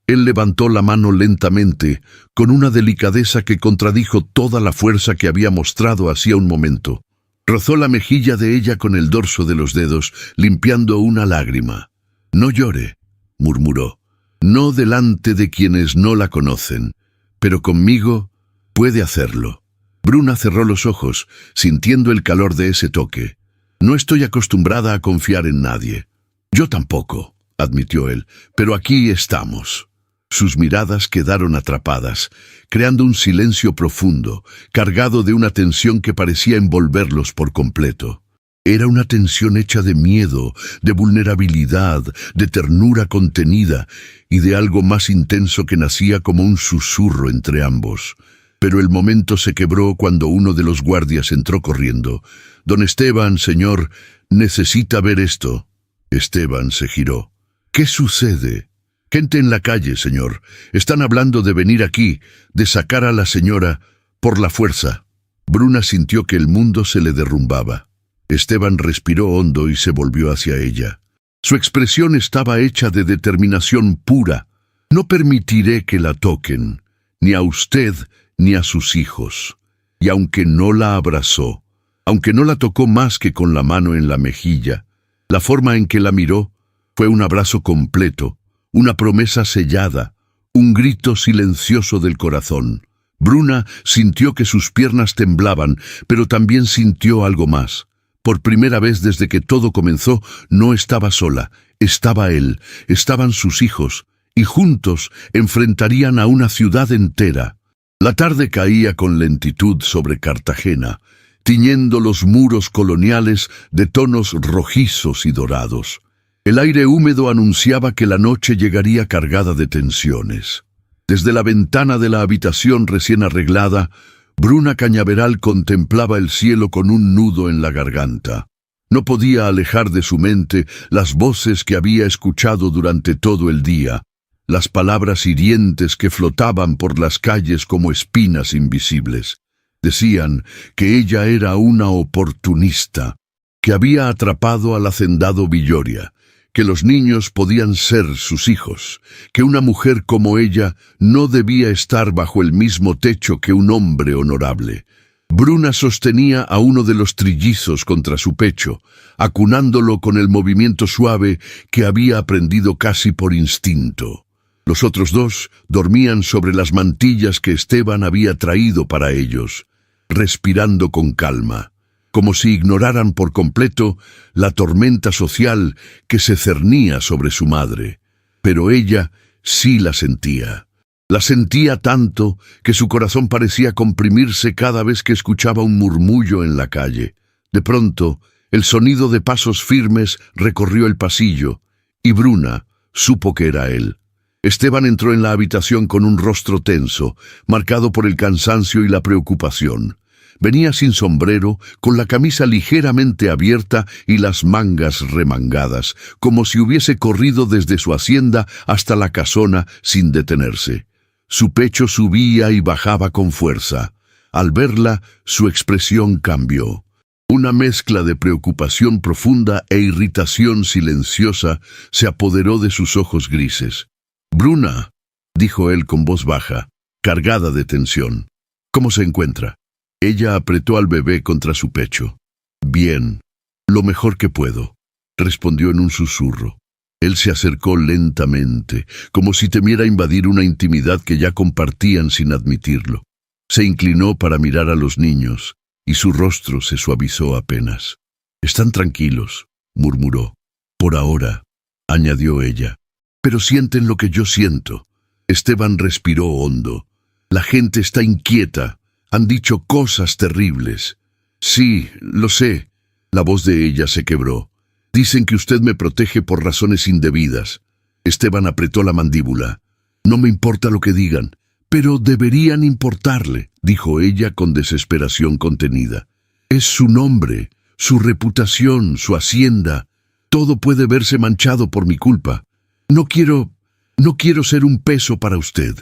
Él levantó la mano lentamente, con una delicadeza que contradijo toda la fuerza que había mostrado hacía un momento. Rozó la mejilla de ella con el dorso de los dedos, limpiando una lágrima. «No llore», murmuró. «No delante de quienes no la conocen, pero conmigo puede hacerlo». Bruna cerró los ojos, sintiendo el calor de ese toque. «No estoy acostumbrada a confiar en nadie». «Yo tampoco», admitió él, «pero aquí estamos». Sus miradas quedaron atrapadas, creando un silencio profundo, cargado de una tensión que parecía envolverlos por completo. Era una tensión hecha de miedo, de vulnerabilidad, de ternura contenida y de algo más intenso que nacía como un susurro entre ambos. Pero el momento se quebró cuando uno de los guardias entró corriendo. «Don Esteban, señor, necesita ver esto». Esteban se giró. «¿Qué sucede?» «Gente en la calle, señor. Están hablando de venir aquí, de sacar a la señora por la fuerza». Bruna sintió que el mundo se le derrumbaba. Esteban respiró hondo y se volvió hacia ella. Su expresión estaba hecha de determinación pura. «No permitiré que la toquen, ni a usted ni a sus hijos». Y aunque no la abrazó, aunque no la tocó más que con la mano en la mejilla, la forma en que la miró fue un abrazo completo, una promesa sellada, un grito silencioso del corazón. Bruna sintió que sus piernas temblaban, pero también sintió algo más. Por primera vez desde que todo comenzó, no estaba sola, estaba él, estaban sus hijos, y juntos enfrentarían a una ciudad entera. La tarde caía con lentitud sobre Cartagena, tiñendo los muros coloniales de tonos rojizos y dorados. El aire húmedo anunciaba que la noche llegaría cargada de tensiones. Desde la ventana de la habitación recién arreglada, Bruna Cañaveral contemplaba el cielo con un nudo en la garganta. No podía alejar de su mente las voces que había escuchado durante todo el día, las palabras hirientes que flotaban por las calles como espinas invisibles. Decían que ella era una oportunista, que había atrapado al hacendado Villoria, que los niños podían ser sus hijos, que una mujer como ella no debía estar bajo el mismo techo que un hombre honorable. Bruna sostenía a uno de los trillizos contra su pecho, acunándolo con el movimiento suave que había aprendido casi por instinto. Los otros dos dormían sobre las mantillas que Esteban había traído para ellos, respirando con calma, como si ignoraran por completo la tormenta social que se cernía sobre su madre. Pero ella sí la sentía. La sentía tanto que su corazón parecía comprimirse cada vez que escuchaba un murmullo en la calle. De pronto, el sonido de pasos firmes recorrió el pasillo, y Bruna supo que era él. Esteban entró en la habitación con un rostro tenso, marcado por el cansancio y la preocupación. Venía sin sombrero, con la camisa ligeramente abierta y las mangas remangadas, como si hubiese corrido desde su hacienda hasta la casona sin detenerse. Su pecho subía y bajaba con fuerza. Al verla, su expresión cambió. Una mezcla de preocupación profunda e irritación silenciosa se apoderó de sus ojos grises. «Bruna», dijo él con voz baja, cargada de tensión. «¿Cómo se encuentra?» Ella apretó al bebé contra su pecho. «Bien, lo mejor que puedo», respondió en un susurro. Él se acercó lentamente, como si temiera invadir una intimidad que ya compartían sin admitirlo. Se inclinó para mirar a los niños, y su rostro se suavizó apenas. «Están tranquilos», murmuró. «Por ahora», añadió ella. «Pero sienten lo que yo siento». Esteban respiró hondo. «La gente está inquieta. Han dicho cosas terribles». «Sí, lo sé». La voz de ella se quebró. «Dicen que usted me protege por razones indebidas». Esteban apretó la mandíbula. «No me importa lo que digan». «Pero deberían importarle», dijo ella con desesperación contenida. «Es su nombre, su reputación, su hacienda. Todo puede verse manchado por mi culpa. No quiero ser un peso para usted».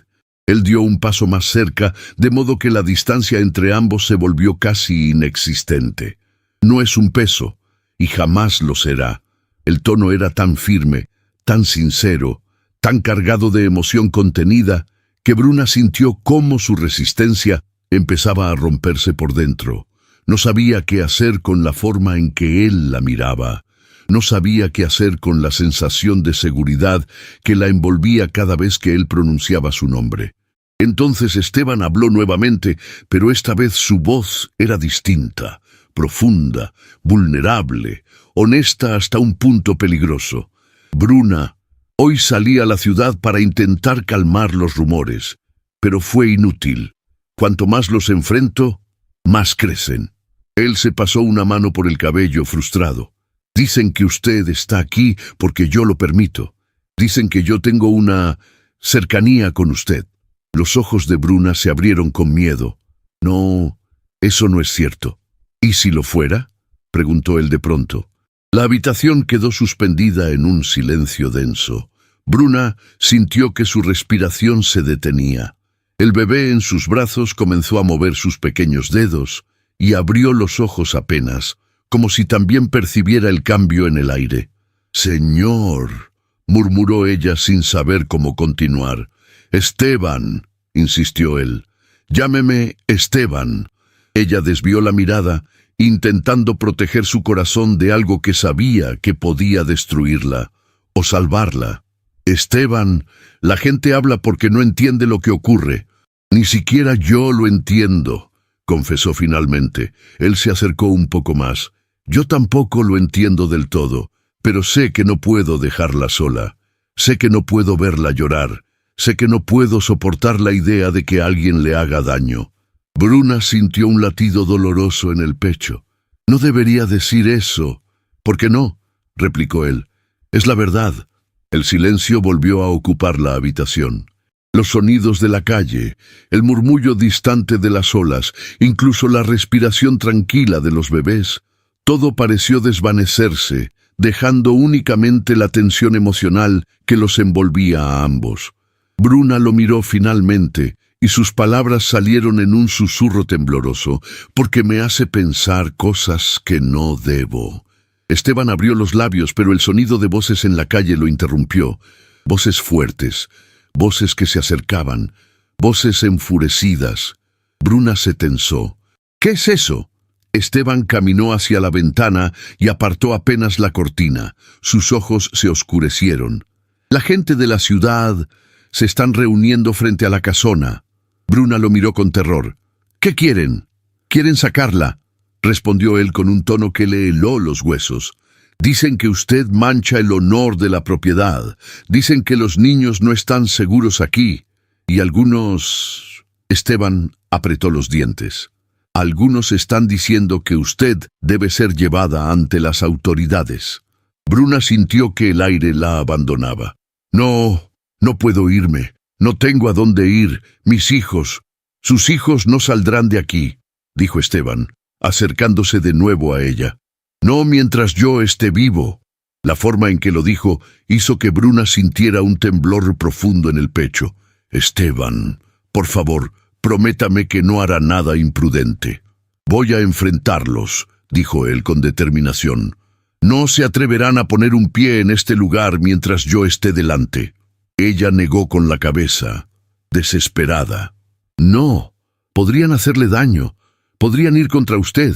Él dio un paso más cerca, de modo que la distancia entre ambos se volvió casi inexistente. «No es un peso, y jamás lo será». El tono era tan firme, tan sincero, tan cargado de emoción contenida, que Bruna sintió cómo su resistencia empezaba a romperse por dentro. No sabía qué hacer con la forma en que él la miraba. No sabía qué hacer con la sensación de seguridad que la envolvía cada vez que él pronunciaba su nombre. Entonces Esteban habló nuevamente, pero esta vez su voz era distinta, profunda, vulnerable, honesta hasta un punto peligroso. «Bruna, hoy salí a la ciudad para intentar calmar los rumores, pero fue inútil. Cuanto más los enfrento, más crecen». Él se pasó una mano por el cabello, frustrado. «Dicen que usted está aquí porque yo lo permito. Dicen que yo tengo una cercanía con usted». Los ojos de Bruna se abrieron con miedo. «No, eso no es cierto». «¿Y si lo fuera?», preguntó él de pronto. La habitación quedó suspendida en un silencio denso. Bruna sintió que su respiración se detenía. El bebé en sus brazos comenzó a mover sus pequeños dedos y abrió los ojos apenas, como si también percibiera el cambio en el aire. «Señor», murmuró ella sin saber cómo continuar. «Esteban», insistió él. «Llámeme Esteban». Ella desvió la mirada, intentando proteger su corazón de algo que sabía que podía destruirla o salvarla. «Esteban, la gente habla porque no entiende lo que ocurre». «Ni siquiera yo lo entiendo», confesó finalmente. Él se acercó un poco más. «Yo tampoco lo entiendo del todo, pero sé que no puedo dejarla sola. Sé que no puedo verla llorar. Sé que no puedo soportar la idea de que alguien le haga daño». Bruna sintió un latido doloroso en el pecho. «No debería decir eso». «¿Por qué no?», replicó él. «Es la verdad». El silencio volvió a ocupar la habitación. Los sonidos de la calle, el murmullo distante de las olas, incluso la respiración tranquila de los bebés, todo pareció desvanecerse, dejando únicamente la tensión emocional que los envolvía a ambos. Bruna lo miró finalmente, y sus palabras salieron en un susurro tembloroso, «porque me hace pensar cosas que no debo». Esteban abrió los labios, pero el sonido de voces en la calle lo interrumpió. Voces fuertes, voces que se acercaban, voces enfurecidas. Bruna se tensó. «¿Qué es eso?». Esteban caminó hacia la ventana y apartó apenas la cortina. Sus ojos se oscurecieron. «La gente de la ciudad se están reuniendo frente a la casona». Bruna lo miró con terror. «¿Qué quieren?». «Quieren sacarla», respondió él con un tono que le heló los huesos. «Dicen que usted mancha el honor de la propiedad. Dicen que los niños no están seguros aquí. Y algunos...». Esteban apretó los dientes. «Algunos están diciendo que usted debe ser llevada ante las autoridades». Bruna sintió que el aire la abandonaba. «No, no puedo irme. No tengo a dónde ir. Mis hijos. Sus hijos no saldrán de aquí», dijo Esteban, acercándose de nuevo a ella. «No mientras yo esté vivo». La forma en que lo dijo hizo que Bruna sintiera un temblor profundo en el pecho. «Esteban, por favor, prométame que no hará nada imprudente». «Voy a enfrentarlos», dijo él con determinación. «No se atreverán a poner un pie en este lugar mientras yo esté delante». Ella negó con la cabeza, desesperada. «No, podrían hacerle daño, podrían ir contra usted.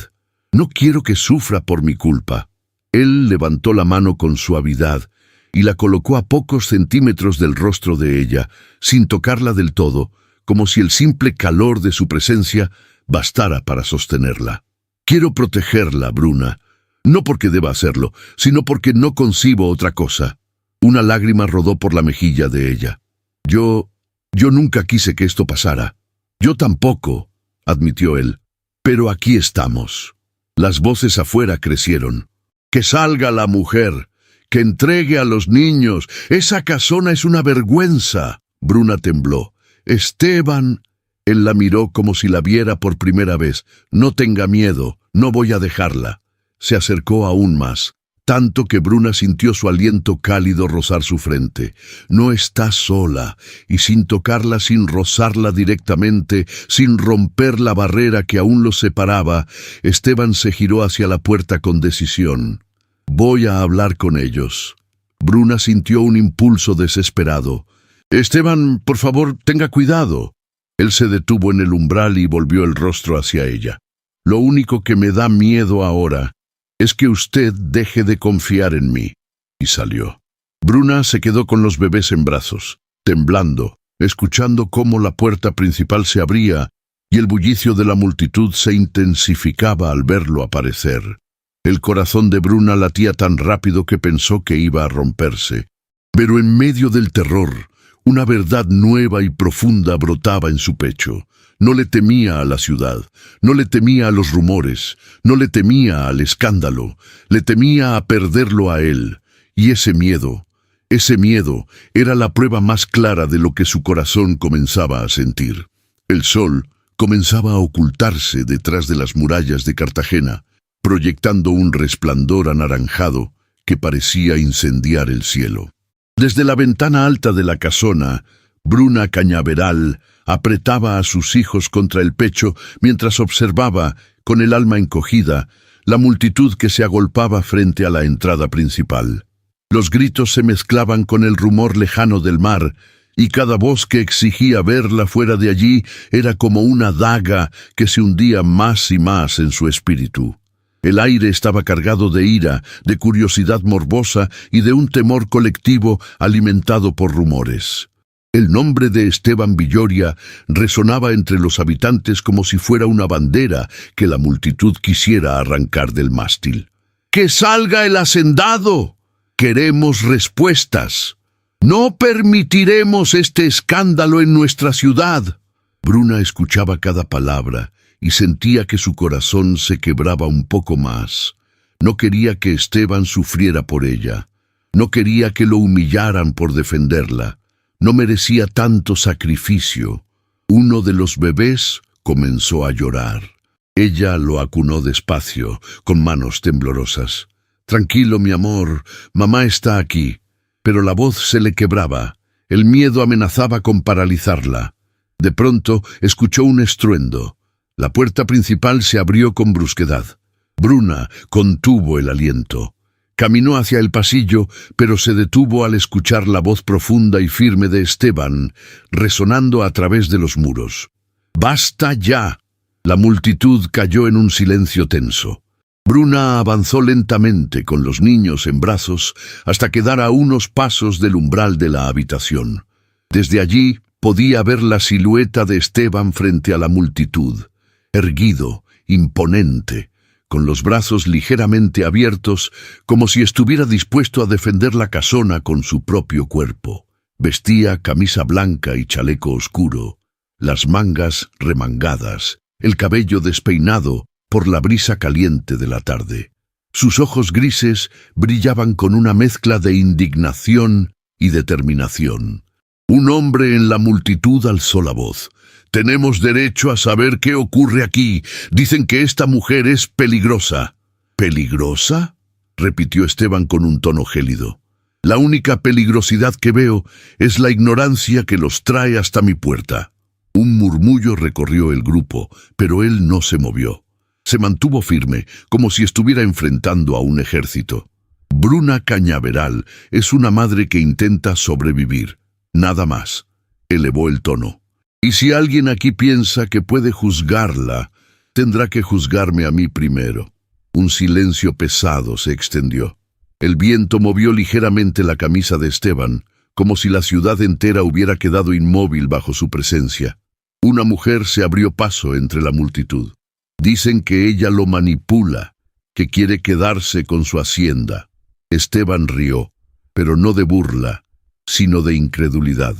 No quiero que sufra por mi culpa». Él levantó la mano con suavidad y la colocó a pocos centímetros del rostro de ella, sin tocarla del todo, como si el simple calor de su presencia bastara para sostenerla. «Quiero protegerla, Bruna, no porque deba hacerlo, sino porque no concibo otra cosa». Una lágrima rodó por la mejilla de ella. Yo nunca quise que esto pasara». «Yo tampoco», admitió él. «Pero aquí estamos». Las voces afuera crecieron. «Que salga la mujer, que entregue a los niños. Esa casona es una vergüenza». Bruna tembló. «Esteban». Él la miró como si la viera por primera vez. «No tenga miedo, no voy a dejarla». Se acercó aún más, tanto que Bruna sintió su aliento cálido rozar su frente. «No está sola», y sin tocarla, sin rozarla directamente, sin romper la barrera que aún los separaba, Esteban se giró hacia la puerta con decisión. «Voy a hablar con ellos». Bruna sintió un impulso desesperado. «Esteban, por favor, tenga cuidado». Él se detuvo en el umbral y volvió el rostro hacia ella. «Lo único que me da miedo ahora es que usted deje de confiar en mí». Y salió. Bruna se quedó con los bebés en brazos, temblando, escuchando cómo la puerta principal se abría y el bullicio de la multitud se intensificaba al verlo aparecer. El corazón de Bruna latía tan rápido que pensó que iba a romperse. Pero en medio del terror, una verdad nueva y profunda brotaba en su pecho. No le temía a la ciudad, no le temía a los rumores, no le temía al escándalo, le temía a perderlo a él. Y ese miedo era la prueba más clara de lo que su corazón comenzaba a sentir. El sol comenzaba a ocultarse detrás de las murallas de Cartagena, proyectando un resplandor anaranjado que parecía incendiar el cielo. Desde la ventana alta de la casona, Bruna Cañaveral apretaba a sus hijos contra el pecho mientras observaba, con el alma encogida, la multitud que se agolpaba frente a la entrada principal. Los gritos se mezclaban con el rumor lejano del mar, y cada voz que exigía verla fuera de allí era como una daga que se hundía más y más en su espíritu. El aire estaba cargado de ira, de curiosidad morbosa y de un temor colectivo alimentado por rumores. El nombre de Esteban Villoria resonaba entre los habitantes como si fuera una bandera que la multitud quisiera arrancar del mástil. «¡Que salga el hacendado! Queremos respuestas. No permitiremos este escándalo en nuestra ciudad». Bruna escuchaba cada palabra y sentía que su corazón se quebraba un poco más. No quería que Esteban sufriera por ella. No quería que lo humillaran por defenderla. No merecía tanto sacrificio. Uno de los bebés comenzó a llorar. Ella lo acunó despacio, con manos temblorosas. «Tranquilo, mi amor, mamá está aquí». Pero la voz se le quebraba. El miedo amenazaba con paralizarla. De pronto escuchó un estruendo. La puerta principal se abrió con brusquedad. Bruna contuvo el aliento. Caminó hacia el pasillo, pero se detuvo al escuchar la voz profunda y firme de Esteban, resonando a través de los muros. «¡Basta ya!». La multitud cayó en un silencio tenso. Bruna avanzó lentamente con los niños en brazos hasta quedar a unos pasos del umbral de la habitación. Desde allí podía ver la silueta de Esteban frente a la multitud, erguido, imponente, con los brazos ligeramente abiertos, como si estuviera dispuesto a defender la casona con su propio cuerpo. Vestía camisa blanca y chaleco oscuro, las mangas remangadas, el cabello despeinado por la brisa caliente de la tarde. Sus ojos grises brillaban con una mezcla de indignación y determinación. Un hombre en la multitud alzó la voz. «Tenemos derecho a saber qué ocurre aquí. Dicen que esta mujer es peligrosa». «¿Peligrosa?», repitió Esteban con un tono gélido. «La única peligrosidad que veo es la ignorancia que los trae hasta mi puerta». Un murmullo recorrió el grupo, pero él no se movió. Se mantuvo firme, como si estuviera enfrentando a un ejército. Bruna Cañaveral es una madre que intenta sobrevivir. Nada más. Elevó el tono. Y si alguien aquí piensa que puede juzgarla, tendrá que juzgarme a mí primero. Un silencio pesado se extendió. El viento movió ligeramente la camisa de Esteban, como si la ciudad entera hubiera quedado inmóvil bajo su presencia. Una mujer se abrió paso entre la multitud. Dicen que ella lo manipula, que quiere quedarse con su hacienda. Esteban rió, pero no de burla, sino de incredulidad.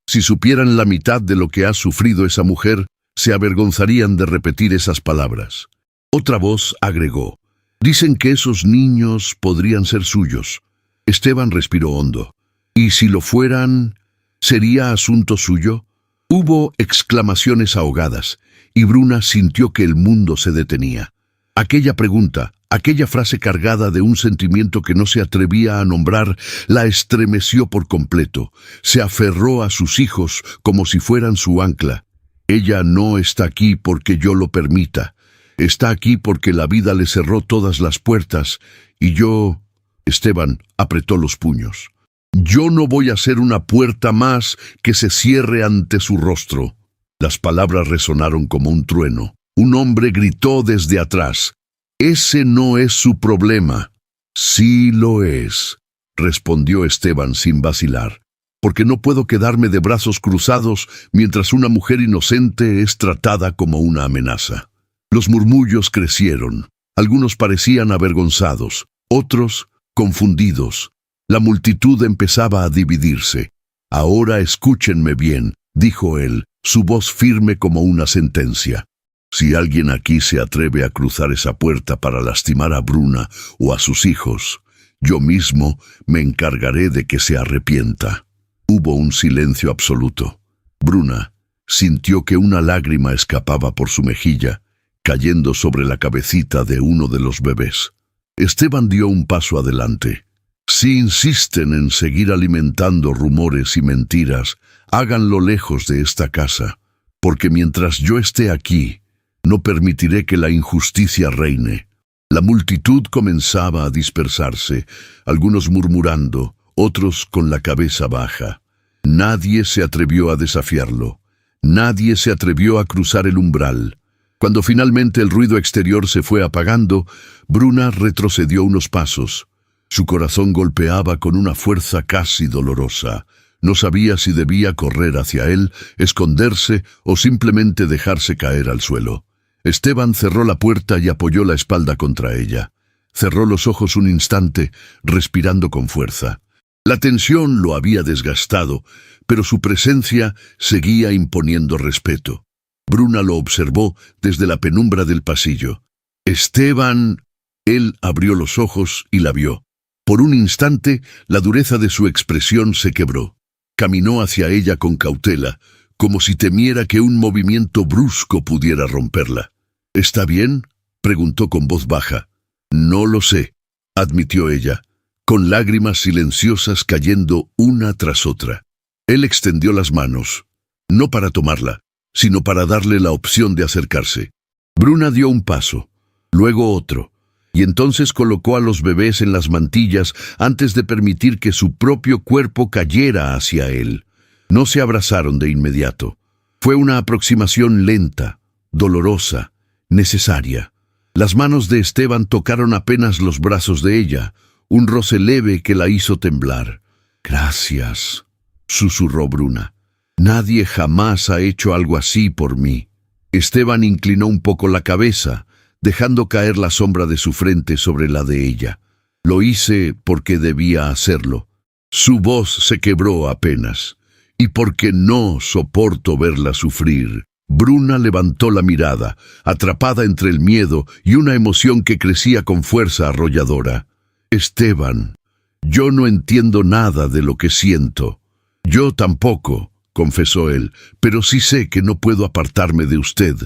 Si supieran la mitad de lo que ha sufrido esa mujer, se avergonzarían de repetir esas palabras. Otra voz agregó: dicen que esos niños podrían ser suyos. Esteban respiró hondo. ¿Y si lo fueran, sería asunto suyo? Hubo exclamaciones ahogadas, y Bruna sintió que el mundo se detenía. Aquella pregunta, aquella frase cargada de un sentimiento que no se atrevía a nombrar, la estremeció por completo. Se aferró a sus hijos como si fueran su ancla. Ella no está aquí porque yo lo permita. Está aquí porque la vida le cerró todas las puertas, y yo... Esteban apretó los puños. Yo no voy a ser una puerta más que se cierre ante su rostro. Las palabras resonaron como un trueno. Un hombre gritó desde atrás: «Ese no es su problema». «Sí lo es», respondió Esteban sin vacilar, «porque no puedo quedarme de brazos cruzados mientras una mujer inocente es tratada como una amenaza». Los murmullos crecieron. Algunos parecían avergonzados, otros confundidos. La multitud empezaba a dividirse. «Ahora escúchenme bien», dijo él, su voz firme como una sentencia. «Si alguien aquí se atreve a cruzar esa puerta para lastimar a Bruna o a sus hijos, yo mismo me encargaré de que se arrepienta». Hubo un silencio absoluto. Bruna sintió que una lágrima escapaba por su mejilla, cayendo sobre la cabecita de uno de los bebés. Esteban dio un paso adelante. «Si insisten en seguir alimentando rumores y mentiras, háganlo lejos de esta casa, porque mientras yo esté aquí, no permitiré que la injusticia reine». La multitud comenzaba a dispersarse, algunos murmurando, otros con la cabeza baja. Nadie se atrevió a desafiarlo. Nadie se atrevió a cruzar el umbral. Cuando finalmente el ruido exterior se fue apagando, Bruna retrocedió unos pasos. Su corazón golpeaba con una fuerza casi dolorosa. No sabía si debía correr hacia él, esconderse o simplemente dejarse caer al suelo. Esteban cerró la puerta y apoyó la espalda contra ella. Cerró los ojos un instante, respirando con fuerza. La tensión lo había desgastado, pero su presencia seguía imponiendo respeto. Bruna lo observó desde la penumbra del pasillo. «Esteban...» Él abrió los ojos y la vio. Por un instante, la dureza de su expresión se quebró. Caminó hacia ella con cautela, como si temiera que un movimiento brusco pudiera romperla. «¿Está bien?», preguntó con voz baja. «No lo sé», admitió ella, con lágrimas silenciosas cayendo una tras otra. Él extendió las manos, no para tomarla, sino para darle la opción de acercarse. Bruna dio un paso, luego otro, y entonces colocó a los bebés en las mantillas antes de permitir que su propio cuerpo cayera hacia él. No se abrazaron de inmediato. Fue una aproximación lenta, dolorosa, necesaria. Las manos de Esteban tocaron apenas los brazos de ella, un roce leve que la hizo temblar. «Gracias», susurró Bruna. «Nadie jamás ha hecho algo así por mí». Esteban inclinó un poco la cabeza, dejando caer la sombra de su frente sobre la de ella. «Lo hice porque debía hacerlo». Su voz se quebró apenas. «Y porque no soporto verla sufrir». Bruna levantó la mirada, atrapada entre el miedo y una emoción que crecía con fuerza arrolladora. «Esteban, yo no entiendo nada de lo que siento». «Yo tampoco», confesó él, «pero sí sé que no puedo apartarme de usted».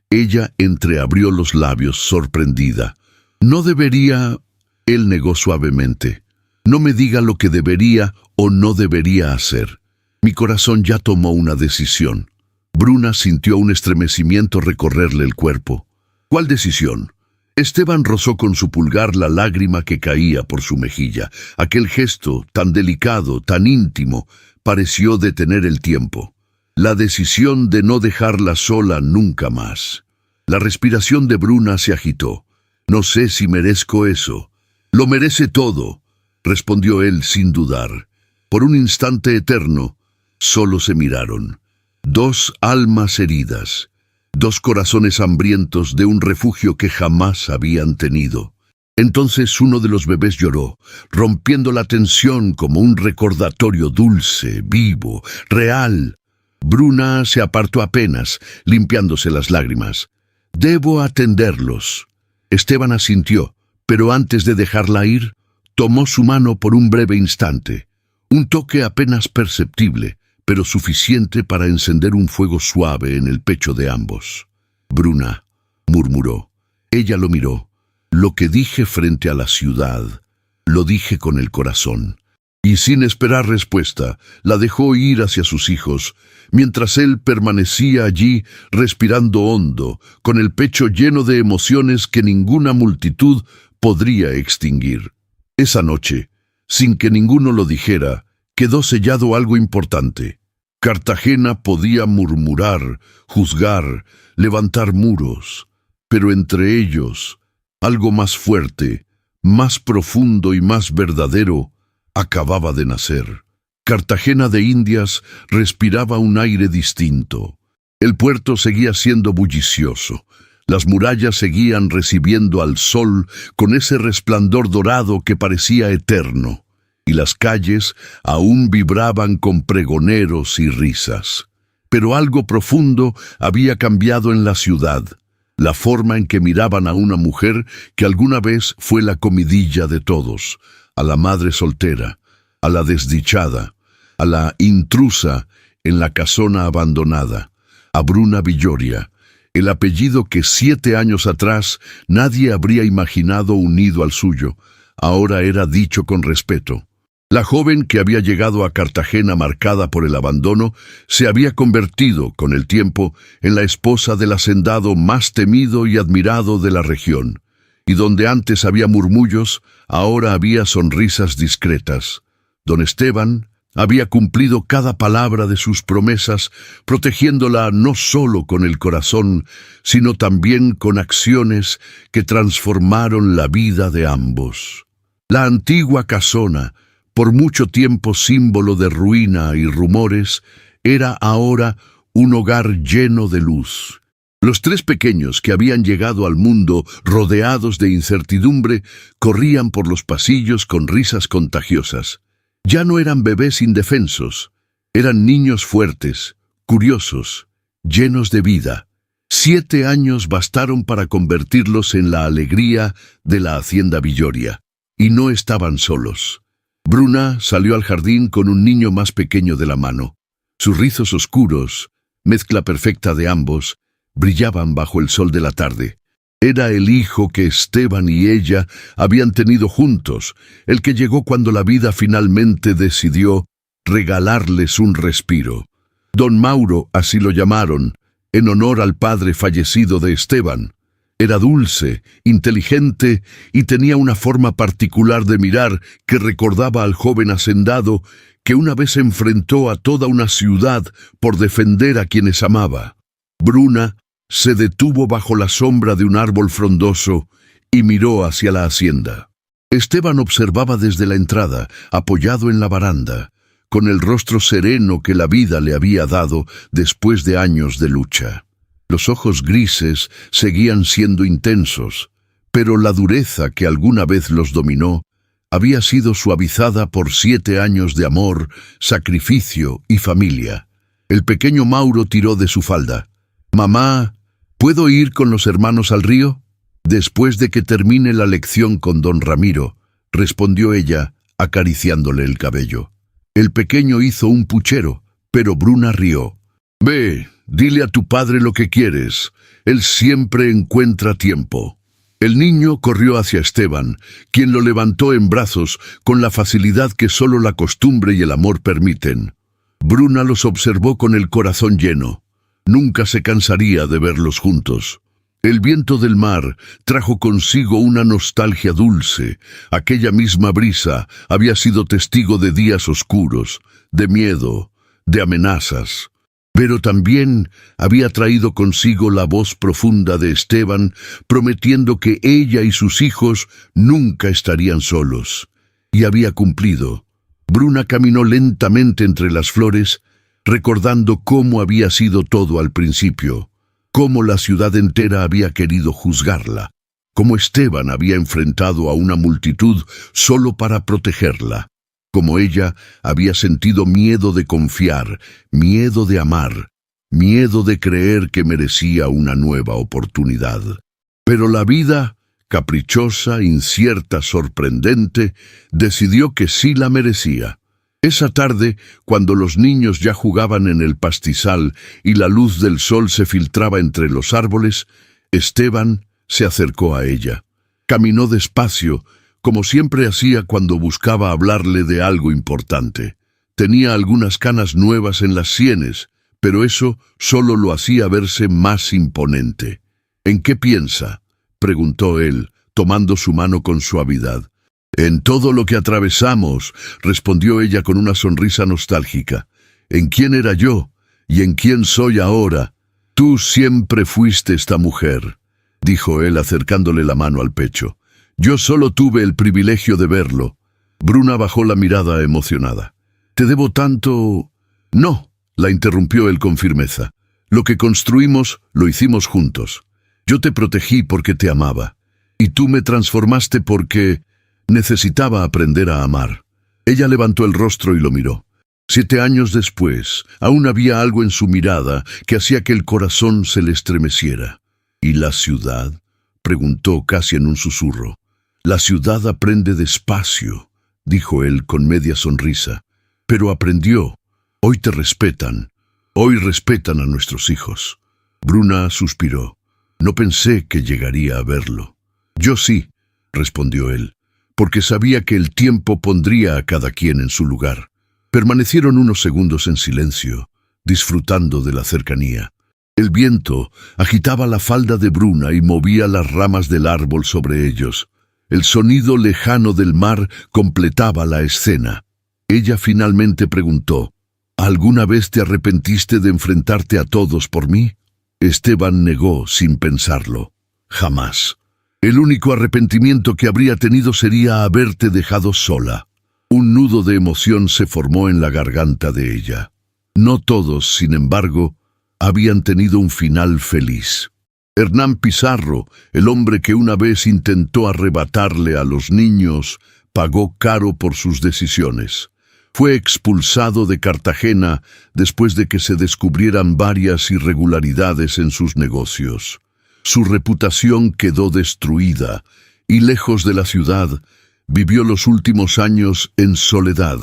Ella entreabrió los labios, sorprendida. «No debería...» Él negó suavemente. «No me diga lo que debería o no debería hacer. Mi corazón ya tomó una decisión». Bruna sintió un estremecimiento recorrerle el cuerpo. ¿Cuál decisión? Esteban rozó con su pulgar la lágrima que caía por su mejilla. Aquel gesto, tan delicado, tan íntimo, pareció detener el tiempo. La decisión de no dejarla sola nunca más. La respiración de Bruna se agitó. «No sé si merezco eso». «Lo merece todo», respondió él sin dudar. Por un instante eterno, solo se miraron. Dos almas heridas, dos corazones hambrientos de un refugio que jamás habían tenido. Entonces uno de los bebés lloró, rompiendo la tensión como un recordatorio dulce, vivo, real. Bruna se apartó apenas, limpiándose las lágrimas. «Debo atenderlos». Esteban asintió, pero antes de dejarla ir, tomó su mano por un breve instante. Un toque apenas perceptible, pero suficiente para encender un fuego suave en el pecho de ambos. «Bruna», murmuró. Ella lo miró. «Lo que dije frente a la ciudad, lo dije con el corazón». Y sin esperar respuesta, la dejó ir hacia sus hijos, mientras él permanecía allí respirando hondo, con el pecho lleno de emociones que ninguna multitud podría extinguir. Esa noche, sin que ninguno lo dijera, quedó sellado algo importante. Cartagena podía murmurar, juzgar, levantar muros, pero entre ellos, algo más fuerte, más profundo y más verdadero, acababa de nacer. Cartagena de Indias respiraba un aire distinto. El puerto seguía siendo bullicioso. Las murallas seguían recibiendo al sol con ese resplandor dorado que parecía eterno, y las calles aún vibraban con pregoneros y risas. Pero algo profundo había cambiado en la ciudad, la forma en que miraban a una mujer que alguna vez fue la comidilla de todos, a la madre soltera, a la desdichada, a la intrusa en la casona abandonada, a Bruna Villoria, el apellido que 7 años atrás nadie habría imaginado unido al suyo, ahora era dicho con respeto. La joven que había llegado a Cartagena marcada por el abandono se había convertido, con el tiempo, en la esposa del hacendado más temido y admirado de la región. Y donde antes había murmullos, ahora había sonrisas discretas. Don Esteban había cumplido cada palabra de sus promesas, protegiéndola no solo con el corazón, sino también con acciones que transformaron la vida de ambos. La antigua casona, por mucho tiempo símbolo de ruina y rumores, era ahora un hogar lleno de luz. Los 3 pequeños que habían llegado al mundo rodeados de incertidumbre corrían por los pasillos con risas contagiosas. Ya no eran bebés indefensos, eran niños fuertes, curiosos, llenos de vida. 7 años bastaron para convertirlos en la alegría de la hacienda Villoria, y no estaban solos. Bruna salió al jardín con un niño más pequeño de la mano. Sus rizos oscuros, mezcla perfecta de ambos, brillaban bajo el sol de la tarde. Era el hijo que Esteban y ella habían tenido juntos, el que llegó cuando la vida finalmente decidió regalarles un respiro. Don Mauro, así lo llamaron, en honor al padre fallecido de Esteban. Era dulce, inteligente y tenía una forma particular de mirar que recordaba al joven hacendado que una vez enfrentó a toda una ciudad por defender a quienes amaba. Bruna se detuvo bajo la sombra de un árbol frondoso y miró hacia la hacienda. Esteban observaba desde la entrada, apoyado en la baranda, con el rostro sereno que la vida le había dado después de años de lucha. Los ojos grises seguían siendo intensos, pero la dureza que alguna vez los dominó había sido suavizada por 7 años de amor, sacrificio y familia. El pequeño Mauro tiró de su falda. «Mamá, ¿puedo ir con los hermanos al río?» «Después de que termine la lección con don Ramiro», respondió ella, acariciándole el cabello. El pequeño hizo un puchero, pero Bruna rió. «Ve, dile a tu padre lo que quieres. Él siempre encuentra tiempo». El niño corrió hacia Esteban, quien lo levantó en brazos con la facilidad que solo la costumbre y el amor permiten. Bruna los observó con el corazón lleno. Nunca se cansaría de verlos juntos. El viento del mar trajo consigo una nostalgia dulce. Aquella misma brisa había sido testigo de días oscuros, de miedo, de amenazas. Pero también había traído consigo la voz profunda de Esteban, prometiendo que ella y sus hijos nunca estarían solos. Y había cumplido. Bruna caminó lentamente entre las flores, recordando cómo había sido todo al principio, cómo la ciudad entera había querido juzgarla, cómo Esteban había enfrentado a una multitud solo para protegerla, cómo ella había sentido miedo de confiar, miedo de amar, miedo de creer que merecía una nueva oportunidad. Pero la vida, caprichosa, incierta, sorprendente, decidió que sí la merecía. Esa tarde, cuando los niños ya jugaban en el pastizal y la luz del sol se filtraba entre los árboles, Esteban se acercó a ella. Caminó despacio, como siempre hacía cuando buscaba hablarle de algo importante. Tenía algunas canas nuevas en las sienes, pero eso solo lo hacía verse más imponente. «¿En qué piensa?», preguntó él, tomando su mano con suavidad. «En todo lo que atravesamos», respondió ella con una sonrisa nostálgica. «¿En quién era yo? ¿Y en quién soy ahora? Tú siempre fuiste esta mujer», dijo él acercándole la mano al pecho. «Yo solo tuve el privilegio de verlo». Bruna bajó la mirada emocionada. «¿Te debo tanto?» «No», la interrumpió él con firmeza. «Lo que construimos, lo hicimos juntos. Yo te protegí porque te amaba. Y tú me transformaste porque necesitaba aprender a amar». Ella levantó el rostro y lo miró. 7 años después, aún había algo en su mirada que hacía que el corazón se le estremeciera. «¿Y la ciudad?», preguntó casi en un susurro. «La ciudad aprende despacio», dijo él con media sonrisa. «Pero aprendió. Hoy te respetan. Hoy respetan a nuestros hijos». Bruna suspiró. «No pensé que llegaría a verlo». «Yo sí», respondió él, porque sabía que el tiempo pondría a cada quien en su lugar. Permanecieron unos segundos en silencio, disfrutando de la cercanía. El viento agitaba la falda de Bruna y movía las ramas del árbol sobre ellos. El sonido lejano del mar completaba la escena. Ella finalmente preguntó: «¿Alguna vez te arrepentiste de enfrentarte a todos por mí?». Esteban negó sin pensarlo. «Jamás. El único arrepentimiento que habría tenido sería haberte dejado sola». Un nudo de emoción se formó en la garganta de ella. No todos, sin embargo, habían tenido un final feliz. Hernán Pizarro, el hombre que una vez intentó arrebatarle a los niños, pagó caro por sus decisiones. Fue expulsado de Cartagena después de que se descubrieran varias irregularidades en sus negocios. Su reputación quedó destruida y, lejos de la ciudad, vivió los últimos años en soledad,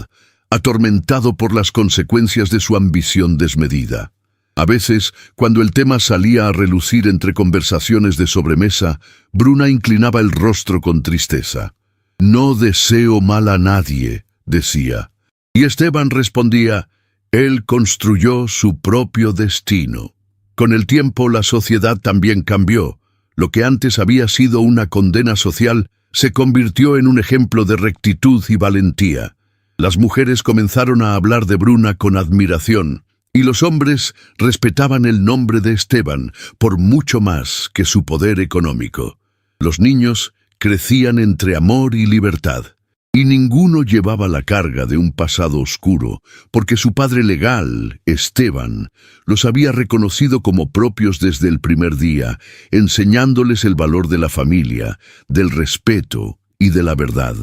atormentado por las consecuencias de su ambición desmedida. A veces, cuando el tema salía a relucir entre conversaciones de sobremesa, Bruna inclinaba el rostro con tristeza. «No deseo mal a nadie», decía. Y Esteban respondía: «Él construyó su propio destino». Con el tiempo la sociedad también cambió. Lo que antes había sido una condena social se convirtió en un ejemplo de rectitud y valentía. Las mujeres comenzaron a hablar de Bruna con admiración, y los hombres respetaban el nombre de Esteban por mucho más que su poder económico. Los niños crecían entre amor y libertad, y ninguno llevaba la carga de un pasado oscuro, porque su padre legal, Esteban, los había reconocido como propios desde el primer día, enseñándoles el valor de la familia, del respeto y de la verdad.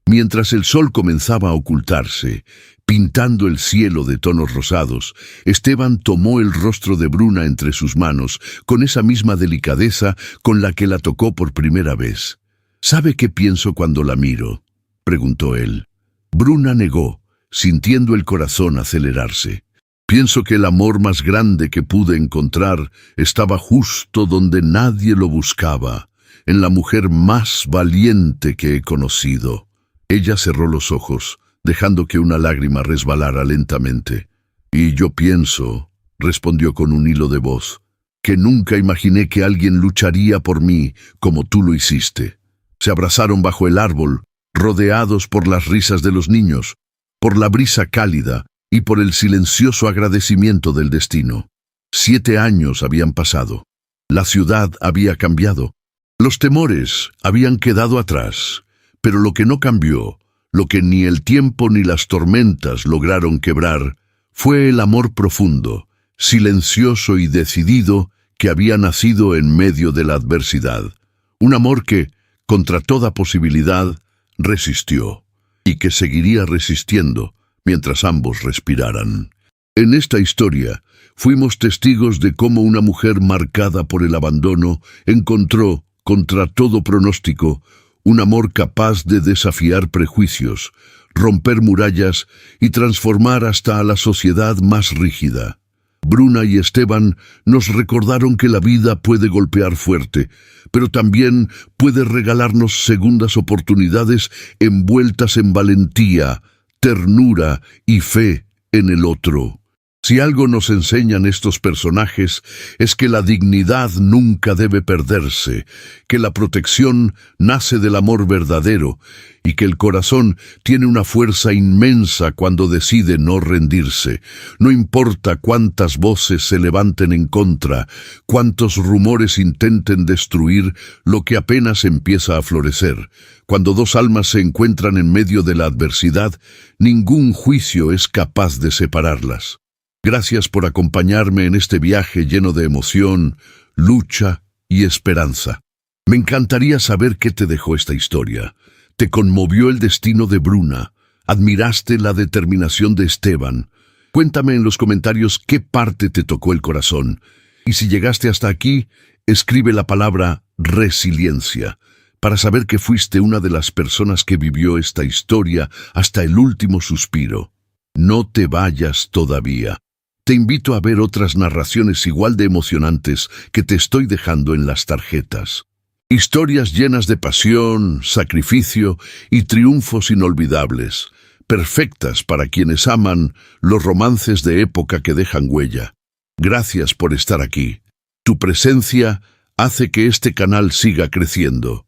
Mientras el sol comenzaba a ocultarse, pintando el cielo de tonos rosados, Esteban tomó el rostro de Bruna entre sus manos, con esa misma delicadeza con la que la tocó por primera vez. «¿Sabe qué pienso cuando la miro?», preguntó él. Bruna negó, sintiendo el corazón acelerarse. «Pienso que el amor más grande que pude encontrar estaba justo donde nadie lo buscaba, en la mujer más valiente que he conocido». Ella cerró los ojos, dejando que una lágrima resbalara lentamente. «Y yo pienso», respondió con un hilo de voz, que nunca imaginé que alguien lucharía por mí como tú lo hiciste. Se abrazaron bajo el árbol, rodeados por las risas de los niños, por la brisa cálida y por el silencioso agradecimiento del destino. 7 años habían pasado. La ciudad había cambiado. Los temores habían quedado atrás. Pero lo que no cambió, lo que ni el tiempo ni las tormentas lograron quebrar, fue el amor profundo, silencioso y decidido que había nacido en medio de la adversidad. Un amor que, contra toda posibilidad, resistió, y que seguiría resistiendo mientras ambos respiraran. En esta historia, fuimos testigos de cómo una mujer marcada por el abandono encontró, contra todo pronóstico, un amor capaz de desafiar prejuicios, romper murallas y transformar hasta a la sociedad más rígida. Bruna y Esteban nos recordaron que la vida puede golpear fuerte, pero también puede regalarnos segundas oportunidades envueltas en valentía, ternura y fe en el otro. Si algo nos enseñan estos personajes es que la dignidad nunca debe perderse, que la protección nace del amor verdadero y que el corazón tiene una fuerza inmensa cuando decide no rendirse. No importa cuántas voces se levanten en contra, cuántos rumores intenten destruir lo que apenas empieza a florecer. Cuando dos almas se encuentran en medio de la adversidad, ningún juicio es capaz de separarlas. Gracias por acompañarme en este viaje lleno de emoción, lucha y esperanza. Me encantaría saber qué te dejó esta historia. ¿Te conmovió el destino de Bruna? ¿Admiraste la determinación de Esteban? Cuéntame en los comentarios qué parte te tocó el corazón. Y si llegaste hasta aquí, escribe la palabra resiliencia, para saber que fuiste una de las personas que vivió esta historia hasta el último suspiro. No te vayas todavía. Te invito a ver otras narraciones igual de emocionantes que te estoy dejando en las tarjetas. Historias llenas de pasión, sacrificio y triunfos inolvidables, perfectas para quienes aman los romances de época que dejan huella. Gracias por estar aquí. Tu presencia hace que este canal siga creciendo.